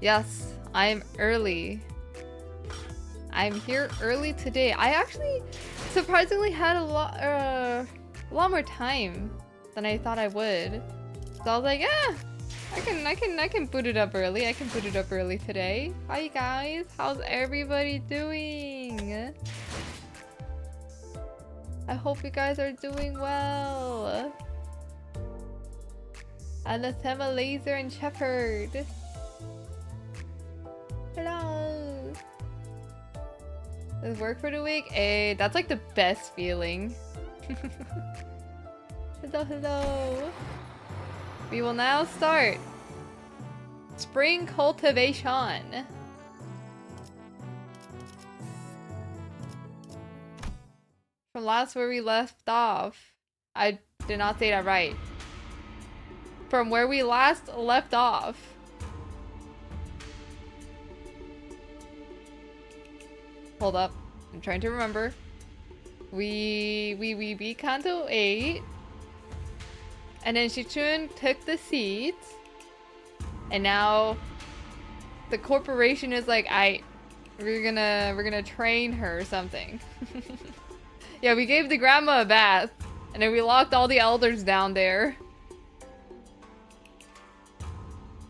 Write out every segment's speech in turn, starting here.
Yes, I'm early. I'm here early today. I actually surprisingly had a lot more time than I thought I would. So I was like, yeah, I can boot it up early. I can boot it up early today. Hi guys, how's everybody doing? I hope you guys are doing well. Anathema, Laser, and Shepherd. Hello. Does work for the week? Hey, that's like the best feeling. Hello, hello. We will now start Spring Cultivation. From last where we left off. I did not say that right. From where we last left off. Hold up. I'm trying to remember. We beat Canto 8. And then Shichun took the seat. And now the corporation is like, we're gonna train her or something. Yeah, we gave the grandma a bath. And then we locked all the elders down there.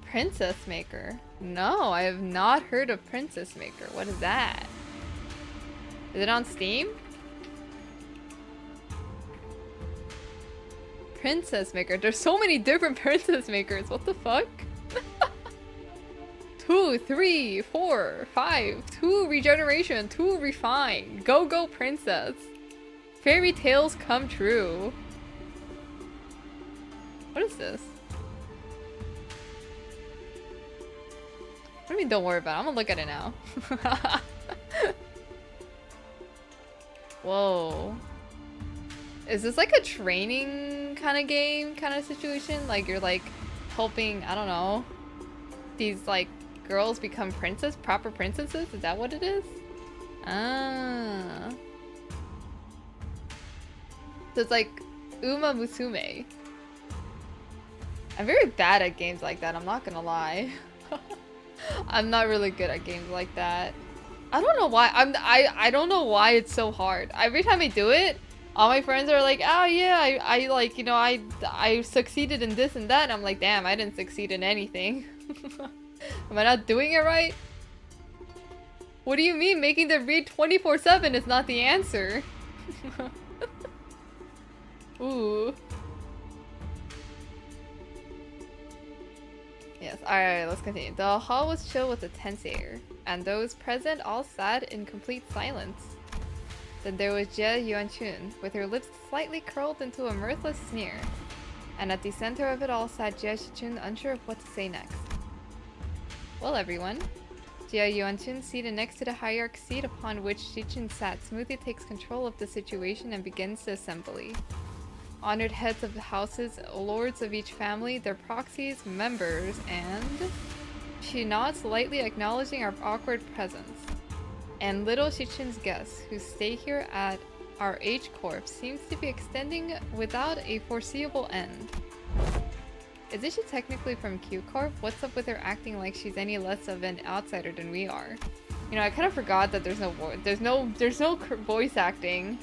Princess Maker? No, I have not heard of Princess Maker. What is that? Is it on Steam? Princess Maker. There's so many different Princess Makers. What the fuck? 2, 3, 4, 5. 2 regeneration. 2 refine. Go go princess. Fairy tales come true. What is this? What do you mean don't worry about it? I'm gonna look at it now. Whoa. Is this like a training kind of game kind of situation? Like you're like helping, I don't know, these like girls become proper princesses? Is that what it is? Ah. So it's like Uma Musume. I'm very bad at games like that, I'm not gonna lie. I'm not really good at games like that. I don't know why. I don't know why it's so hard. Every time I do it, all my friends are like, oh yeah, I like, you know, I succeeded in this and that. And I'm like, damn, I didn't succeed in anything. Am I not doing it right? What do you mean making them read 24/7 is not the answer? Ooh. Yes, alright, let's continue. The hall was chill with a tense air, and those present all sat in complete silence. Then there was Jie Yuanchun, with her lips slightly curled into a mirthless sneer. And at the center of it all sat Jie Shichun, unsure of what to say next. Well, everyone. Jie Yuanchun, seated next to the hierarch seat upon which Shichun sat, smoothly takes control of the situation and begins the assembly. Honored heads of the houses, lords of each family, their proxies, members, and... She nods lightly, acknowledging our awkward presence. And little Shichun's guess, whose stay here at our H-Corp seems to be extending without a foreseeable end. Isn't she technically from Q-Corp? What's up with her acting like she's any less of an outsider than we are? You know, I kind of forgot that there's no voice acting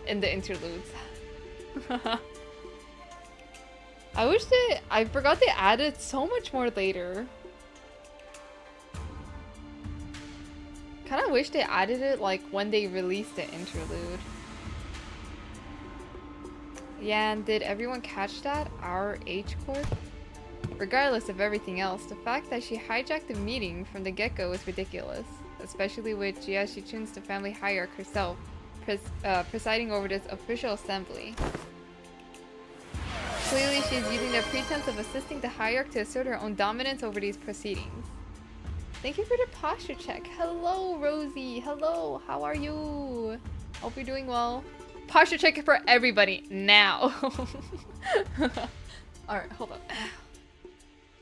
in the interludes. I forgot they added so much more later. Kind of wish they added it like when they released the interlude. Yeah, and did everyone catch that? Our H-Corp? Regardless of everything else, the fact that she hijacked the meeting from the get-go was ridiculous. Especially with Jie Shichun's the family hierarch herself presiding over this official assembly. Clearly, she's using the pretense of assisting the hierarch to assert her own dominance over these proceedings. Thank you for the posture check. Hello, Rosie. Hello, how are you? Hope you're doing well. Posture check for everybody, now. Alright, hold on.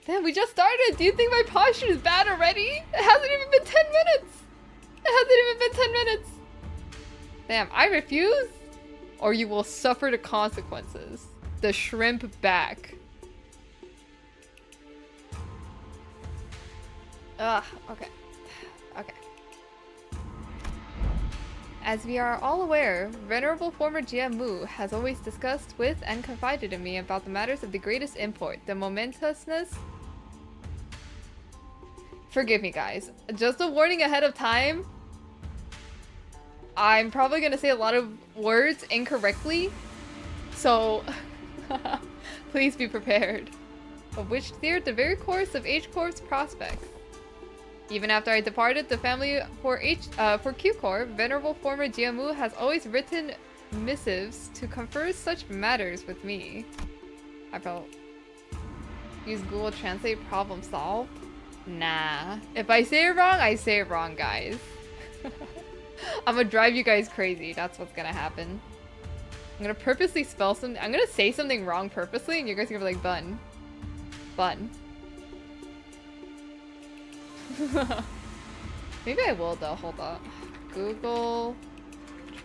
Damn, we just started. Do you think my posture is bad already? It hasn't even been 10 minutes. It hasn't even been 10 minutes. Damn, I refuse, or you will suffer the consequences. The shrimp back. Ugh, okay. Okay. As we are all aware, venerable former GM Mu has always discussed with and confided in me about the matters of the greatest import, the momentousness. Forgive me, guys. Just a warning ahead of time. I'm probably gonna say a lot of words incorrectly, so please be prepared. Of which steered the very course of H Corp's prospects. Even after I departed the family for Q Corp, venerable former GMU has always written missives to confer such matters with me. I probably use Google Translate, problem solved. Nah. If I say it wrong, I say it wrong, guys. I'm gonna drive you guys crazy. That's what's gonna happen. I'm gonna purposely spell something. I'm gonna say something wrong purposely, and you guys are gonna be like, bun. Bun. Maybe I will, though. Hold up. Google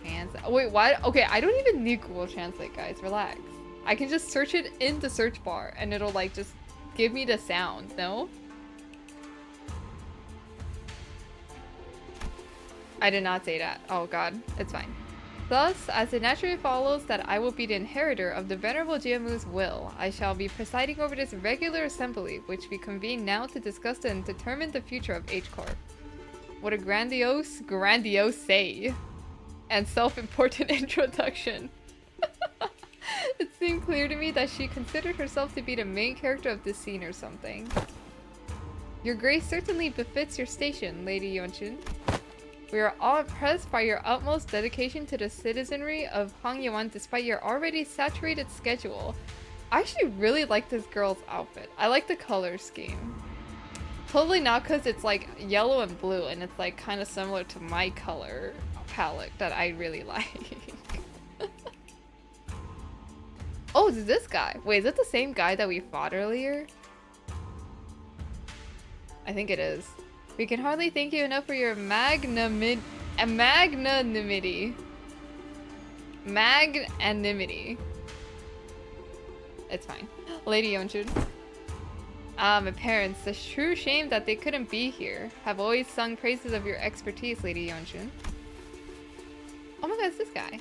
Translate. Wait, why? Okay, I don't even need Google Translate, guys. Relax. I can just search it in the search bar, and it'll, like, just give me the sound, no? I did not say that. Oh god, it's fine. Thus, as it naturally follows that I will be the inheritor of the venerable GMU's will, I shall be presiding over this regular assembly, which we convene now to discuss and determine the future of H Corp. What a grandiose say, and self-important introduction. It seemed clear to me that she considered herself to be the main character of this scene or something. Your grace certainly befits your station, Lady Yeonchun. We are all impressed by your utmost dedication to the citizenry of Hwangyuan despite your already saturated schedule. I actually really like this girl's outfit. I like the color scheme. Totally not because it's like yellow and blue and it's like kind of similar to my color palette that I really like. Oh, it's this guy. Wait, is it the same guy that we fought earlier? I think it is. We can hardly thank you enough for your magnanimity. Magnanimity. It's fine. Lady Yeonchun. My parents, the true shame that they couldn't be here, have always sung praises of your expertise, Lady Yeonchun. Oh my god, it's this guy.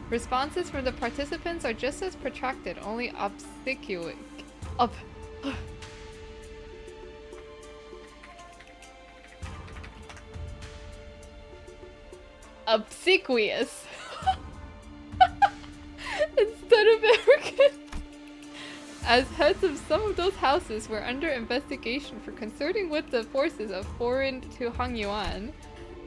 Responses from the participants are just as protracted, only obsequious. Obsequious instead of arrogant. As heads of some of those houses were under investigation for consorting with the forces of foreign to Hwangyuan,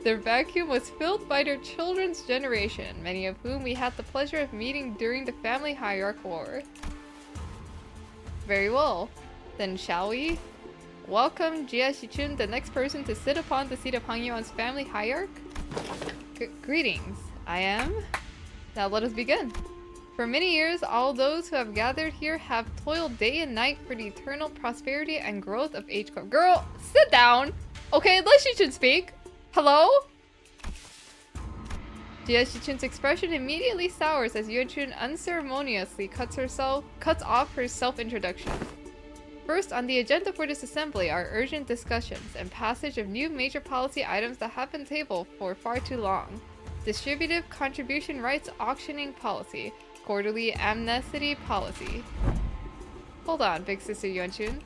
their vacuum was filled by their children's generation, many of whom we had the pleasure of meeting during the family hierarch war. Very well, then shall we? Welcome Jia Shichun, the next person to sit upon the seat of Hwangyuan's family hierarch. Greetings, I am. Now let us begin. For many years, all those who have gathered here have toiled day and night for the eternal prosperity and growth of H Corp. Girl, sit down! Okay, unless you should speak. Hello? Jia Shichun's expression immediately sours as Yeonchun unceremoniously cuts off her self-introduction. First on the agenda for this assembly are urgent discussions and passage of new major policy items that have been tabled for far too long. Distributive contribution rights auctioning policy. Quarterly amnesty policy. Hold on, big sister Yeonchun.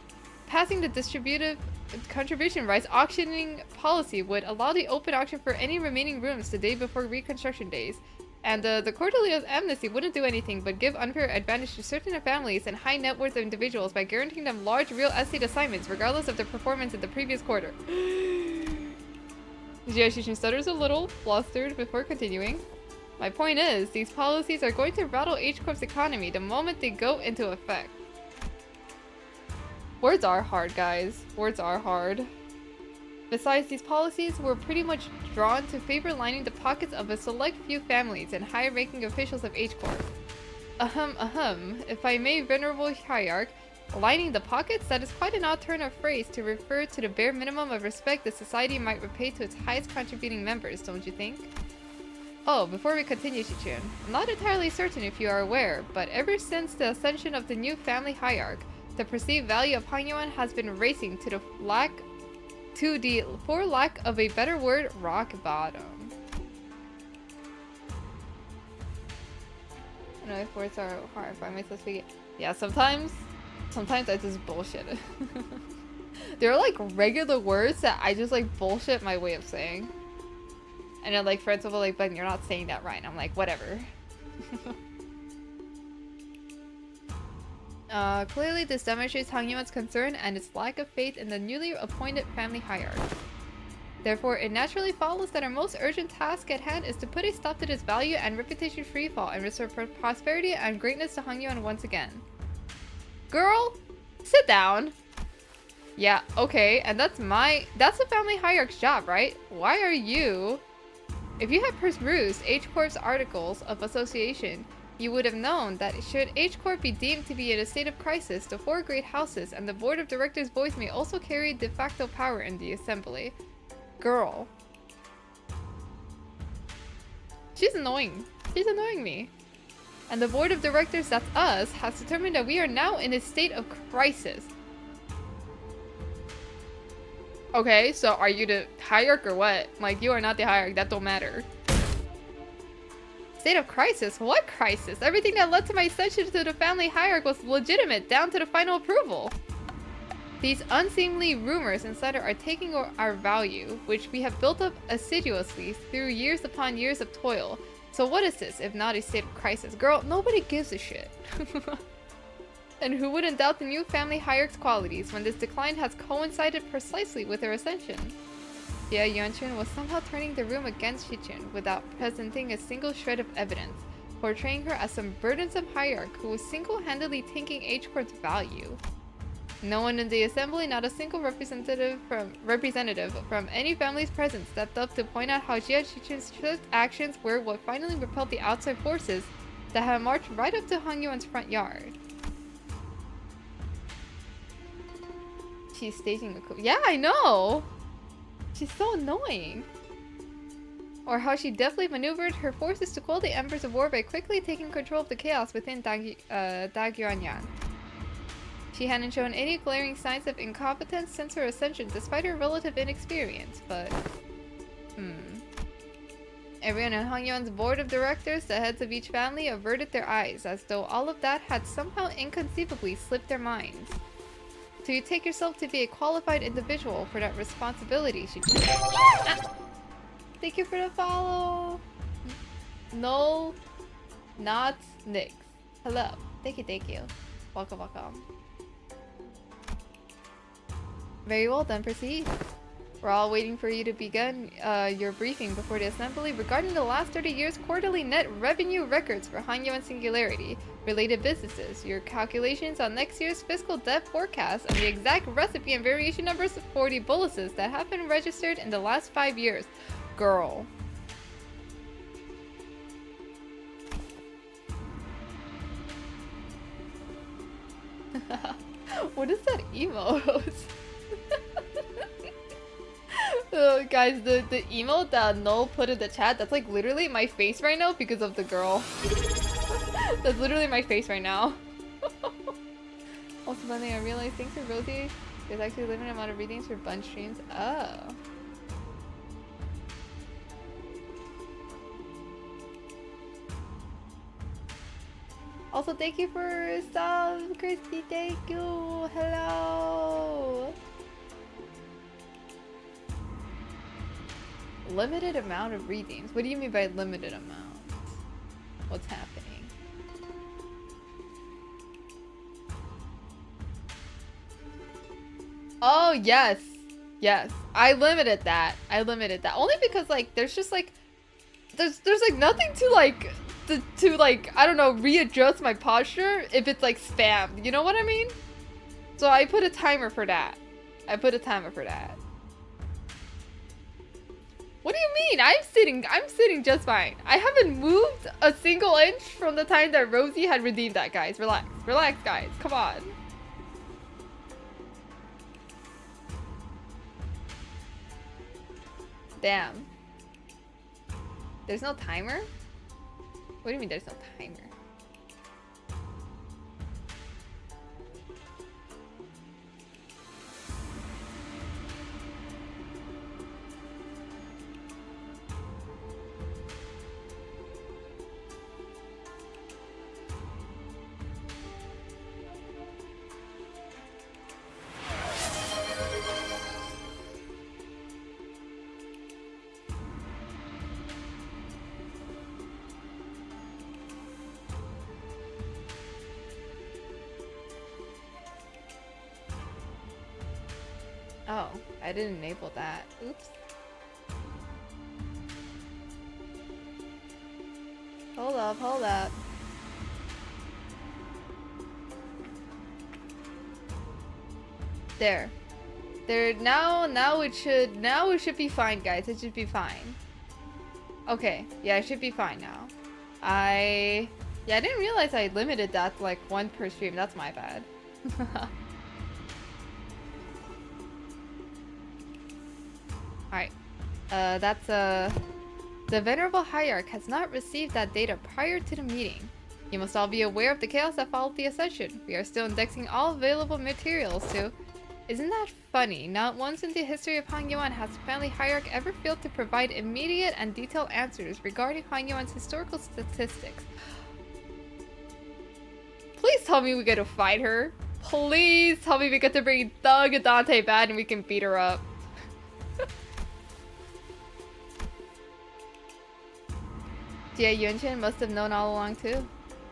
Passing the distributive contribution rights auctioning policy would allow the open auction for any remaining rooms the day before reconstruction days. And the quarterly amnesty wouldn't do anything but give unfair advantage to certain families and high net worth individuals by guaranteeing them large real estate assignments regardless of their performance in the previous quarter. Jia Shishin stutters a little, flustered before continuing. My point is, these policies are going to rattle H Corp's economy the moment they go into effect. Words are hard, guys. Words are hard. Besides, these policies were pretty much drawn to favor lining the pockets of a select few families and high-ranking officials of H Corp. If I may, venerable hierarch, lining the pockets? That is quite an odd turn of phrase to refer to the bare minimum of respect the society might repay to its highest contributing members, don't you think? Oh, before we continue, Shichun, I'm not entirely certain if you are aware, but ever since the ascension of the new family hierarch, the perceived value of Hwangyuan has been racing to the to the, for lack of a better word, rock bottom. I know if words are hard, but I myself speak it. Yeah, sometimes I just bullshit it. There are like regular words that I just like bullshit my way of saying. And then like friends will be like, but you're not saying that right. And I'm like, whatever. Clearly this demonstrates Hang Yuan's concern and its lack of faith in the newly appointed family hierarchy. Therefore, it naturally follows that our most urgent task at hand is to put a stop to this value and reputation freefall and restore prosperity and greatness to Hang Yuan once again. Girl, sit down. Yeah, okay, and that's the family hierarch's job, right? Why are you... If you had perused H Corp's articles of association, you would have known that should H Corp be deemed to be in a state of crisis, the 4 great houses and the board of directors' voice may also carry de facto power in the assembly. Girl. She's annoying. She's annoying me. And the board of directors, that's us, has determined that we are now in a state of crisis. Okay, so are you the hierarch or what? Like, you are not the hierarch, that don't matter. State of crisis? What crisis? Everything that led to my ascension to the family hierarch was legitimate, down to the final approval. These unseemly rumors inside are taking our value, which we have built up assiduously through years upon years of toil. So what is this, if not a state of crisis? Girl, nobody gives a shit. And who wouldn't doubt the new family hierarch's qualities when this decline has coincided precisely with her ascension? Jia Yuanchun was somehow turning the room against Shichun without presenting a single shred of evidence, portraying her as some burdensome hierarch who was single-handedly tanking H Corp's value. No one in the assembly, not a single representative from any family's present, stepped up to point out how Jia Shichun's swift actions were what finally repelled the outside forces that had marched right up to Hang Yuan's front yard. She's staging a coup. Yeah, I know! She's so annoying. Or how she deftly maneuvered her forces to quell the embers of war by quickly taking control of the chaos within Dagyuanyan. She hadn't shown any glaring signs of incompetence since her ascension, despite her relative inexperience, but... Everyone in Hang Yuan's board of directors, the heads of each family, averted their eyes, as though all of that had somehow inconceivably slipped their minds. So you take yourself to be a qualified individual for that responsibility, she did. Ah! Thank you for the follow! No, not Nyx. Hello. Thank you. Welcome. Very well then, proceed. We're all waiting for you to begin your briefing before the assembly regarding the last 30 years' quarterly net revenue records for Hang Yuan Singularity, related businesses, your calculations on next year's fiscal debt forecast, and the exact recipe and variation numbers for the boluses that have been registered in the last 5 years. Girl. What is that emote? Guys, the emote that Null put in the chat, that's like literally my face right now because of the girl. That's literally my face right now. Also, one thing I realized, thanks to Rosie, there's actually a limited amount of readings for bunch streams. Oh. Also, thank you for stuff, Christy. Thank you. Hello. Limited amount of readings. What do you mean by limited amount? What's happening? Oh, yes. I limited that. Only because like there's just like there's like nothing to like to like, I don't know, readjust my posture if it's like spammed. You know what I mean? So I put a timer for that. What do you mean? I'm sitting just fine. I haven't moved a single inch from the time that Rosie had redeemed that, guys. Relax, guys. Come on. Damn. There's no timer? What do you mean there's no timer? Oh, I didn't enable that. Oops. Hold up, hold up. There. There, now it should be fine, guys. It should be fine. Okay, yeah, it should be fine now. Yeah, I didn't realize I limited that to like 1 per stream. That's my bad. Alright. The Venerable Hierarch has not received that data prior to the meeting. You must all be aware of the chaos that followed the Ascension. We are still indexing all available materials to... Isn't that funny? Not once in the history of Hangyuan has the family hierarch ever failed to provide immediate and detailed answers regarding Hangyuan's historical statistics. Please tell me we get to fight her. Please tell me we get to bring Thug and Dante back and we can beat her up. Jie Yunchen must have known all along too.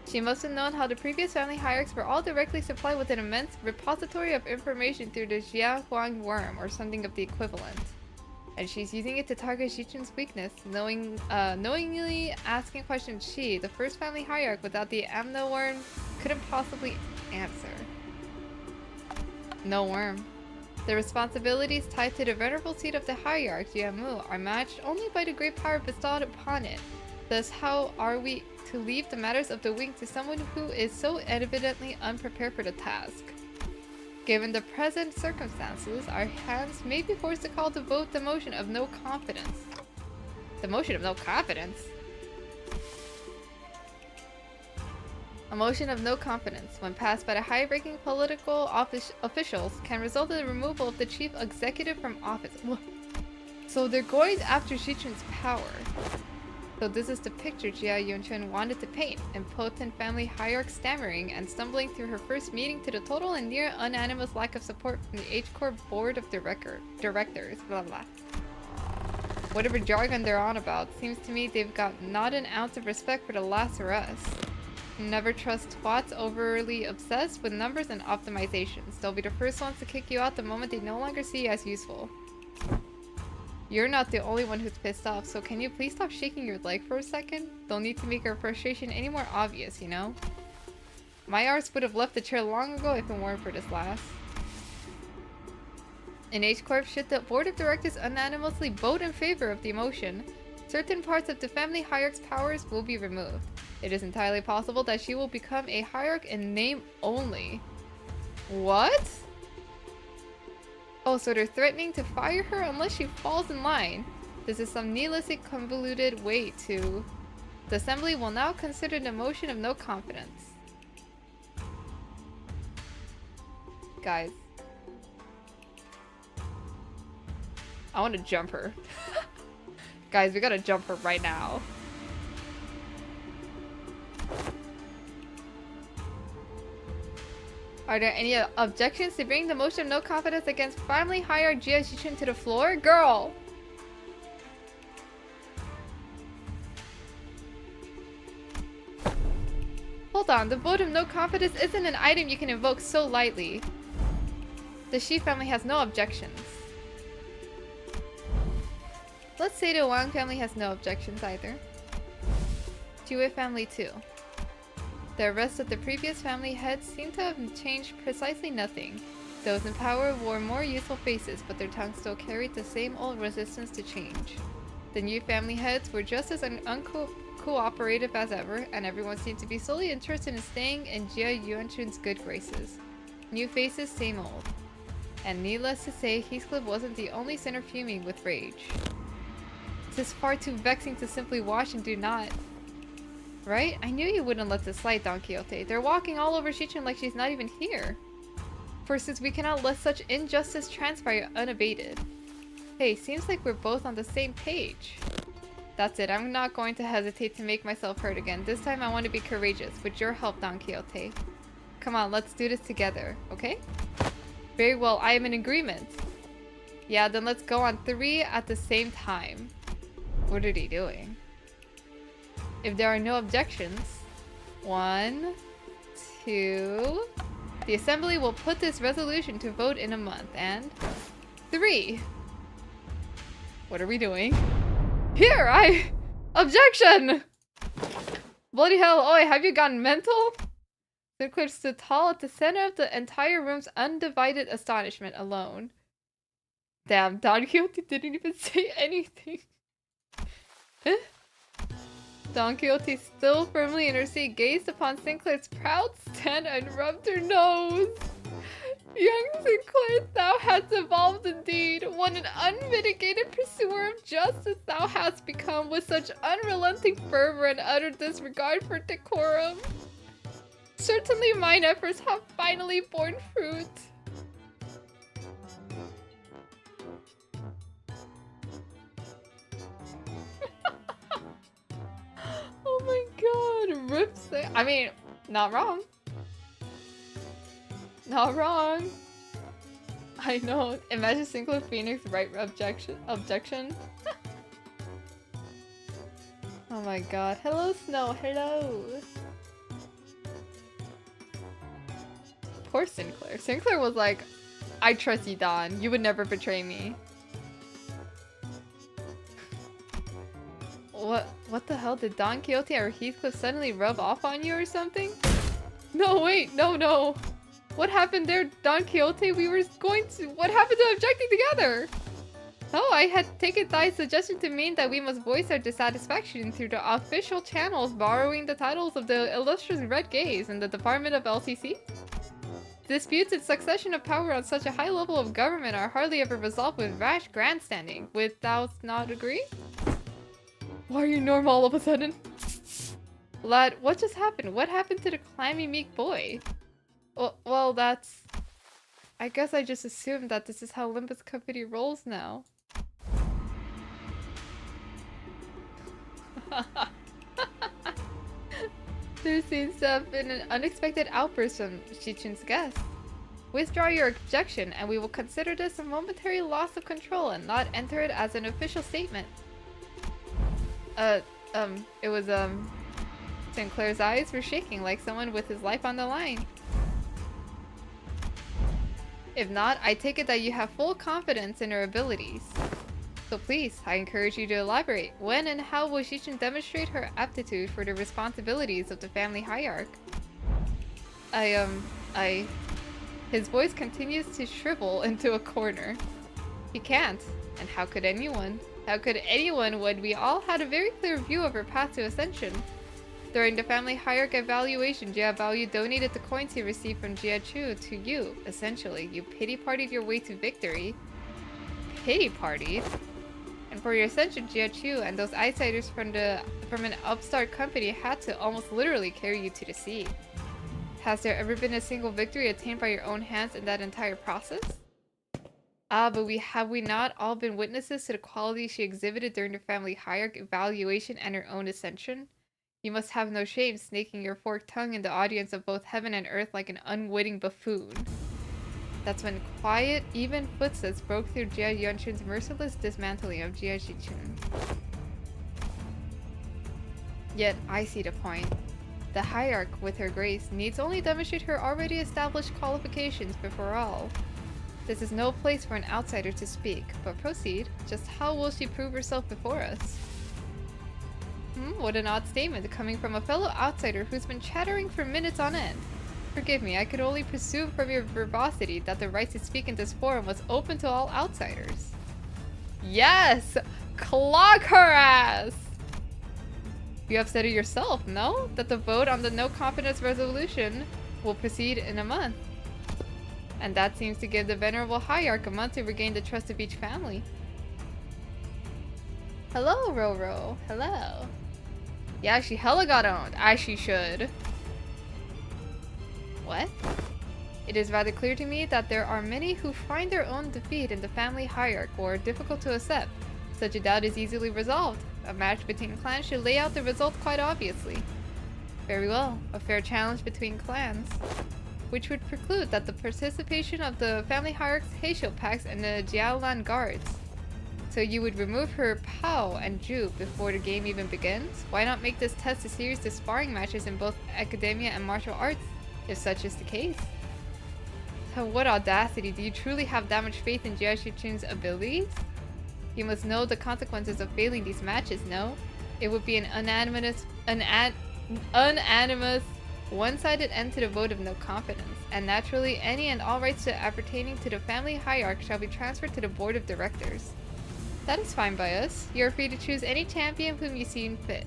She must have known how the previous family hierarchs were all directly supplied with an immense repository of information through the Jiahuang worm or something of the equivalent. And she's using it to target Xichen's weakness, knowingly asking questions she, the first family hierarch without the Amno worm, couldn't possibly answer. No worm. The responsibilities tied to the venerable seat of the hierarch, Jiamu, are matched only by the great power bestowed upon it. Thus, how are we to leave the matters of the wing to someone who is so evidently unprepared for the task? Given the present circumstances, our hands may be forced to call to vote the motion of no confidence. The motion of no confidence? A motion of no confidence, when passed by the high-ranking political officials, can result in the removal of the chief executive from office. So they're going after Xichen's power. So this is the picture Jia Yunchen wanted to paint, impotent family hierarch stammering and stumbling through her first meeting to the total and near unanimous lack of support from the H-Corp board of directors, blah blah. Whatever jargon they're on about, seems to me they've got not an ounce of respect for the Lazarus. Never trust twats overly obsessed with numbers and optimizations. They'll be the first ones to kick you out the moment they no longer see you as useful. You're not the only one who's pissed off, so can you please stop shaking your leg for a second? Don't need to make our frustration any more obvious, you know? My arse would have left the chair long ago if it weren't for this last. In H-Corp, should the board of directors unanimously vote in favor of the motion, certain parts of the family hierarch's powers will be removed. It is entirely possible that she will become a hierarch in name only. What? Oh, so they're threatening to fire her unless she falls in line. This is some needlessly convoluted way to... The assembly will now consider the motion of no confidence. Guys. I want to jump her. Guys, we gotta jump her right now. Are there any objections to bringing the motion of no confidence against family hierarch Jia Xichen to the floor? Girl! Hold on, the vote of no confidence isn't an item you can invoke so lightly. The Shi family has no objections. Let's say the Wang family has no objections either. Jue family too. The rest of the previous family heads seem to have changed precisely nothing. Those in power wore more useful faces, but their tongues still carried the same old resistance to change. The new family heads were just as uncooperative as ever, and everyone seemed to be solely interested in staying in Jia Yuanchen's good graces. New faces, same old. And needless to say, Heathcliff wasn't the only sinner fuming with rage. This is far too vexing to simply watch and do not. Right? I knew you wouldn't let this slide, Don Quixote. They're walking all over Xichen like she's not even here. For since we cannot let such injustice transpire unabated. Hey, seems like we're both on the same page. That's it, I'm not going to hesitate to make myself heard again. This time I want to be courageous, with your help, Don Quixote. Come on, let's do this together, okay? Very well, I am in agreement. Yeah, then let's go on 3 at the same time. What are they doing? If there are no objections, 1, 2... The assembly will put this resolution to vote in a month, and 3. What are we doing? Here, Objection! Bloody hell, oi, have you gone mental? Sinclair stood tall at the center of the entire room's undivided astonishment alone. Damn, Don Quixote didn't even say anything. Don Quixote, still firmly in her seat, gazed upon Sinclair's proud stand and rubbed her nose. Young Sinclair, thou hast evolved indeed. What an unmitigated pursuer of justice thou hast become, with such unrelenting fervor and utter disregard for decorum. Certainly mine efforts have finally borne fruit. Oh my god, rips it. I mean, not wrong. Not wrong. I know. Imagine Sinclair Phoenix right objection. Oh my god. Hello, Snow. Hello. Poor Sinclair. Sinclair was like, I trust you, Don. You would never betray me. What the hell? Did Don Quixote or Heathcliff suddenly rub off on you or something? No, wait. No. What happened there, Don Quixote? What happened to objecting together? Oh, I had taken thy suggestion to mean that we must voice our dissatisfaction through the official channels, borrowing the titles of the illustrious Red Gaze in the Department of LCC? Disputes in succession of power on such a high level of government are hardly ever resolved with rash grandstanding. Would thou not agree? Why are you normal all of a sudden? Lad, what just happened? What happened to the clammy meek boy? Well, that's... I guess I just assumed that this is how Limbus Company rolls now. There seems to have been an unexpected outburst from Shichun's guest. Withdraw your objection, and we will consider this a momentary loss of control and not enter it as an official statement. It was, Sinclair's eyes were shaking like someone with his life on the line. If not, I take it that you have full confidence in her abilities. So please, I encourage you to elaborate. When and how will Shichun demonstrate her aptitude for the responsibilities of the family hierarch? His voice continues to shrivel into a corner. He can't. And how could anyone? How could anyone when we all had a very clear view of her path to ascension? During the family hierarch evaluation, Jia Baoyu donated the coins he received from Jia Chu to you. Essentially, you pity-partied your way to victory. Pity-partied? And for your ascension, Jia Chu and those outsiders from an upstart company had to almost literally carry you to the sea. Has there ever been a single victory attained by your own hands in that entire process? But have we not all been witnesses to the qualities she exhibited during the family hierarch evaluation and her own ascension? You must have no shame snaking your forked tongue in the audience of both heaven and earth like an unwitting buffoon. That's when quiet, even footsteps broke through Jia Yuanchun's merciless dismantling of Jia Shichun. Yet, I see the point. The hierarch, with her grace, needs only demonstrate her already established qualifications before all. This is no place for an outsider to speak, but proceed. Just how will she prove herself before us? What an odd statement coming from a fellow outsider who's been chattering for minutes on end. Forgive me, I could only presume from your verbosity that the right to speak in this forum was open to all outsiders. Yes! Clock her ass! You have said it yourself, no? That the vote on the no confidence resolution will proceed in a month. And that seems to give the venerable hierarch a month to regain the trust of each family. Hello, Roro. Hello. Yeah, she hella got owned, as she should. What? It is rather clear to me that there are many who find their own defeat in the family hierarch or difficult to accept. Such a doubt is easily resolved. A match between clans should lay out the result quite obviously. Very well, a fair challenge between clans, which would preclude that the participation of the family hierarch's Heisho packs and the Jiaolan guards. So you would remove her Pao and Ju before the game even begins? Why not make this test a series of sparring matches in both academia and martial arts, if such is the case? What audacity. Do you truly have that much faith in Jiaxuchun's abilities? You must know the consequences of failing these matches, no? It would be an unanimous, one-sided end to the vote of no confidence, and naturally any and all rights appertaining to the family hierarch shall be transferred to the board of directors. That is fine by us. You are free to choose any champion whom you see fit.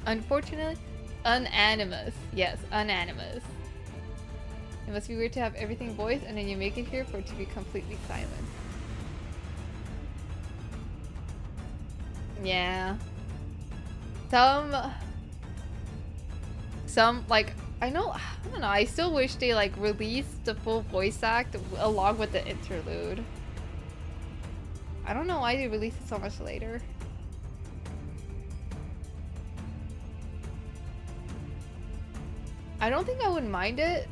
Unfortunately, unanimous. Yes, unanimous. It must be weird to have everything voiced and then you make it here for it to be completely silent. Yeah. Some like I don't know, I still wish they like released the full voice act along with the interlude. I don't know why they released it so much later. I don't think I would mind it,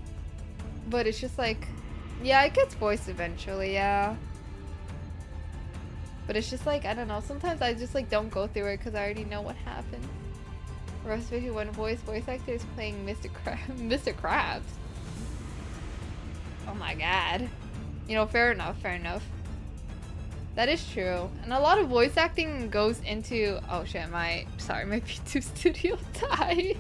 but it's just like, yeah, it gets voiced eventually, yeah. But it's just like, I don't know, sometimes I just like don't go through it because I already know what happened. Especially when voice actor is playing Mr. Krabs. Oh my god. You know, fair enough, fair enough. That is true. And a lot of voice acting goes into... Oh shit, my P2 studio died.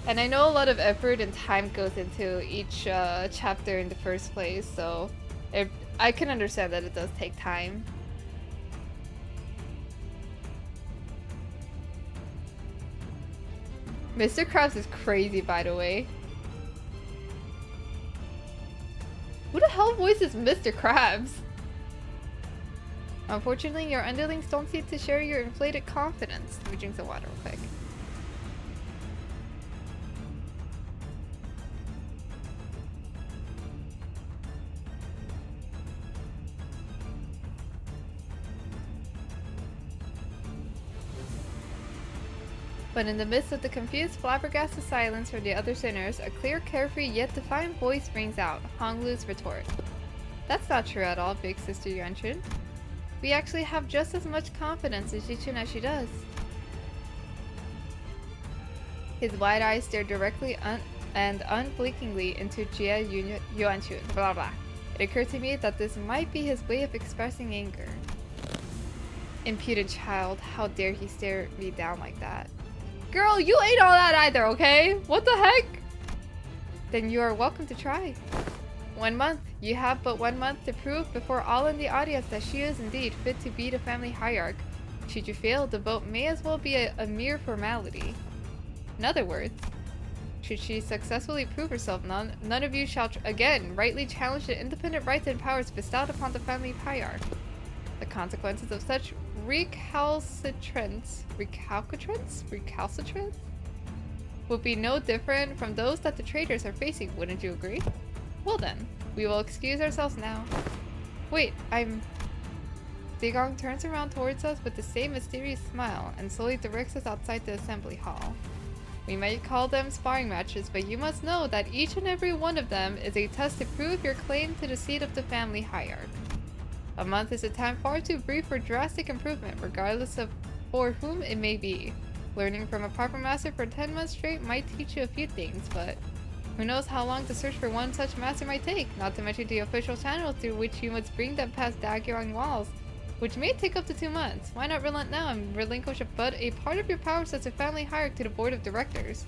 And I know a lot of effort and time goes into each chapter in the first place, so I can understand that it does take time. Mr. Krabs is crazy, by the way. Who the hell voices Mr. Krabs? Unfortunately, your underlings don't seem to share your inflated confidence. Let me drink some water real quick. But in the midst of the confused, flabbergasted silence from the other sinners, a clear, carefree, yet defiant voice rings out, Honglu's retort. That's not true at all, big sister Yuanchun. We actually have just as much confidence in Jichun as she does. His wide eyes stare directly and unblinkingly into Jia Yuanchun, blah blah. It occurred to me that this might be his way of expressing anger. Impudent child, how dare he stare me down like that? Girl, you ain't all that either, okay? What the heck? Then you are welcome to try. 1 month. You have but 1 month to prove before all in the audience that she is indeed fit to be the family hierarch. Should you fail, the vote may as well be a mere formality. In other words, should she successfully prove herself, none of you shall again rightly challenge the independent rights and powers bestowed upon the family hierarch. The consequences of such recalcitrance would be no different from those that the traitors are facing, wouldn't you agree? Well then, we will excuse ourselves now. Wait, Digong turns around towards us with the same mysterious smile and slowly directs us outside the assembly hall. We might call them sparring matches, but you must know that each and every one of them is a test to prove your claim to the seat of the family hierarch. A month is a time far too brief for drastic improvement, regardless of for whom it may be. Learning from a proper master for 10 months straight might teach you a few things, but who knows how long the search for one such master might take, not to mention the official channel through which you must bring them past Dagyong walls, which may take up to 2 months. Why not relent now and relinquish but a part of your powers as a family hierarch to the board of directors?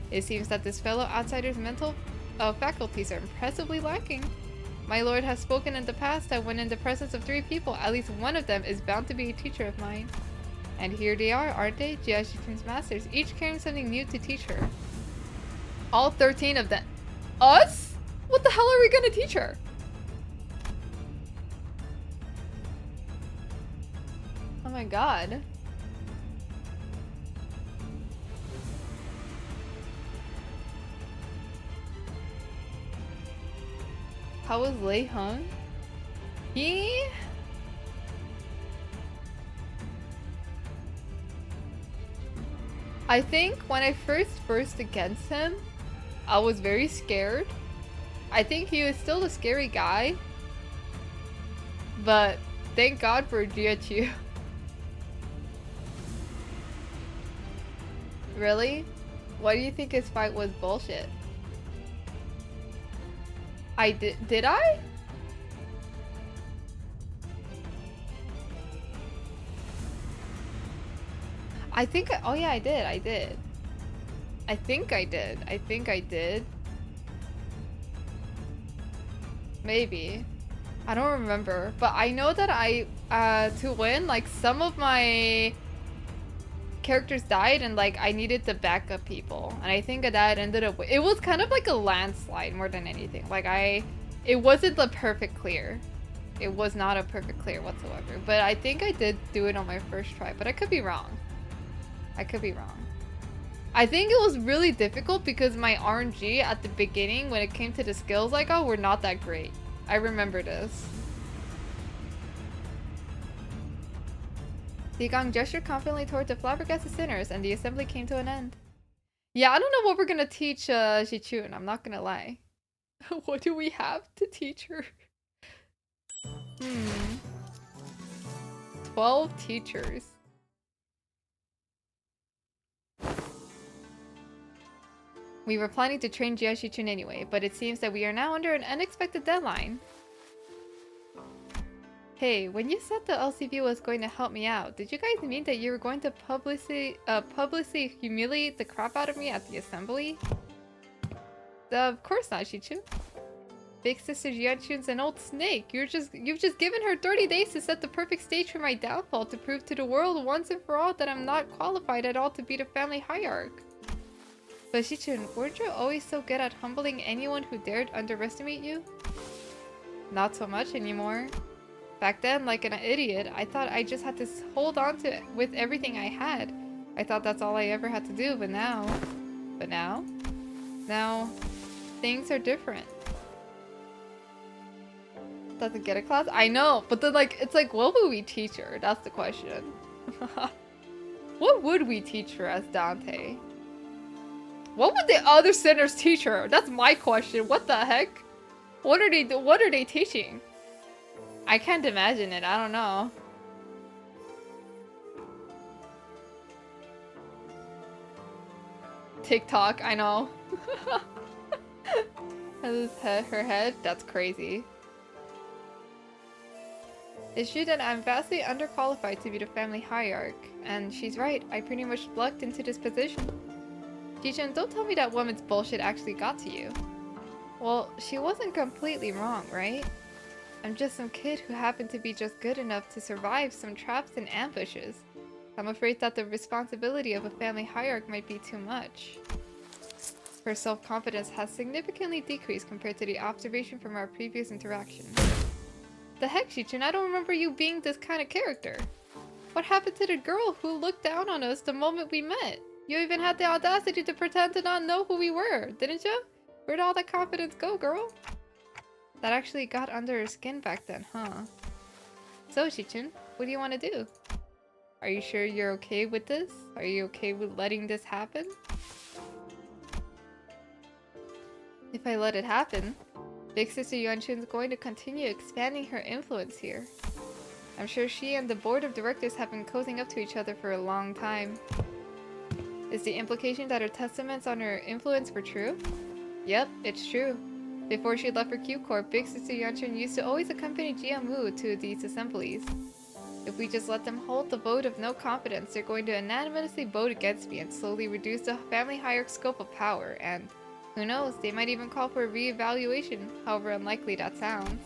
It seems that this fellow outsider's mental faculties are impressively lacking. My lord has spoken in the past that when in the presence of 3 people, at least one of them is bound to be a teacher of mine. And here they are, aren't they? Jiaxuchun's masters, each carrying something new to teach her. All 13 of them. Us? What the hell are we gonna teach her? Oh my god. How was Lei Hung? I think when I first against him, I was very scared. I think he was still a scary guy. But thank God for Jiachu. Really? Why do you think his fight was bullshit? I did I? I think oh yeah, I did. I did. I think I did. I think I did. Maybe. I don't remember, but I know that I to win, like some of my characters died and like I needed to back up people, and I think that ended up it was kind of like a landslide more than anything. Like it wasn't the perfect clear. It was not a perfect clear whatsoever, but I think I did do it on my first try, but I could be wrong. I could be wrong. I think it was really difficult because my RNG at the beginning when it came to the skills I got were not that great. I remember this. The gong gestured confidently toward the flabbergasted sinners, and the assembly came to an end. Yeah, I don't know what we're gonna teach Shichun, I'm not gonna lie. What do we have to teach her? 12 teachers. We were planning to train Jia Shichun anyway, but it seems that we are now under an unexpected deadline. Hey, when you said the LCB was going to help me out, did you guys mean that you were going to publicly humiliate the crap out of me at the assembly? Of course not, Shichun. Big Sister Jianchun's an old snake. You've just given her 30 days to set the perfect stage for my downfall, to prove to the world once and for all that I'm not qualified at all to be the family hierarch. But Shichun, weren't you always so good at humbling anyone who dared underestimate you? Not so much anymore. Back then, like an idiot, I thought I just had to hold on to it with everything I had. I thought that's all I ever had to do, but now... Now, things are different. Doesn't get a class? I know, but then like, it's like, what would we teach her? That's the question. What would we teach her as Dante? What would the other sinners teach her? That's my question. What the heck? What are they teaching? I can't imagine it. I don't know. TikTok, I know. Her head? That's crazy. It's true that I'm vastly underqualified to be the family hierarch, and she's right. I pretty much lucked into this position. Jijun, don't tell me that woman's bullshit actually got to you. Well, she wasn't completely wrong, right? I'm just some kid who happened to be just good enough to survive some traps and ambushes. I'm afraid that the responsibility of a family hierarch might be too much. Her self-confidence has significantly decreased compared to the observation from our previous interaction. The heck, Shichun, I don't remember you being this kind of character. What happened to the girl who looked down on us the moment we met? You even had the audacity to pretend to not know who we were, didn't you? Where'd all that confidence go, girl? That actually got under her skin back then, huh? So, Shichun, what do you want to do? Are you sure you're okay with this? Are you okay with letting this happen? If I let it happen, Big Sister Yuanchun's going to continue expanding her influence here. I'm sure she and the board of directors have been cozying up to each other for a long time. Is the implication that her testaments on her influence were true? Yep, it's true. Before she left for Q Corp, Big Sister Yuanchun used to always accompany Jiamu to these assemblies. If we just let them hold the vote of no confidence, they're going to unanimously vote against me and slowly reduce the family hierarch scope of power, and who knows, they might even call for a re-evaluation, however unlikely that sounds.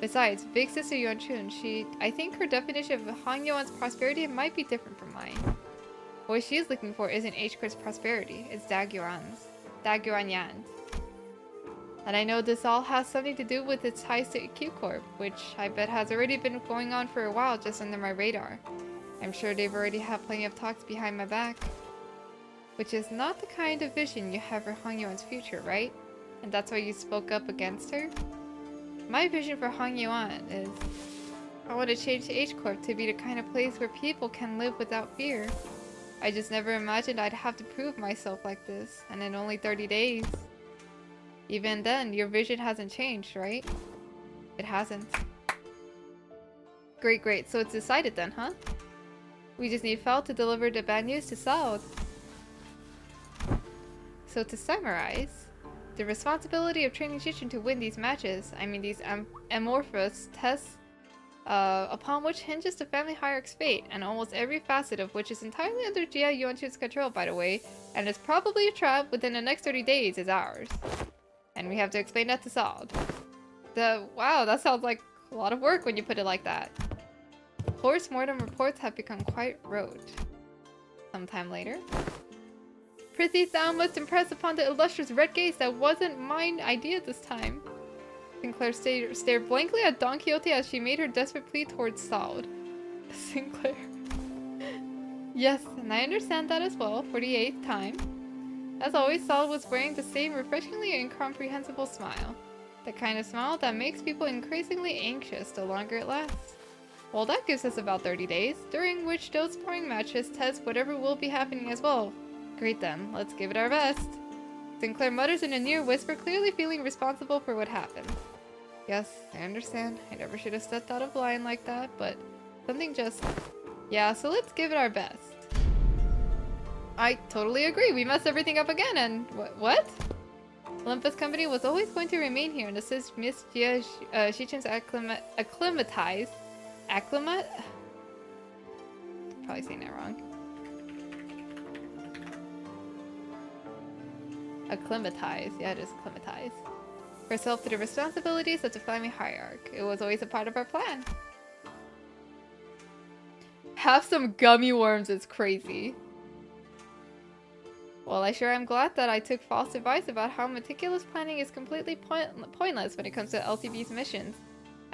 Besides, Big Sister Yuanchun, I think her definition of Han Yuan's prosperity might be different from mine. What she's looking for isn't H-Crit's prosperity, it's Dagyuan's. Dagyuan Yan's. And I know this all has something to do with its ties to Q Corp, which I bet has already been going on for a while just under my radar. I'm sure they've already had plenty of talks behind my back. Which is not the kind of vision you have for Han Yuan's future, right? And that's why you spoke up against her? My vision for Han Yuan is... I want to change H Corp to be the kind of place where people can live without fear. I just never imagined I'd have to prove myself like this, and in only 30 days. Even then, your vision hasn't changed, right? It hasn't. Great, great. So it's decided then, huh? We just need Fel to deliver the bad news to Saud. So to summarize, the responsibility of training Shichin to win these matches, I mean these amorphous tests, upon which hinges the family hierarch's fate, and almost every facet of which is entirely under Jia Yuanchun's control, by the way, and is probably a trap within the next 30 days is ours. And we have to explain that to Sald. Wow, that sounds like a lot of work when you put it like that. Post-mortem reports have become quite rote. Sometime later. Prithee, thou must impress upon the illustrious red gaze that wasn't mine idea this time. Sinclair stared blankly at Don Quixote as she made her desperate plea towards Sald. Sinclair. Yes, and I understand that as well, for the 8th time. As always, Sald was wearing the same refreshingly incomprehensible smile. The kind of smile that makes people increasingly anxious the longer it lasts. Well, that gives us about 30 days, during which those sparring matches test whatever will be happening as well. Great then, let's give it our best. Sinclair mutters in a near whisper, clearly feeling responsible for what happened. Yes, I understand. I never should have stepped out of line like that, but something just... Yeah, so let's give it our best. I totally agree. We messed everything up again, and what? Limbus Company was always going to remain here and assist Miss Jia Shichin's acclimatize... Probably saying that wrong. Acclimatize. Yeah, just acclimatize. Herself to the responsibilities of the family hierarch. It was always a part of our plan. Have some gummy worms is crazy. Well, I sure am glad that I took false advice about how meticulous planning is completely pointless when it comes to LTB's missions.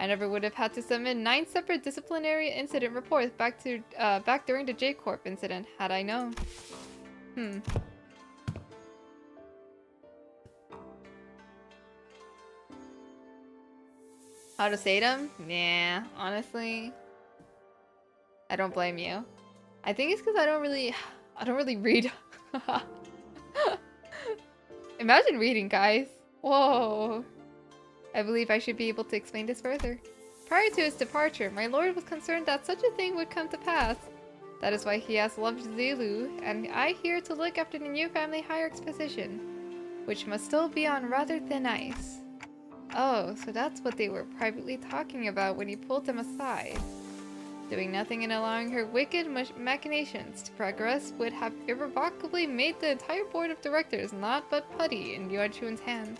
I never would have had to submit 9 separate disciplinary incident reports back during the J-Corp incident had I known. How to say them? Nah, honestly, I don't blame you. I think it's because I don't really read. Imagine reading, guys. Whoa. I believe I should be able to explain this further. Prior to his departure, my lord was concerned that such a thing would come to pass. That is why he asked Love Zilu and I here to look after the new family hierarch's position, which must still be on rather thin ice. Oh, so that's what they were privately talking about when he pulled them aside. Doing nothing and allowing her wicked machinations to progress would have irrevocably made the entire board of directors not but putty in Yuanchun's hands.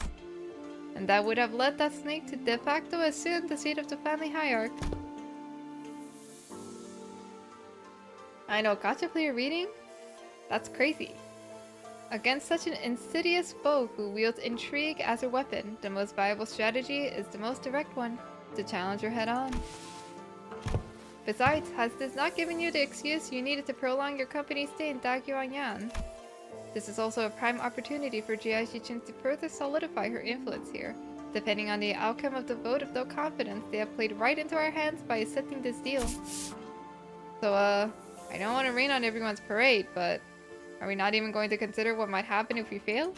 And that would have led that snake to de facto assume the seat of the family hierarch. I know, gacha player reading? That's crazy. Against such an insidious foe who wields intrigue as a weapon, the most viable strategy is the most direct one, to challenge her head-on. Besides, has this not given you the excuse you needed to prolong your company's stay in Dagyuanyan? This is also a prime opportunity for Jia Shichin to further solidify her influence here, depending on the outcome of the vote of no confidence they have played right into our hands by accepting this deal. So, I don't want to rain on everyone's parade, but are we not even going to consider what might happen if we fail?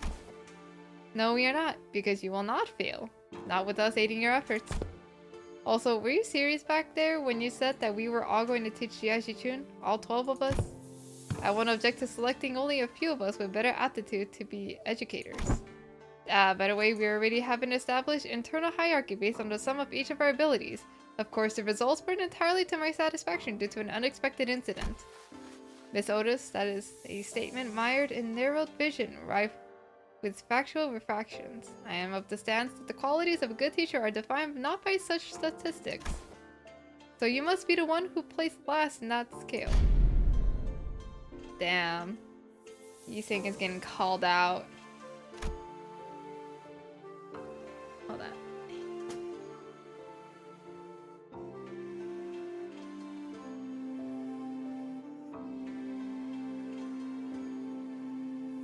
No, we are not, because you will not fail. Not with us aiding your efforts. Also, were you serious back there when you said that we were all going to teach Jia Shichin? All 12 of us? I won't object to selecting only a few of us with better aptitude to be educators. By the way, we already have an established internal hierarchy based on the sum of each of our abilities. Of course, the results weren't entirely to my satisfaction due to an unexpected incident. Miss Otis, that is a statement mired in narrowed vision, rife with factual refractions. I am of the stance that the qualities of a good teacher are defined not by such statistics. So you must be the one who placed last in that scale. Damn. You think it's getting called out. Hold on.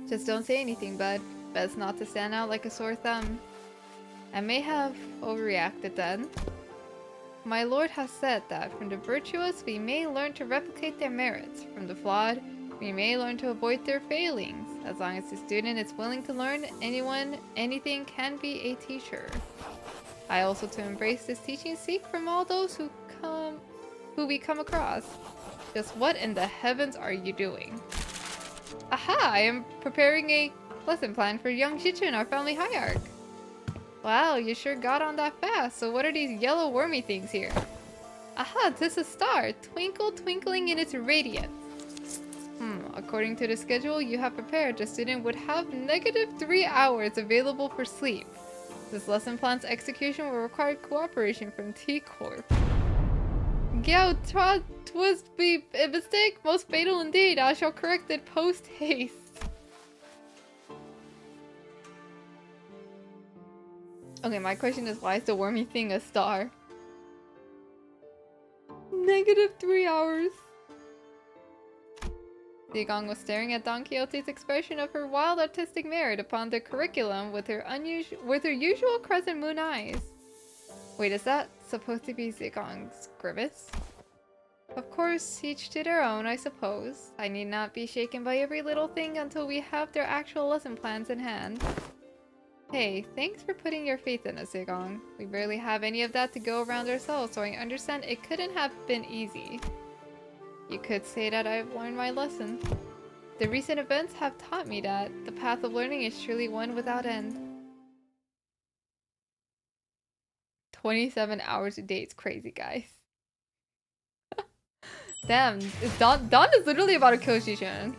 Just don't say anything, bud. Best not to stand out like a sore thumb. I may have overreacted then. My lord has said that from the virtuous we may learn to replicate their merits. From the flawed, we may learn to avoid their failings. As long as the student is willing to learn, anything can be a teacher. I also to embrace this teaching seek from all those who we come across. Just what in the heavens are you doing? Aha! I am preparing a Lesson plan for young Shichun, our family hierarch. Wow, you sure got on that fast. So what are these yellow wormy things here? Aha, this is a star, twinkle twinkling in its radiance. According to the schedule you have prepared, the student would have -3 hours available for sleep. This lesson plan's execution will require cooperation from T-Corp. Gao, 'twas be a mistake, most fatal indeed. I shall correct it post-haste. Okay, my question is, why is the wormy thing a star? -3 hours. Zigong was staring at Don Quixote's expression of her wild artistic merit upon the curriculum with her usual crescent moon eyes. Wait, is that supposed to be Zigong's grimace? Of course, each to their own, I suppose. I need not be shaken by every little thing until we have their actual lesson plans in hand. Hey, thanks for putting your faith in us, Zigong. We barely have any of that to go around ourselves, so I understand it couldn't have been easy. You could say that I've learned my lesson. The recent events have taught me that the path of learning is truly one without end. 27 hours a day, it's crazy, guys. Damn, Dawn is literally about to kill Shichun.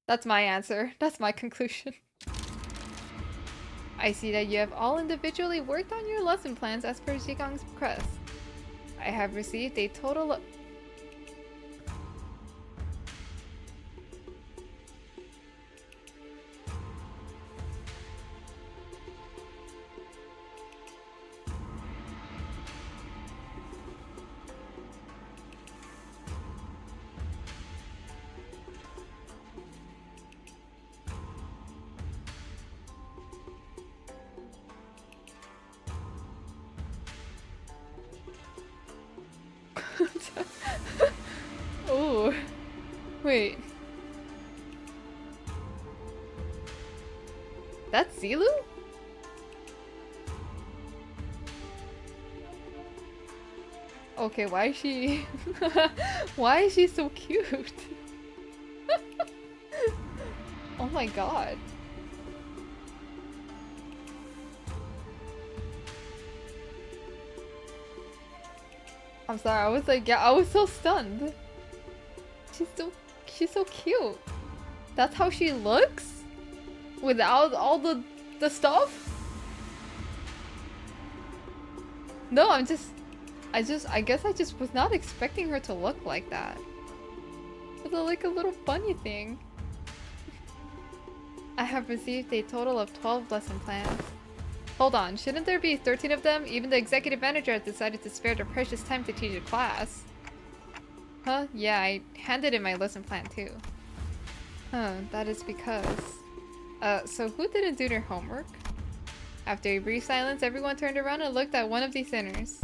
That's my answer. That's my conclusion. I see that you have all individually worked on your lesson plans as per Zigong's request. I have received a total of... Oh, wait. That's Zilu? Okay, why is she... why is she so cute? Oh my god. I'm sorry, I was like, yeah, I was so stunned. She's so cute. That's how she looks? Without all the stuff? No, I guess I just was not expecting her to look like that. With like a little bunny thing. I have received a total of 12 lesson plans. Hold on, shouldn't there be 13 of them? Even the executive manager has decided to spare their precious time to teach a class. Huh? Yeah, I handed in my lesson plan too. Huh, that is because... so who didn't do their homework? After a brief silence, everyone turned around and looked at one of these sinners.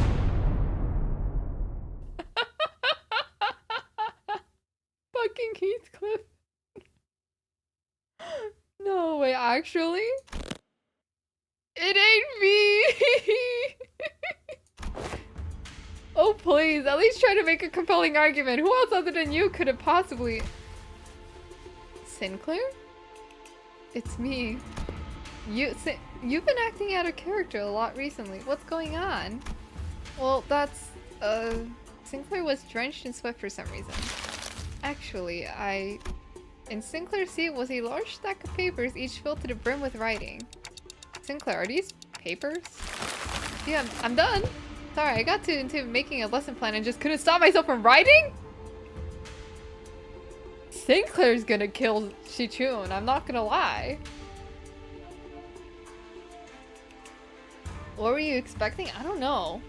Fucking Heathcliff. No way, actually? It ain't me! Oh please, at least try to make a compelling argument. Who else other than you could have possibly... Sinclair? It's me. You've been acting out of character a lot recently. What's going on? Well, that's... Sinclair was drenched in sweat for some reason. Actually, in Sinclair's seat was a large stack of papers, each filled to the brim with writing. Sinclair, are these papers? Yeah, I'm done. Sorry, I got into making a lesson plan and just couldn't stop myself from writing? Sinclair's gonna kill Shichun, I'm not gonna lie. What were you expecting? I don't know.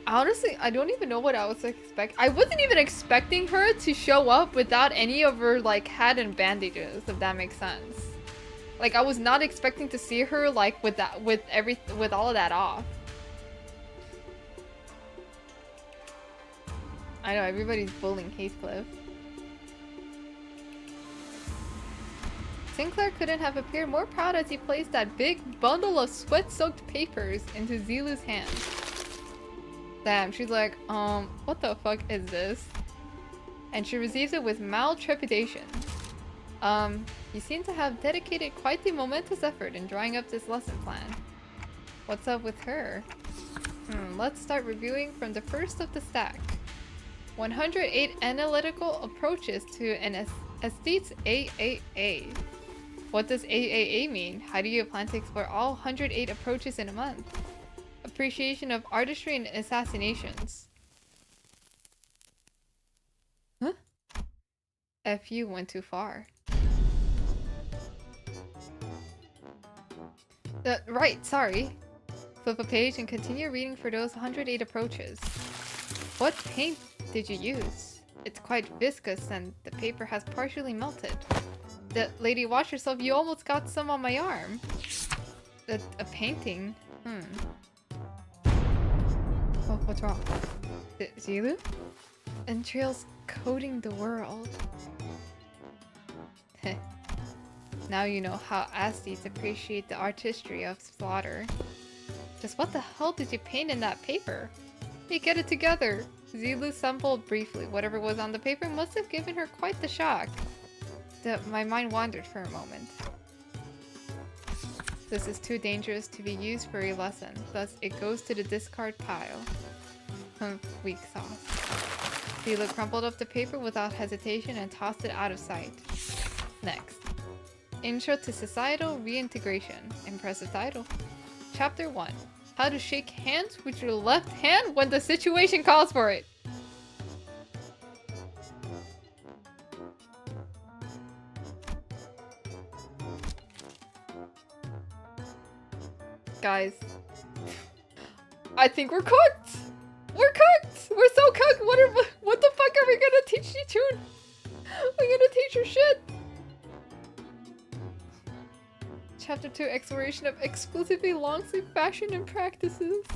Honestly, I don't even know what I was expecting. I wasn't even expecting her to show up without any of her like hat and bandages, if that makes sense. Like, I was not expecting to see her like with all of that off. I know, everybody's bullying Heathcliff. Sinclair couldn't have appeared more proud as he placed that big bundle of sweat-soaked papers into Zilu's hands. Damn, she's like, what the fuck is this? And she receives it with mild trepidation. You seem to have dedicated quite the momentous effort in drawing up this lesson plan. What's up with her? Let's start reviewing from the first of the stack. 108 analytical approaches to an aesthete's AAA. What does AAA mean? How do you plan to explore all 108 approaches in a month? Appreciation of artistry and assassinations. Huh? FU went too far. Right, sorry. Flip a page and continue reading for those 108 approaches. What paint did you use? It's quite viscous and the paper has partially melted. Lady, watch yourself, you almost got some on my arm. A painting? Oh, what's wrong? Zilu? Entrails coating the world. Heh. Now you know how aesthetes appreciate the artistry of slaughter. Just what the hell did you paint in that paper? Hey, get it together! Zilu stumbled briefly. Whatever was on the paper must have given her quite the shock. My mind wandered for a moment. This is too dangerous to be used for a lesson, thus it goes to the discard pile. Weak sauce. Zilu crumpled up the paper without hesitation and tossed it out of sight. Next. Intro to Societal Reintegration. Impressive title. Chapter 1. How to shake hands with your left hand when the situation calls for it. Guys, I think we're cooked! We're cooked! We're so cooked! What the fuck are we gonna teach you, Chun? We're gonna teach her shit! Chapter 2, Exploration of exclusively long-sleeve fashion and practices.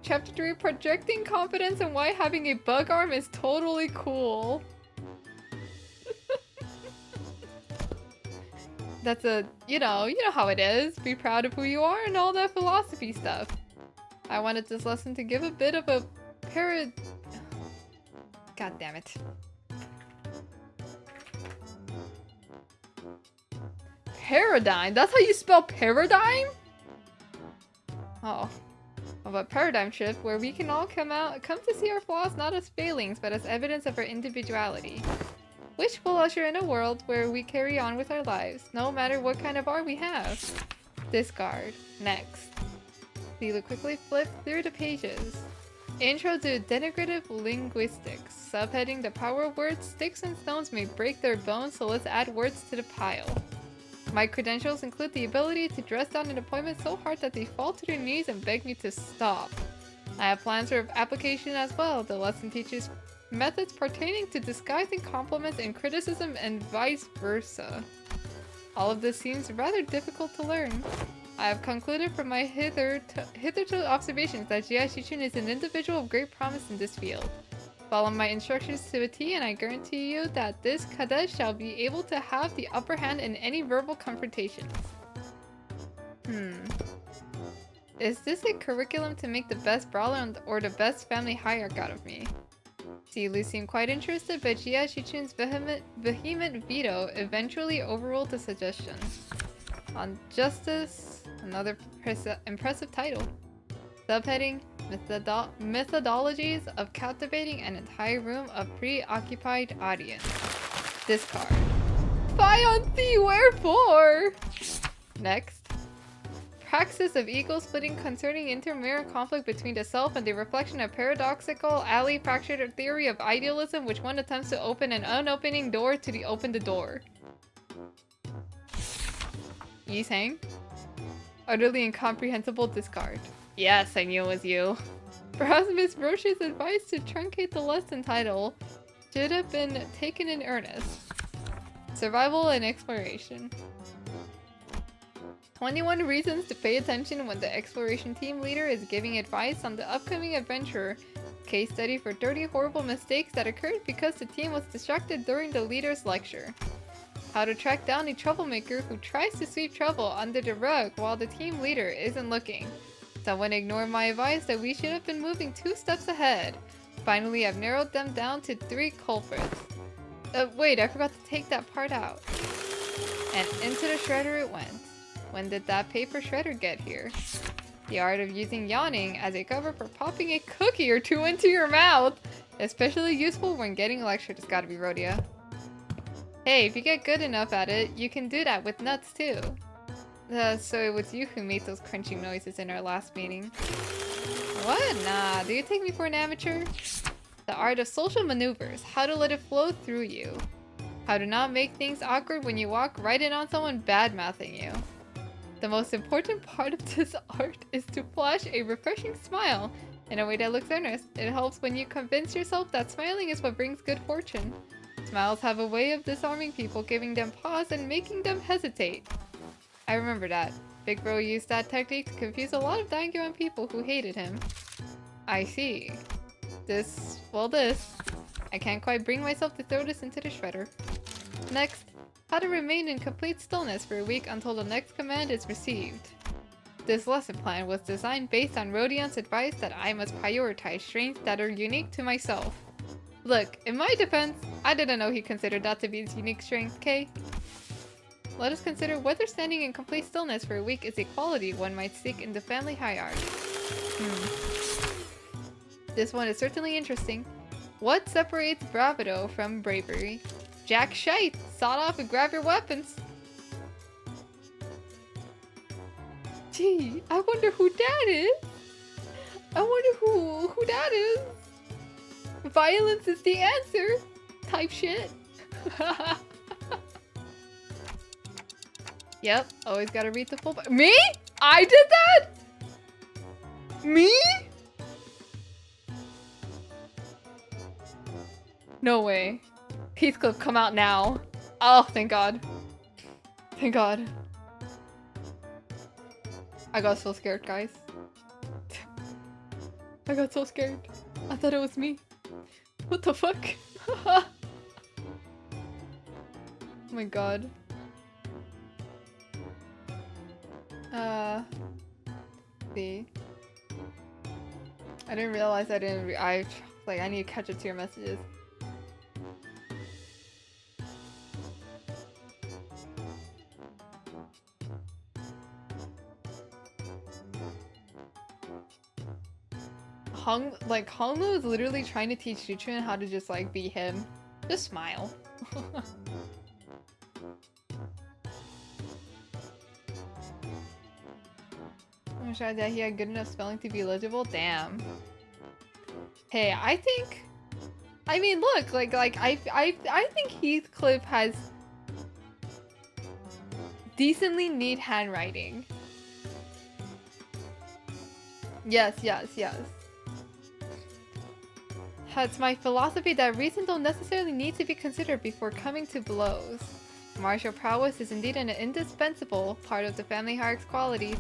Chapter 3, Projecting confidence and why having a bug arm is totally cool. That's you know how it is. Be proud of who you are and all that philosophy stuff. I wanted this lesson to give a bit of a God damn it. Paradigm? That's how you spell paradigm? Oh. Of a paradigm shift where we can all come to see our flaws not as failings, but as evidence of our individuality. Which will usher in a world where we carry on with our lives, no matter what kind of art we have. Discard. Next. Zilu quickly flipped through the pages. Intro to Denigrative Linguistics. Subheading The Power of Words. Sticks and stones may break their bones, so let's add words to the pile. My credentials include the ability to dress down an appointment so hard that they fall to their knees and beg me to stop. I have plans for application as well. The lesson teaches methods pertaining to disguising compliments and criticism and vice versa. All of this seems rather difficult to learn. I have concluded from my hitherto observations that Jia Shichun is an individual of great promise in this field. Follow my instructions to a T and I guarantee you that this cadet shall be able to have the upper hand in any verbal confrontations. Is this a curriculum to make the best brawler or the best family hierarch out of me? Zilu seemed quite interested, but Jia Shichun's vehement veto eventually overruled the suggestion. On Justice, another impressive title. Subheading, Methodologies of Captivating an Entire Room of Preoccupied Audience. Discard. Fie on thee, wherefore? Next. Praxis of ego splitting concerning intermirror conflict between the self and the reflection of paradoxical alley fractured theory of idealism which one attempts to open an unopening door to open the door. Yi Sang? Utterly incomprehensible discard. Yes, I knew it was you. Perhaps Miss Roche's advice to truncate the lesson title should have been taken in earnest. Survival and exploration. 21 reasons to pay attention when the exploration team leader is giving advice on the upcoming adventure. Case study for 30 horrible mistakes that occurred because the team was distracted during the leader's lecture. How to track down a troublemaker who tries to sweep trouble under the rug while the team leader isn't looking. Someone ignored my advice that we should have been moving 2 steps ahead. Finally, I've narrowed them down to 3 culprits. Wait, I forgot to take that part out. And into the shredder it went. When did that paper shredder get here? The art of using yawning as a cover for popping a cookie or two into your mouth. Especially useful when getting lectured. It's gotta be Rhodia. Hey, if you get good enough at it, you can do that with nuts too. So it was you who made those crunching noises in our last meeting. What? Nah, do you take me for an amateur? The art of social maneuvers. How to let it flow through you. How to not make things awkward when you walk right in on someone bad-mouthing you. The most important part of this art is to flash a refreshing smile in a way that looks earnest. It helps when you convince yourself that smiling is what brings good fortune. Smiles have a way of disarming people, giving them pause and making them hesitate. I remember that. Big Bro used that technique to confuse a lot of Daingyoan people who hated him. I see. This. I can't quite bring myself to throw this into the shredder. Next, how to remain in complete stillness for a week until the next command is received. This lesson plan was designed based on Rodian's advice that I must prioritize strengths that are unique to myself. Look, in my defense, I didn't know he considered that to be his unique strength, Kay. Let us consider whether standing in complete stillness for a week is a quality one might seek in the family hierarchy. This one is certainly interesting. What separates bravado from bravery? Jack shite! Sawed off and grab your weapons! Gee, I wonder who that is? I wonder who that is? Violence is the answer! Type shit. Yep, always gotta read the full book. Me? I did that? Me? No way. Heathcliff, come out now. Oh, thank God. Thank God. I got so scared, guys. I got so scared. I thought it was me. What the fuck? Oh my God. See. I didn't realize I didn't I need to catch up to your messages. Honglu is literally trying to teach Juchun how to just like be him. Just smile. I'm sure that he had good enough spelling to be legible. Damn. Hey, I mean, look, I think Heathcliff has decently neat handwriting. Yes. It's my philosophy that reason don't necessarily need to be considered before coming to blows. Martial prowess is indeed an indispensable part of the family hierarchy's qualities,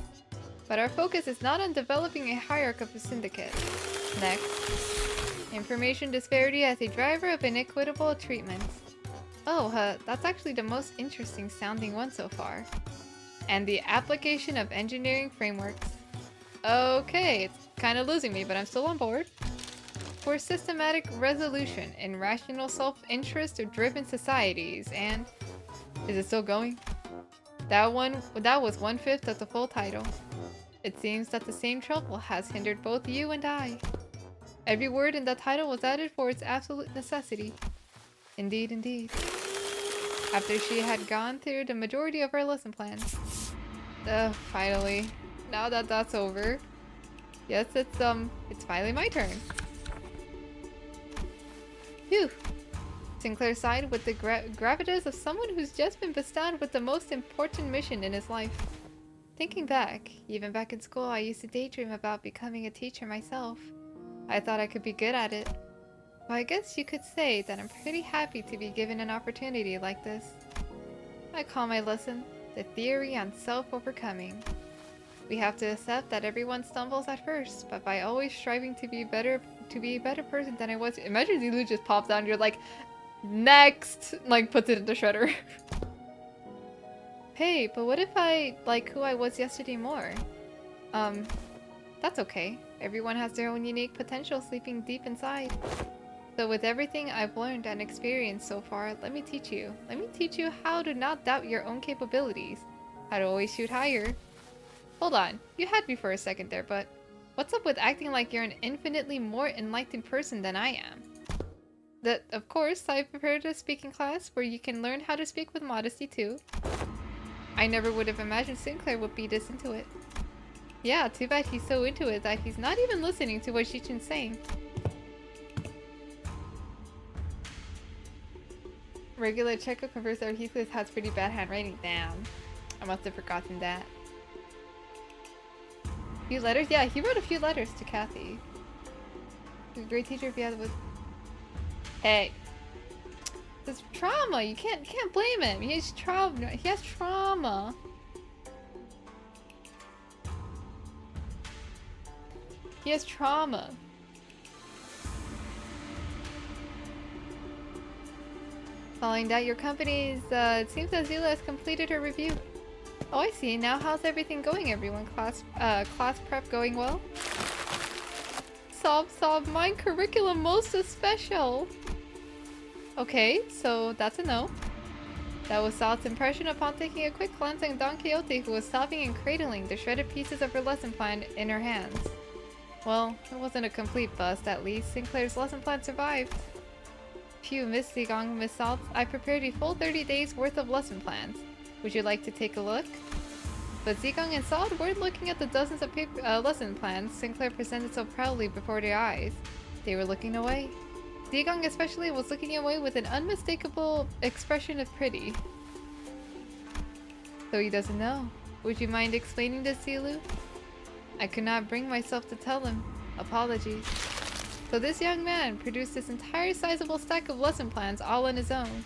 but our focus is not on developing a hierarchy of the syndicate. Next, information disparity as a driver of inequitable treatment. Oh, that's actually the most interesting sounding one so far. And the application of engineering frameworks. Okay, it's kind of losing me, but I'm still on board. For systematic resolution in rational self-interest driven societies, and is it still going? That was 1/5 of the full title. It seems that the same trouble has hindered both you and I. Every word in that title was added for its absolute necessity. Indeed. After she had gone through the majority of our lesson plans. Finally. Now that that's over. Yes, it's finally my turn. Phew. Sinclair sighed with the gravitas of someone who's just been bestowed with the most important mission in his life. Thinking back, even back in school, I used to daydream about becoming a teacher myself. I thought I could be good at it. Well, I guess you could say that I'm pretty happy to be given an opportunity like this. I call my lesson the theory on self-overcoming. We have to accept that everyone stumbles at first, but by always striving to be a better person than I was. Imagine Zilu just pops out and you're like, next! Like, puts it in the shredder. Hey, but what if I like who I was yesterday more? That's okay. Everyone has their own unique potential sleeping deep inside. So with everything I've learned and experienced so far, let me teach you. Let me teach you how to not doubt your own capabilities. How to always shoot higher. Hold on, you had me for a second there, but what's up with acting like you're an infinitely more enlightened person than I am? Of course, I've prepared a speaking class where you can learn how to speak with modesty too. I never would have imagined Sinclair would be this into it. Yeah, too bad he's so into it that he's not even listening to what Shichin's saying. Regular Checo confirms that Heathcliff has pretty bad handwriting. Damn. I must have forgotten that. Few letters? Yeah, he wrote a few letters to Kathy. He's a great teacher if he has with. Hey. It's trauma. You can't blame him. He has trauma. He has trauma. He has trauma. Following that, your company's, it seems that Zila has completed her review. Oh, I see. Now how's everything going, everyone? Class prep going well? Sob, my curriculum most special. Okay, so that's a no. That was Sal's impression upon taking a quick glance at Don Quixote, who was stopping and cradling the shredded pieces of her lesson plan in her hands. Well, it wasn't a complete bust, at least. Sinclair's lesson plan survived. Phew, Miss Zigong, Miss Salt, I prepared a full 30 days worth of lesson plans. Would you like to take a look? But Zigong and Salt weren't looking at the dozens of lesson plans Sinclair presented so proudly before their eyes. They were looking away. Zigong especially was looking away with an unmistakable expression of pretty. So he doesn't know. Would you mind explaining this, Zilu? I could not bring myself to tell him. Apologies. So this young man produced this entire sizable stack of lesson plans all on his own.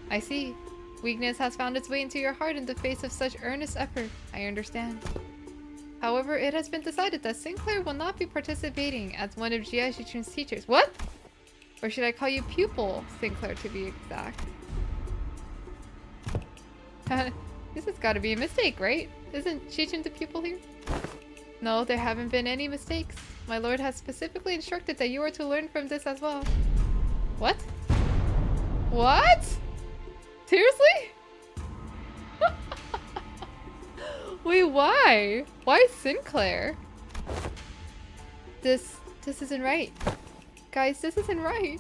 I see. Weakness has found its way into your heart in the face of such earnest effort. I understand. However, it has been decided that Sinclair will not be participating as one of Jia Shichun's teachers. What? Or should I call you pupil Sinclair to be exact? This has got to be a mistake, right? Isn't Shichun the pupil here? No, there haven't been any mistakes. My lord has specifically instructed that you are to learn from this as well. What? What? Seriously? Wait, why? Why Sinclair? This isn't right. Guys, this isn't right.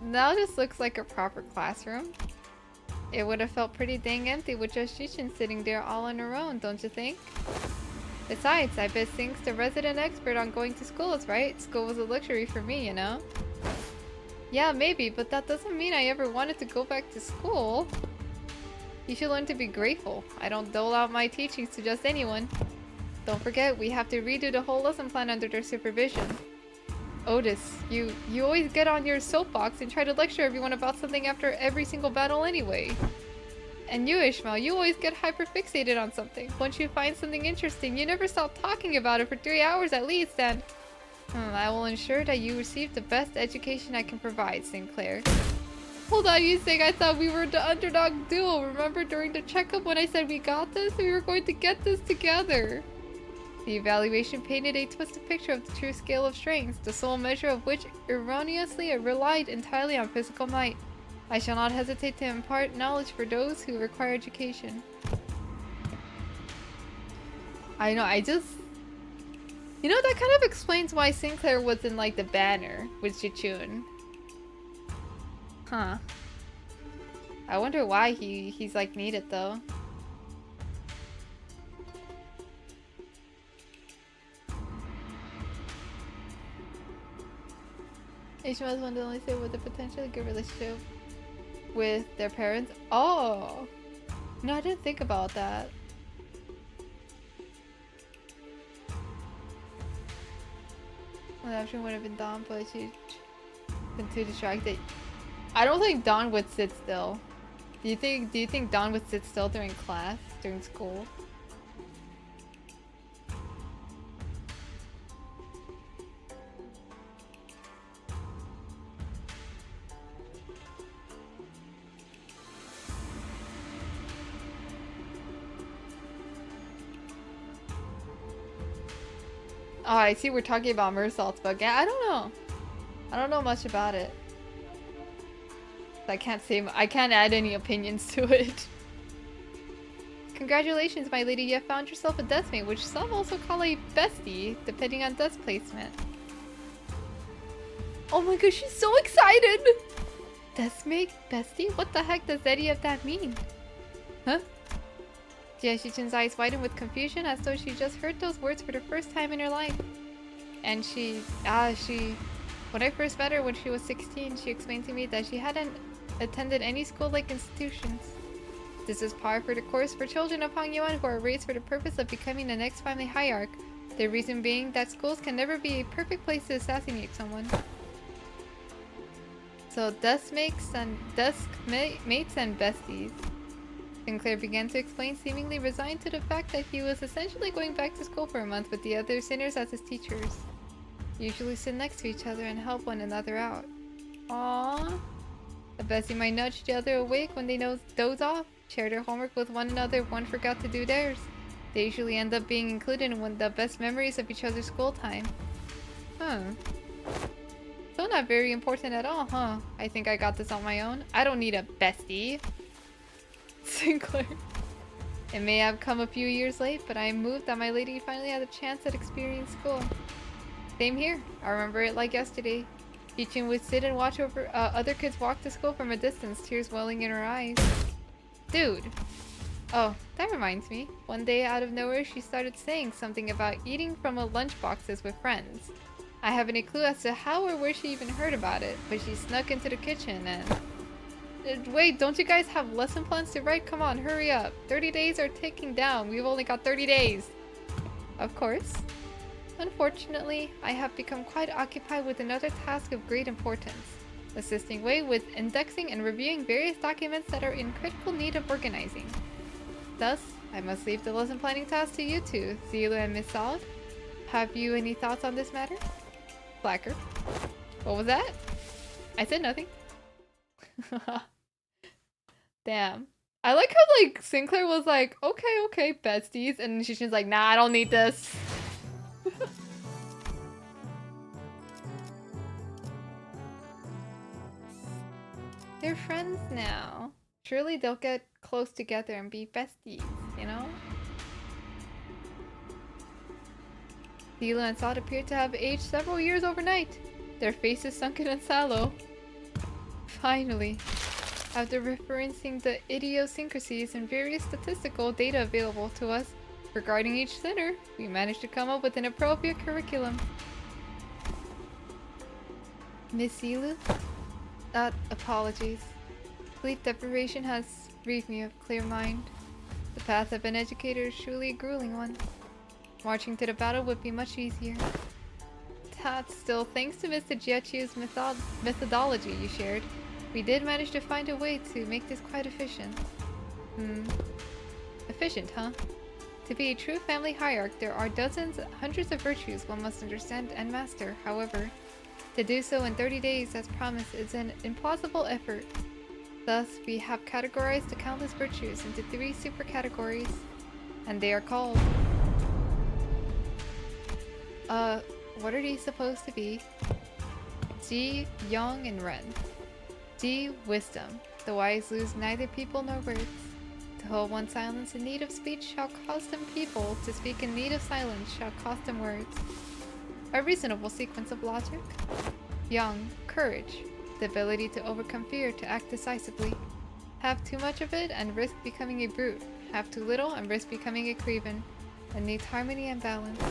Now this looks like a proper classroom. It would have felt pretty dang empty with just Shishin sitting there all on her own, don't you think? Besides, I bet Sink's the resident expert on going to schools, right? School was a luxury for me, you know? Yeah, maybe, but that doesn't mean I ever wanted to go back to school. You should learn to be grateful. I don't dole out my teachings to just anyone. Don't forget, we have to redo the whole lesson plan under their supervision. Otis, you always get on your soapbox and try to lecture everyone about something after every single battle anyway. And you, Ishmael, you always get hyperfixated on something. Once you find something interesting, you never stop talking about it for 3 hours at least, and... I will ensure that you receive the best education I can provide, Sinclair. Hold on, you think I thought we were the underdog duo? Remember during the checkup when I said we got this? We were going to get this together. The evaluation painted a twisted picture of the true scale of strengths, the sole measure of which erroneously relied entirely on physical might. I shall not hesitate to impart knowledge for those who require education. I know, you know, that kind of explains why Sinclair was in, like, the banner with Chichun. Huh. I wonder why he's, like, needed, though. Ishmael's one to only say with a potentially good relationship with their parents. Oh! No, I didn't think about that. Well, the option would have been Dawn, but she's been too distracted. I don't think Dawn would sit still. Do you think Dawn would sit still during class, during school? Oh, I see we're talking about Mersault's bug. Yeah, I don't know. I don't know much about it. I can't add any opinions to it. Congratulations, my lady, you have found yourself a deskmate, which some also call a bestie, depending on desk placement. Oh my gosh, she's so excited! Deskmate? Bestie? What the heck does any of that mean? Huh? Jiashichin's eyes widen with confusion as though she just heard those words for the first time in her life. And when I first met her when she was 16, she explained to me that she hadn't attended any school-like institutions. This is par for the course for children of Hangyuan who are raised for the purpose of becoming the next family hierarch. The reason being that schools can never be a perfect place to assassinate someone. So deskmates and besties. Sinclair began to explain, seemingly resigned to the fact that he was essentially going back to school for a month with the other sinners as his teachers. Usually sit next to each other and help one another out. Aww. A bestie might nudge the other awake when they doze off, share their homework with one another if one forgot to do theirs. They usually end up being included in the best memories of each other's school time. Huh. So not very important at all, huh? I think I got this on my own. I don't need a bestie. Sinclair. It may have come a few years late, but I am moved that my lady finally had a chance at experiencing school. Same here. I remember it like yesterday. Yichin would sit and watch over other kids walk to school from a distance, tears welling in her eyes. Dude. Oh, that reminds me. One day out of nowhere, she started saying something about eating from a lunchboxes with friends. I haven't a clue as to how or where she even heard about it, but she snuck into the kitchen and... Wait, don't you guys have lesson plans to write? Come on, hurry up. 30 days are ticking down. We've only got 30 days. Of course. Unfortunately, I have become quite occupied with another task of great importance. Assisting Wei with indexing and reviewing various documents that are in critical need of organizing. Thus, I must leave the lesson planning task to you two, Zilu and Miss Solid. Have you any thoughts on this matter? Slacker. What was that? I said nothing. Damn. I like how, like, Sinclair was like, okay, besties, and she's just like, nah, I don't need this. They're friends now. Surely they'll get close together and be besties, you know? Zilu and Sod appear to have aged several years overnight. Their faces sunken and sallow. Finally, after referencing the idiosyncrasies and various statistical data available to us regarding each sinner, we managed to come up with an appropriate curriculum. Miss Zilu? Apologies. Sleep deprivation has relieved me of clear mind. The path of an educator is truly a grueling one. Marching to the battle would be much easier. Still, thanks to Mr. Jiachu's methodology you shared, we did manage to find a way to make this quite efficient. Efficient, huh? To be a true family hierarch, there are hundreds of virtues one must understand and master. However, to do so in 30 days as promised is an implausible effort. Thus, we have categorized the countless virtues into 3 super categories, and they are called... what are these supposed to be? Ji, Young, and Ren. Ji, wisdom. The wise lose neither people nor words. To hold one's silence in need of speech shall cost them people. To speak in need of silence shall cost them words. A reasonable sequence of logic. Young, courage. The ability to overcome fear, to act decisively. Have too much of it and risk becoming a brute. Have too little and risk becoming a craven. And needs harmony and balance.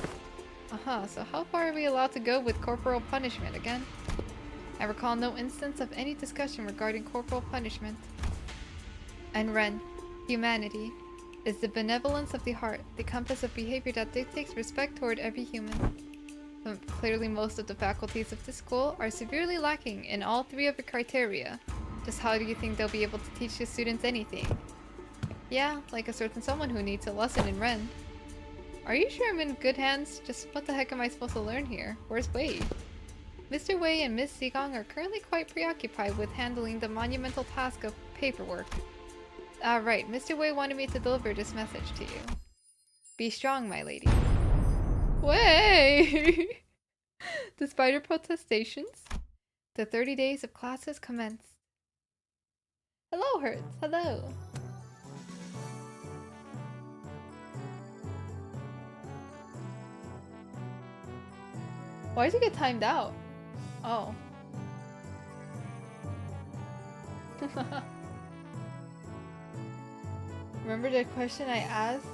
So how far are we allowed to go with corporal punishment again? I recall no instance of any discussion regarding corporal punishment. And Ren, humanity, is the benevolence of the heart, the compass of behavior that dictates respect toward every human. But clearly most of the faculties of this school are severely lacking in all 3 of the criteria. Just how do you think they'll be able to teach the students anything? Yeah, like a certain someone who needs a lesson in Ren. Are you sure I'm in good hands? Just what the heck am I supposed to learn here? Where's Wei? Mr. Wei and Miss Zigong are currently quite preoccupied with handling the monumental task of paperwork. Right, Mr. Wei wanted me to deliver this message to you. Be strong, my lady. Wei! Despite her protestations, The 30 days of classes commenced. Hello, Hertz. Hello. Why did you get timed out? Oh. Remember the question I asked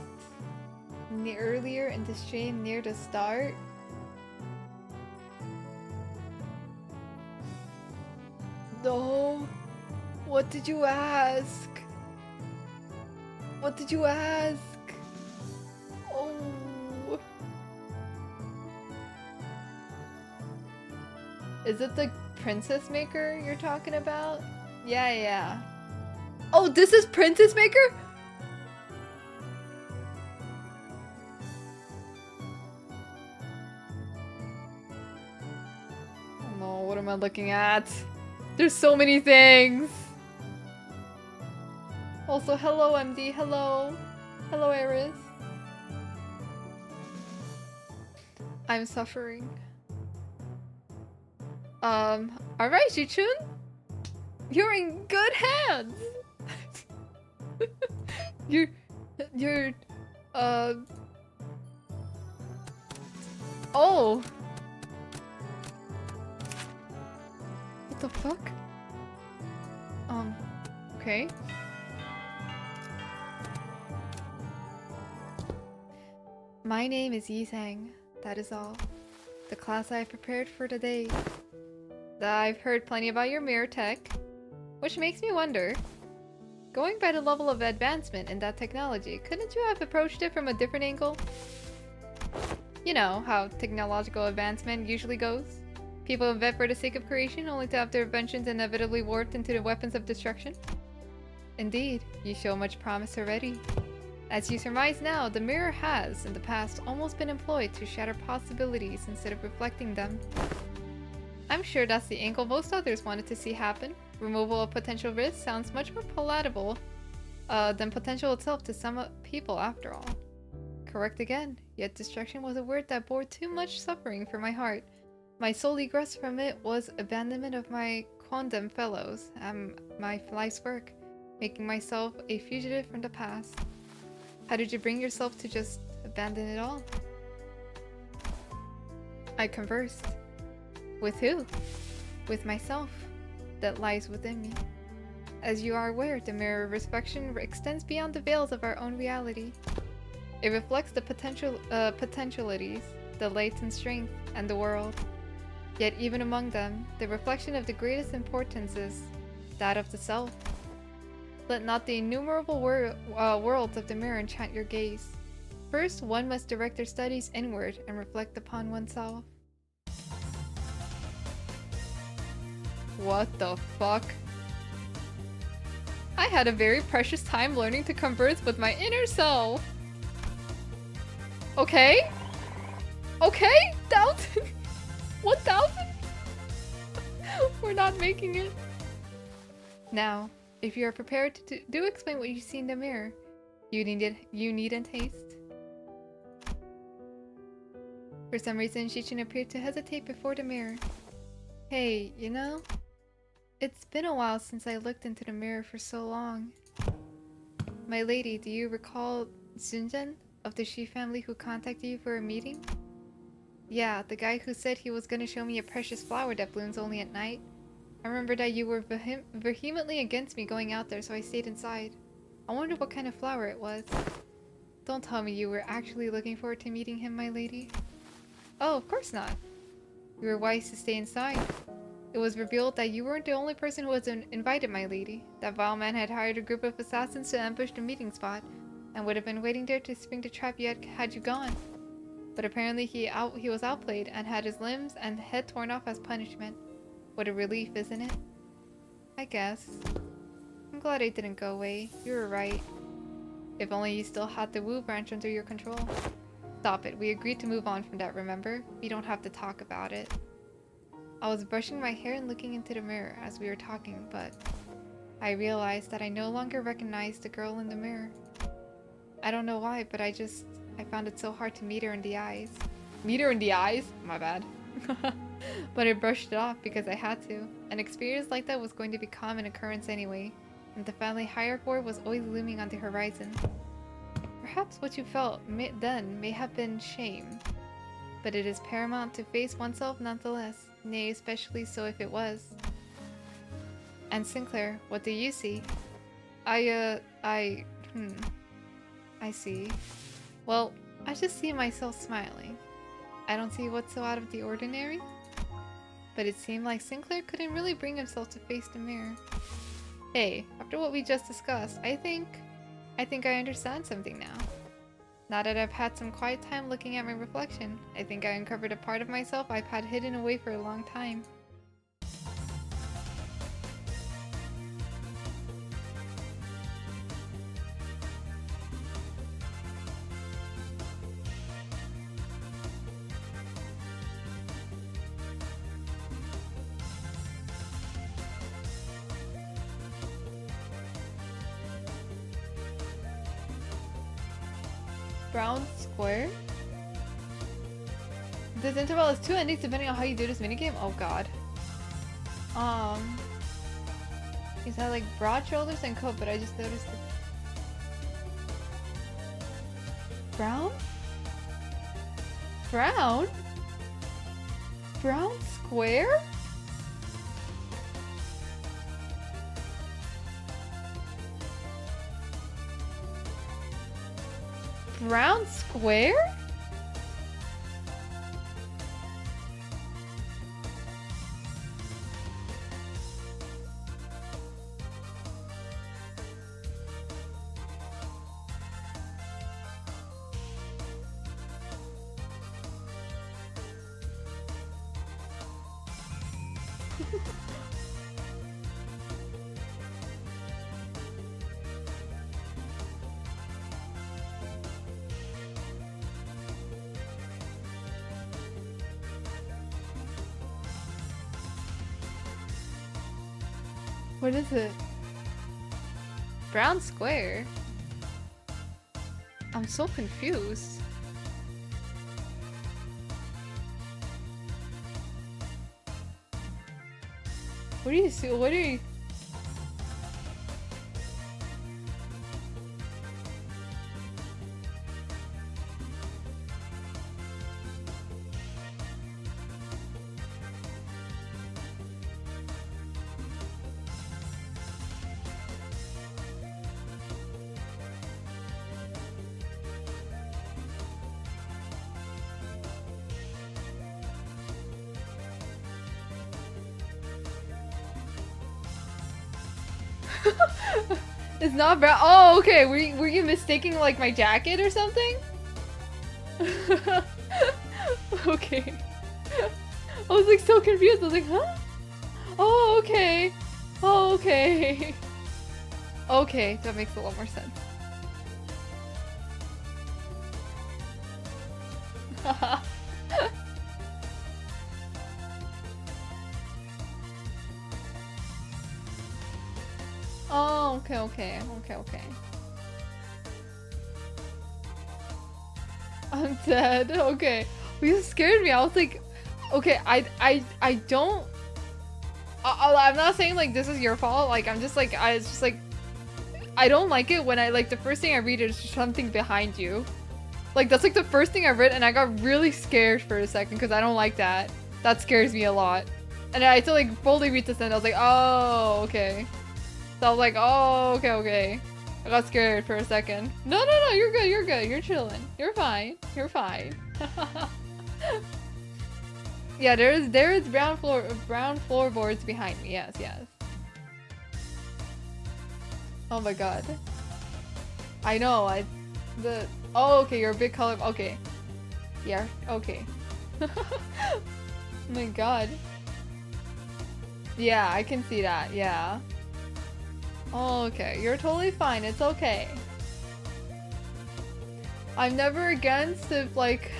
earlier in the stream near the start? No. What did you ask? What did you ask? Oh. Is it the Princess Maker you're talking about? Yeah, yeah. Oh, this is Princess Maker? Oh no, what am I looking at? There's so many things! Also, hello MD, hello. Hello Eris. I'm suffering. Alright, Jichun? You're in good hands! you're, oh! What the fuck? Okay. My name is Yisang, that is all. The class I have prepared for today. I've heard plenty about your mirror tech, which makes me wonder, going by the level of advancement in that technology, couldn't you have approached it from a different angle? You know how technological advancement usually goes. People invent for the sake of creation, only to have their inventions inevitably warped into the weapons of destruction. Indeed, you show much promise already. As you surmise now, the mirror has, in the past, almost been employed to shatter possibilities instead of reflecting them. I'm sure that's the angle most others wanted to see happen. Removal of potential risks sounds much more palatable than potential itself to some people after all. Correct again, yet destruction was a word that bore too much suffering for my heart. My sole egress from it was abandonment of my quondam fellows and my life's work, making myself a fugitive from the past. How did you bring yourself to just abandon it all? I conversed. With who? With myself. That lies within me. As you are aware, the mirror of reflection extends beyond the veils of our own reality. It reflects the potentialities, the latent strength, and the world. Yet even among them, the reflection of the greatest importance is that of the self. Let not the innumerable worlds of the mirror enchant your gaze. First, one must direct their studies inward and reflect upon oneself. What the fuck? I had a very precious time learning to converse with my inner self. Okay? Okay? 1,000? 1,000? We're not making it. Now, if you are prepared to do explain what you see in the mirror, you needn't haste. For some reason, Shichin appeared to hesitate before the mirror. Hey, you know? It's been a while since I looked into the mirror for so long. My lady, do you recall Junjun of the Shi family who contacted you for a meeting? Yeah, the guy who said he was gonna show me a precious flower that blooms only at night. I remember that you were vehemently against me going out there, so I stayed inside. I wonder what kind of flower it was. Don't tell me you were actually looking forward to meeting him, my lady. Oh, of course not. You were wise to stay inside. It was revealed that you weren't the only person who was invited, my lady. That vile man had hired a group of assassins to ambush the meeting spot, and would have been waiting there to spring the trap had you gone. But apparently he was outplayed and had his limbs and head torn off as punishment. What a relief, isn't it? I guess. I'm glad I didn't go away. You were right. If only you still had the Wu branch under your control. Stop it. We agreed to move on from that, remember? We don't have to talk about it. I was brushing my hair and looking into the mirror as we were talking, but I realized that I no longer recognized the girl in the mirror. I don't know why, but I found it so hard to meet her in the eyes. Meet her in the eyes? My bad. But I brushed it off because I had to. An experience like that was going to be common occurrence anyway, and the family hierarchy was always looming on the horizon. Perhaps what you felt then may have been shame, but it is paramount to face oneself nonetheless, nay, especially so if it was. And Sinclair, what do you see? I see. Well, I just see myself smiling. I don't see what's so out of the ordinary. But it seemed like Sinclair couldn't really bring himself to face the mirror. Hey, after what we just discussed, I think I understand something now. Now that I've had some quiet time looking at my reflection, I think I uncovered a part of myself I've had hidden away for a long time. Brown square? This interval has 2 endings depending on how you do this minigame? Oh god. He's had like broad shoulders and coat, but I just noticed it. Brown? Brown? Brown square? Brown square? What is it? Brown square? I'm so confused. What do you see? What are you? It's not brown. Oh, okay. Were you mistaking like my jacket or something? Okay. I was like so confused. I was like, huh? Oh, okay. Oh, okay. Okay, that makes a lot more sense. Oh, okay. I'm dead. Okay. Well, you scared me. I was like, okay, I don't. I'm not saying like this is your fault. Like I'm just like it's just like I don't like it when I like the first thing I read is something behind you. Like that's like the first thing I read, and I got really scared for a second because I don't like that. That scares me a lot. And I had to like fully read this, and I was like, oh, okay. So I was like, oh, okay. I got scared for a second. No, you're good, you're chilling. You're fine. Yeah, there is brown floorboards behind me. Yes. Oh my god. I know. Oh, okay. You're a big color. Okay. Yeah. Okay. Oh my god. Yeah, I can see that. Yeah. Oh, okay. You're totally fine. It's okay. I'm never against if like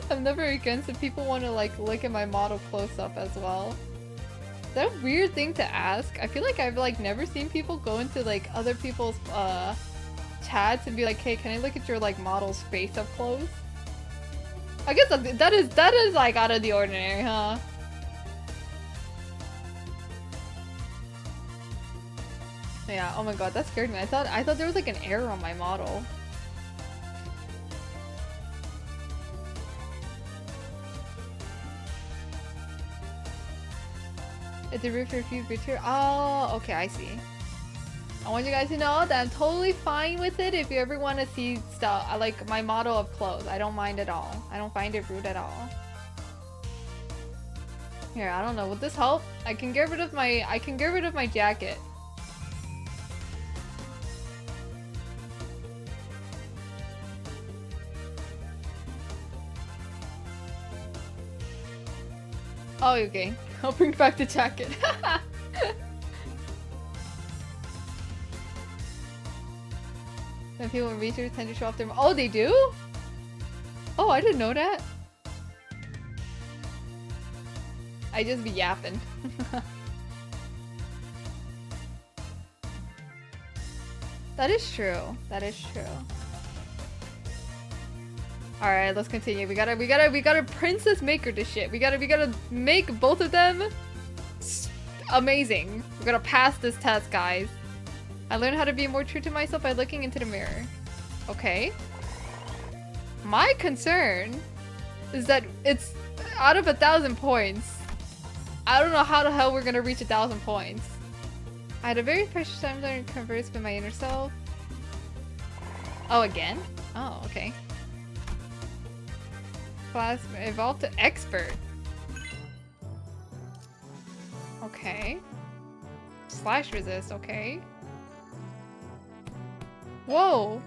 I'm never against if people want to like look at my model close up as well. Is that a weird thing to ask? I feel like I've like never seen people go into like other people's chats and be like, hey, can I look at your like model's face up close? I guess that is like out of the ordinary, huh? Yeah, oh my god, that scared me. I thought there was like an error on my model. It's a root for a few material. Oh, okay, I see. I want you guys to know that I'm totally fine with it if you ever want to see stuff. I like my model of clothes. I don't mind at all. I don't find it rude at all. Here, I don't know. Would this help? I can get rid of my jacket. Oh, okay. I'll bring back the jacket. When people in research tend to show off their— oh, they do? Oh, I didn't know that. I just be yapping. That is true. That is true. All right, let's continue. We gotta princess maker this shit. We gotta make both of them amazing. We gotta pass this test, guys. I learned how to be more true to myself by looking into the mirror. Okay. My concern is that it's out of 1,000 points. I don't know how the hell we're gonna reach 1,000 points. I had a very precious time learning to converse with my inner self. Oh, again? Oh, okay. Class evolved to expert. Okay. Slash resist, okay. Whoa!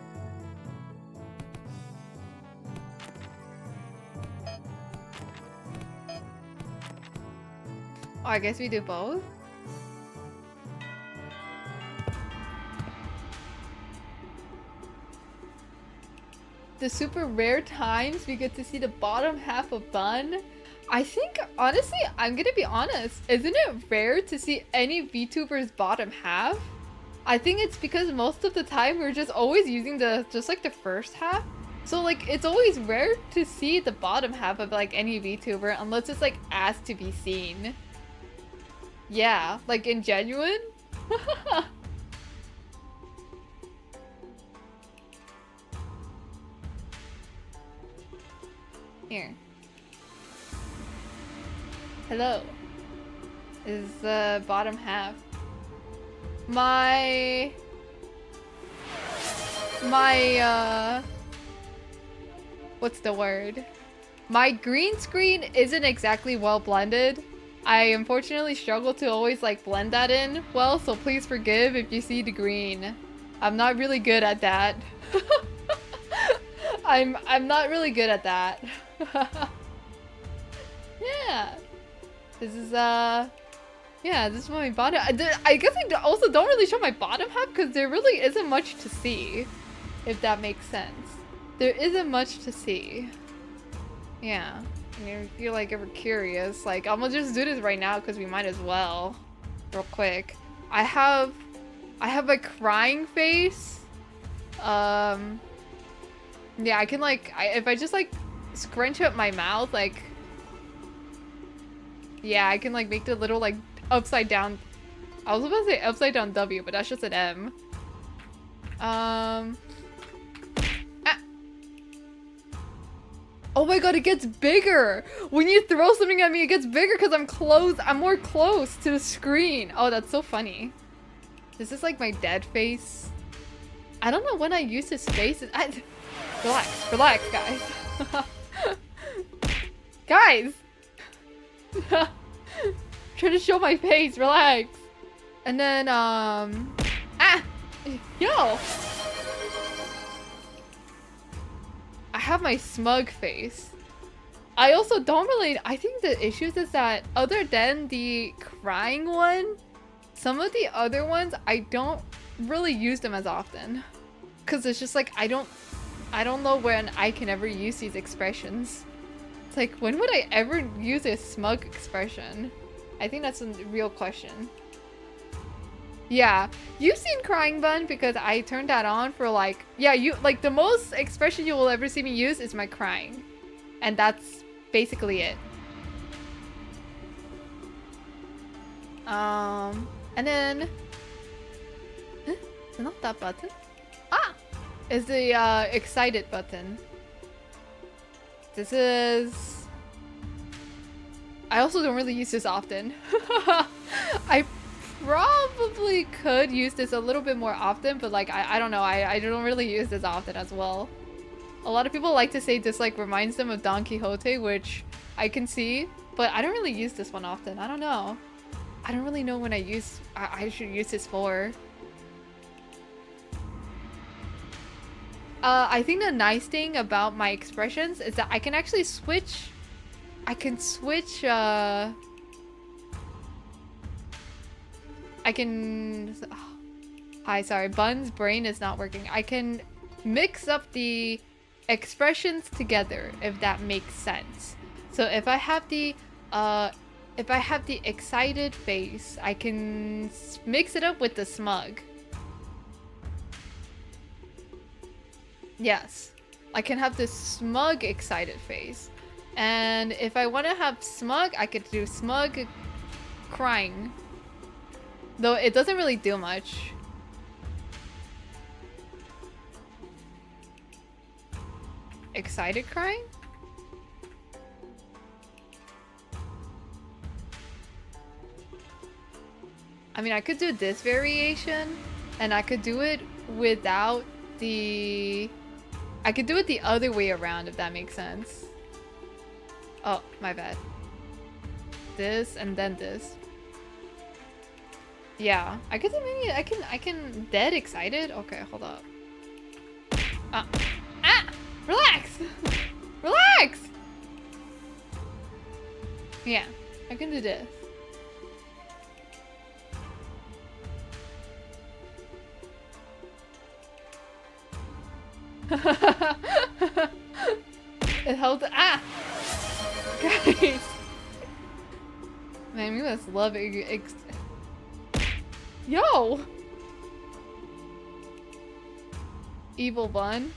Oh, I guess we do both? The super rare times we get to see the bottom half of Bun. I think, honestly, I'm gonna be honest. Isn't it rare to see any VTuber's bottom half? I think it's because most of the time we're just always using just like the first half. So like it's always rare to see the bottom half of like any VTuber unless it's like asked to be seen. Yeah, like in genuine. Here. Hello. Is the bottom half. My what's the word? My green screen isn't exactly well blended. I unfortunately struggle to always like blend that in well, so please forgive if you see the green. I'm not really good at that. I'm not really good at that. Yeah. This is yeah, this is my bottom. I guess I also don't really show my bottom half because there really isn't much to see, if that makes sense. There isn't much to see. Yeah. I mean, if you're like ever curious, like I'm gonna just do this right now because we might as well, real quick. I have a crying face. Yeah, I can like if I just like scrunch up my mouth, like yeah, I can like make the little like upside down. I was about to say upside down W, but that's just an M. Oh my god, it gets bigger! When you throw something at me, it gets bigger because I'm more close to the screen. Oh, that's so funny. This is like my dead face. I don't know when I use this face. Relax, guys. Guys! Trying to show my face, relax. And then, yo! I have my smug face. I also don't really, I think the issues is that other than the crying one, some of the other ones, I don't really use them as often. Cause it's just like, I don't know when I can ever use these expressions. It's like, when would I ever use a smug expression? I think that's a real question. Yeah, you've seen Crying Bun because I turned that on for like, yeah, you like the most expression you will ever see me use is my crying. And that's basically it. And then... Huh? It's not that button. Ah! Is the excited button. This is... I also don't really use this often. I probably could use this a little bit more often, but like, I don't know. I don't really use this often as well. A lot of people like to say this like reminds them of Don Quixote, which I can see, but I don't really use this one often. I don't know. I don't really know when I should use this for. I think the nice thing about my expressions is that I can actually switch. I can switch, I can... Oh. Hi, sorry. Bun's brain is not working. I can mix up the expressions together, if that makes sense. So if I have the excited face, I can mix it up with the smug. Yes. I can have this smug excited face. And if I want to have smug, I could do smug crying. Though it doesn't really do much. Excited crying? I mean, I could do this variation, and I could do it without the... I could do it the other way around, if that makes sense. Oh, my bad. This, and then this. Yeah, I could do maybe... I can... Dead excited? Okay, hold up. Ah! Relax! Relax! Yeah, I can do this. It held. Ah! Guys! Man, we must love it. Yo! Evil bun.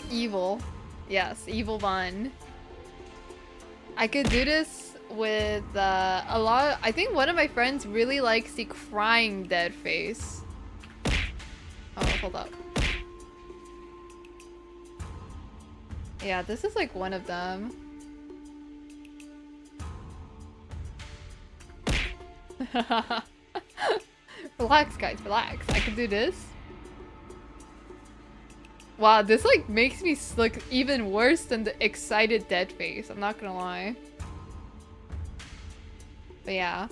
Evil. Yes, evil bun. I could do this with a lot. I think one of my friends really likes the crying dead face. Oh, hold up. Yeah, this is like one of them. Relax, guys, relax. I can do this. Wow, this like makes me look even worse than the excited dead face. I'm not gonna lie. But yeah.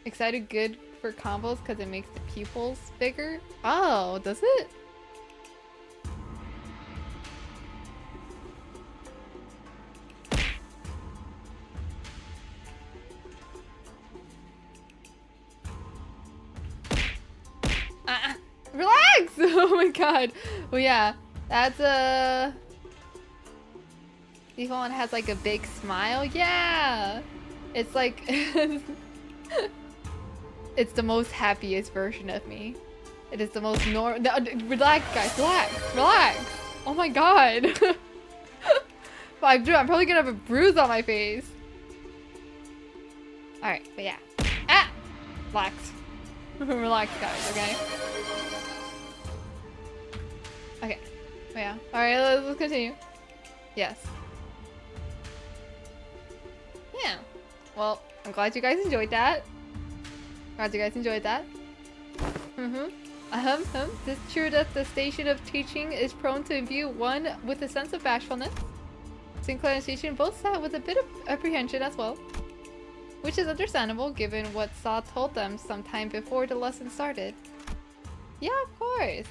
Excited good for combos because it makes the pupils bigger. Oh, does it? Relax! Oh my god. Well, yeah. That's a... The one has like a big smile. Yeah! It's like... It's the most happiest version of me. It is the most normal... No, relax, guys. Relax. Relax. Oh my god. I'm probably gonna have a bruise on my face. Alright, but yeah. Ah! Relax. Relax, guys, okay? Okay. Oh, yeah. Alright, let's continue. Yes. Yeah. Well, I'm glad you guys enjoyed that. Glad you guys enjoyed that. It's true that the station of teaching is prone to imbue one with a sense of bashfulness. Sinclair and Station both sat with a bit of apprehension as well. Which is understandable given what Saw told them sometime before the lesson started. Yeah, of course.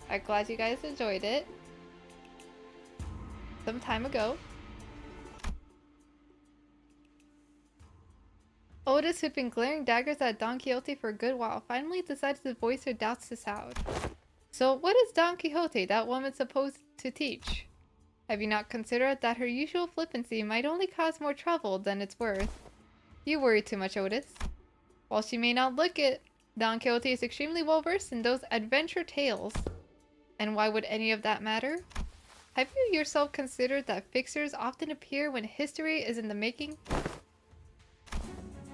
I'm glad you guys enjoyed it. Some time ago. Otis, who'd been glaring daggers at Don Quixote for a good while, finally decided to voice her doubts this out. So, what is Don Quixote, that woman supposed to teach? Have you not considered that her usual flippancy might only cause more trouble than it's worth? You worry too much, Otis. While she may not look it, Don Quixote is extremely well versed in those adventure tales. And why would any of that matter? Have you yourself considered that fixers often appear when history is in the making?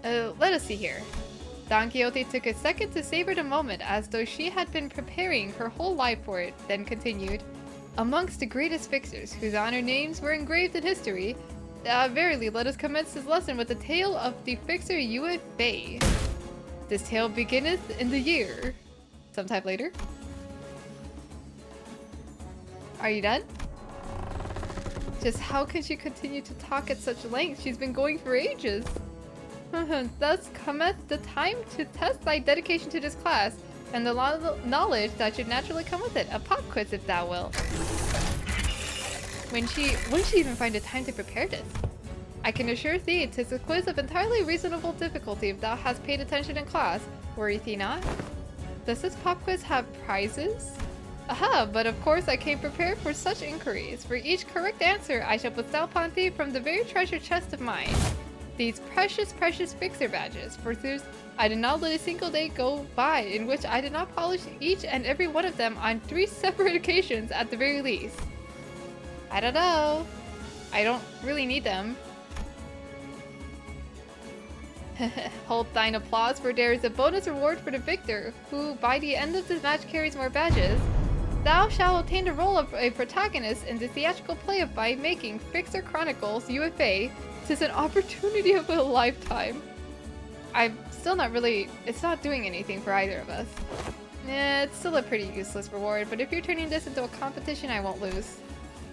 Let us see here. Don Quixote took a second to savor the moment as though she had been preparing her whole life for it, then continued. Amongst the greatest fixers, whose honor names were engraved in history, verily let us commence this lesson with the tale of the fixer Yue Fei. This tale beginneth in the year... sometime later. Are you done? Just how can she continue to talk at such length? She's been going for ages. Thus cometh the time to test thy dedication to this class, and the knowledge that should naturally come with it. A pop quiz, if thou wilt. When she even find the time to prepare this? I can assure thee, 'tis a quiz of entirely reasonable difficulty if thou hast paid attention in class. Worry thee not. Does this pop quiz have prizes? Aha, but of course I came prepared for such inquiries. For each correct answer, I shall bestow upon thee from the very treasure chest of mine these precious, precious fixer badges. Forsooth, I did not let a single day go by in which I did not polish each and every one of them on 3 separate occasions at the very least. I don't know. I don't really need them. Hold thine applause, for there is a bonus reward for the victor, who by the end of this match carries more badges. Thou shalt obtain the role of a protagonist in the theatrical play of by making Fixer Chronicles UFA. 'Tis an opportunity of a lifetime. I'm still not really... it's not doing anything for either of us. It's still a pretty useless reward, but if you're turning this into a competition, I won't lose.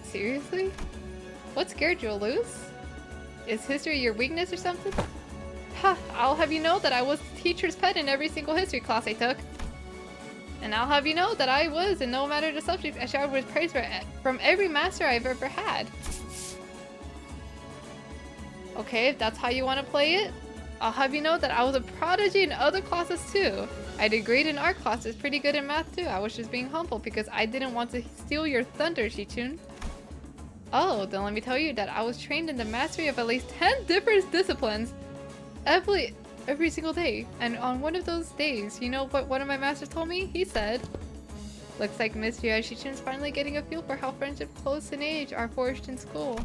Seriously? What scared you'll lose? Is history your weakness or something? Ha! I'll have you know that I was the teacher's pet in every single history class I took. And I'll have you know that I was, in no matter the subject, I showered with praise from every master I've ever had. Okay, if that's how you want to play it, I'll have you know that I was a prodigy in other classes too. I did great in art classes, pretty good in math too. I was just being humble because I didn't want to steal your thunder, Shichun. Oh, then let me tell you that I was trained in the mastery of at least 10 different disciplines every single day. And on one of those days, you know what one of my masters told me? He said, looks like Miss Shichun's finally getting a feel for how friendship close in age are forged in school.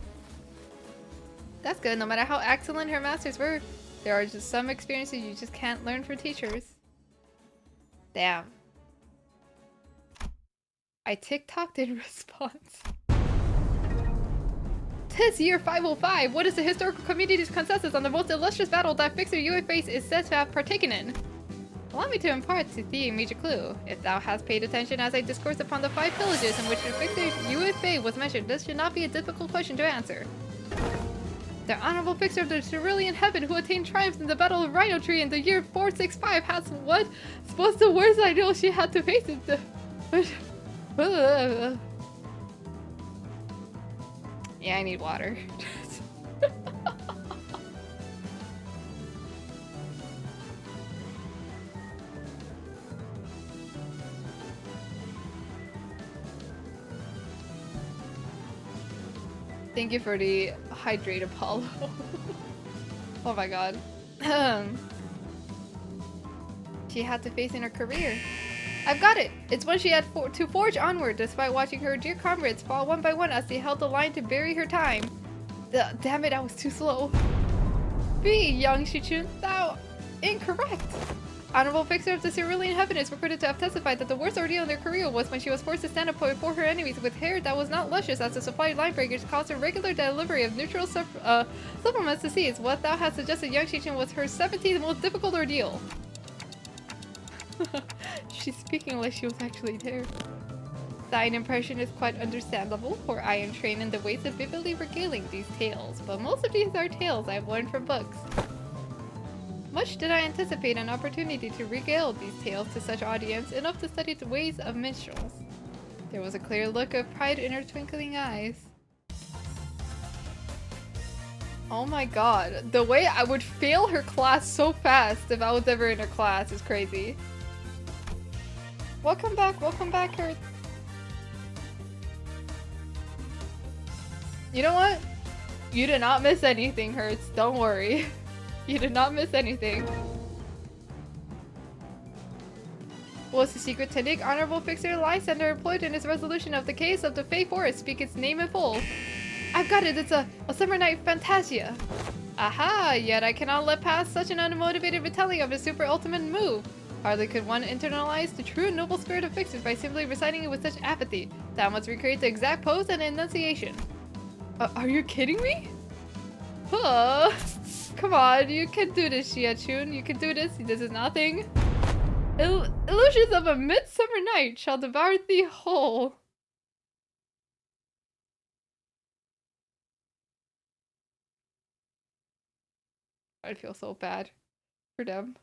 That's good. No matter how excellent her masters were, there are just some experiences you just can't learn from teachers. Damn. I TikToked in response. 'Tis year 505! What is the historical community's consensus on the most illustrious battle that Fixer Yue Face is said to have partaken in? Allow me to impart to thee a major clue. If thou hast paid attention as I discourse upon the 5 pillages in which the Fixer Yue Fei was mentioned, this should not be a difficult question to answer. The honorable fixer of the cerulean heaven who attained triumph in the Battle of Rhino Tree in the year 465 has what? What's the worst I know she had to face it? Yeah, I need water. Thank you for the hydrate, Apollo. Oh my god. She had to face in her career. I've got it! It's one she had to forge onward despite watching her dear comrades fall one by one as they held the line to bury her time. Damn it, I was too slow. B, young Shichun, thou incorrect! Honorable Fixer of the Cerulean Heaven is reported to have testified that the worst ordeal in their career was when she was forced to stand up before her enemies with hair that was not luscious as the supplied line breakers caused her regular delivery of neutral supplements to seeds. What thou hast suggested, young Shichun, was her 17th most difficult ordeal. She's speaking like she was actually there. Thine impression is quite understandable, for I am trained in the ways of vividly regaling these tales, but most of these are tales I have learned from books. Much did I anticipate an opportunity to regale these tales to such audience, enough to study the ways of minstrels. There was a clear look of pride in her twinkling eyes. Oh my god, the way I would fail her class so fast if I was ever in her class is crazy. Welcome back, Kurt. You know what? You did not miss anything, Hertz. Don't worry. You did not miss anything. Was the secret technique Honorable Fixer Lysander employed in his resolution of the case of the Fey Forest? Speak its name in full. I've got it, it's a summer night fantasia. Aha, yet I cannot let pass such an unmotivated retelling of his super ultimate move. Hardly could one internalize the true noble spirit of Fixers by simply reciting it with such apathy. Thou must recreate the exact pose and enunciation. Are you kidding me? Huh? Come on, you can do this, Xiachun. You can do this. This is nothing. Illusions of a midsummer night shall devour thee whole. I feel so bad for them.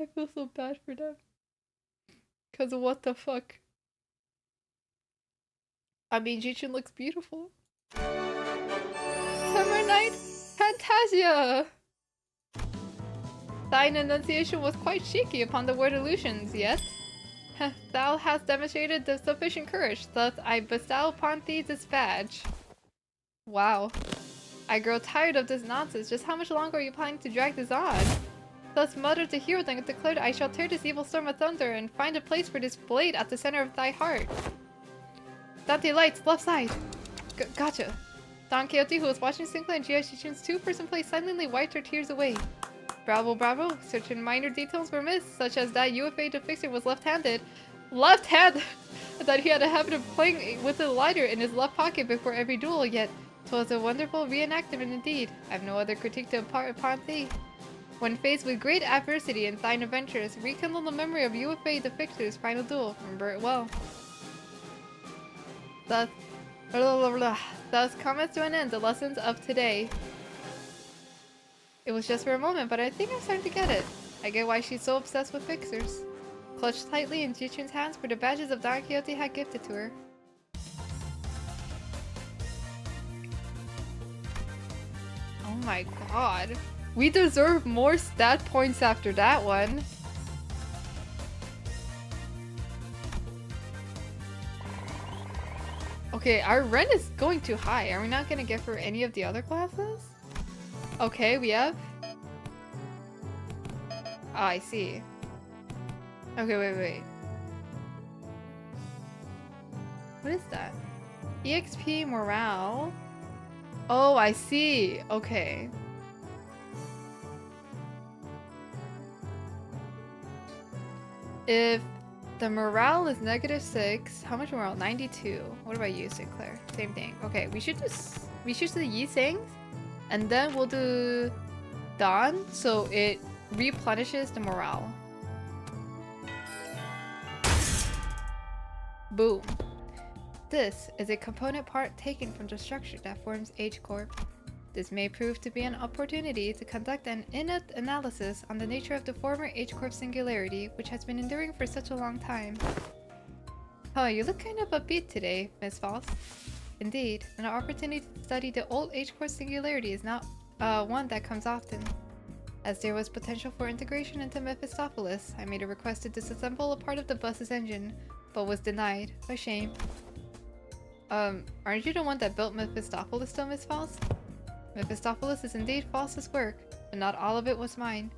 I feel so bad for them. Cause what the fuck? I mean, Jichun looks beautiful. Summer night fantasia! Thine enunciation was quite shaky upon the word illusions, yet thou hast demonstrated the sufficient courage, thus I bestow upon thee this badge. Wow. I grow tired of this nonsense. Just how much longer are you planning to drag this on? Thus muttered the hero, then declared, I shall tear this evil storm of thunder and find a place for this blade at the center of thy heart. Dante lights, left side. Gotcha. Don Quixote, who was watching Sinclair and Jiachun's two-person play, silently wiped her tears away. Bravo, bravo. Certain minor details were missed, such as that UFA to Fixer was left-handed. Left-handed! That he had a habit of playing with a lighter in his left pocket before every duel, yet 'twas a wonderful reenactment indeed. I have no other critique to impart upon thee. When faced with great adversity in thine adventures, rekindle the memory of UFA the Fixer's final duel. Remember it well. Thus comments to an end the lessons of today. It was just for a moment, but I think I'm starting to get it. I get why she's so obsessed with Fixers. Clutched tightly in Jichun's hands were the badges of Don Quixote had gifted to her. Oh my god. We deserve more stat points after that one. Okay, our rent is going too high. Are we not gonna get for any of the other classes? Okay, we have... Oh, I see. Okay, wait. What is that? EXP morale? Oh, I see. Okay. If the morale is -6, how much morale? 92. What about you, Sinclair? Same thing. Okay, we should do the Yi Sings, and then we'll do Dawn, so it replenishes the morale. Boom. This is a component part taken from the structure that forms H-Corp. This may prove to be an opportunity to conduct an in-depth analysis on the nature of the former H-Corp singularity, which has been enduring for such a long time. Oh, you look kind of upbeat today, Miss False. Indeed, an opportunity to study the old H-Corp singularity is not one that comes often. As there was potential for integration into Mephistopheles, I made a request to disassemble a part of the bus's engine, but was denied. A shame. Aren't you the one that built Mephistopheles though, Miss False? Mephistopheles is indeed False's work, but not all of it was mine.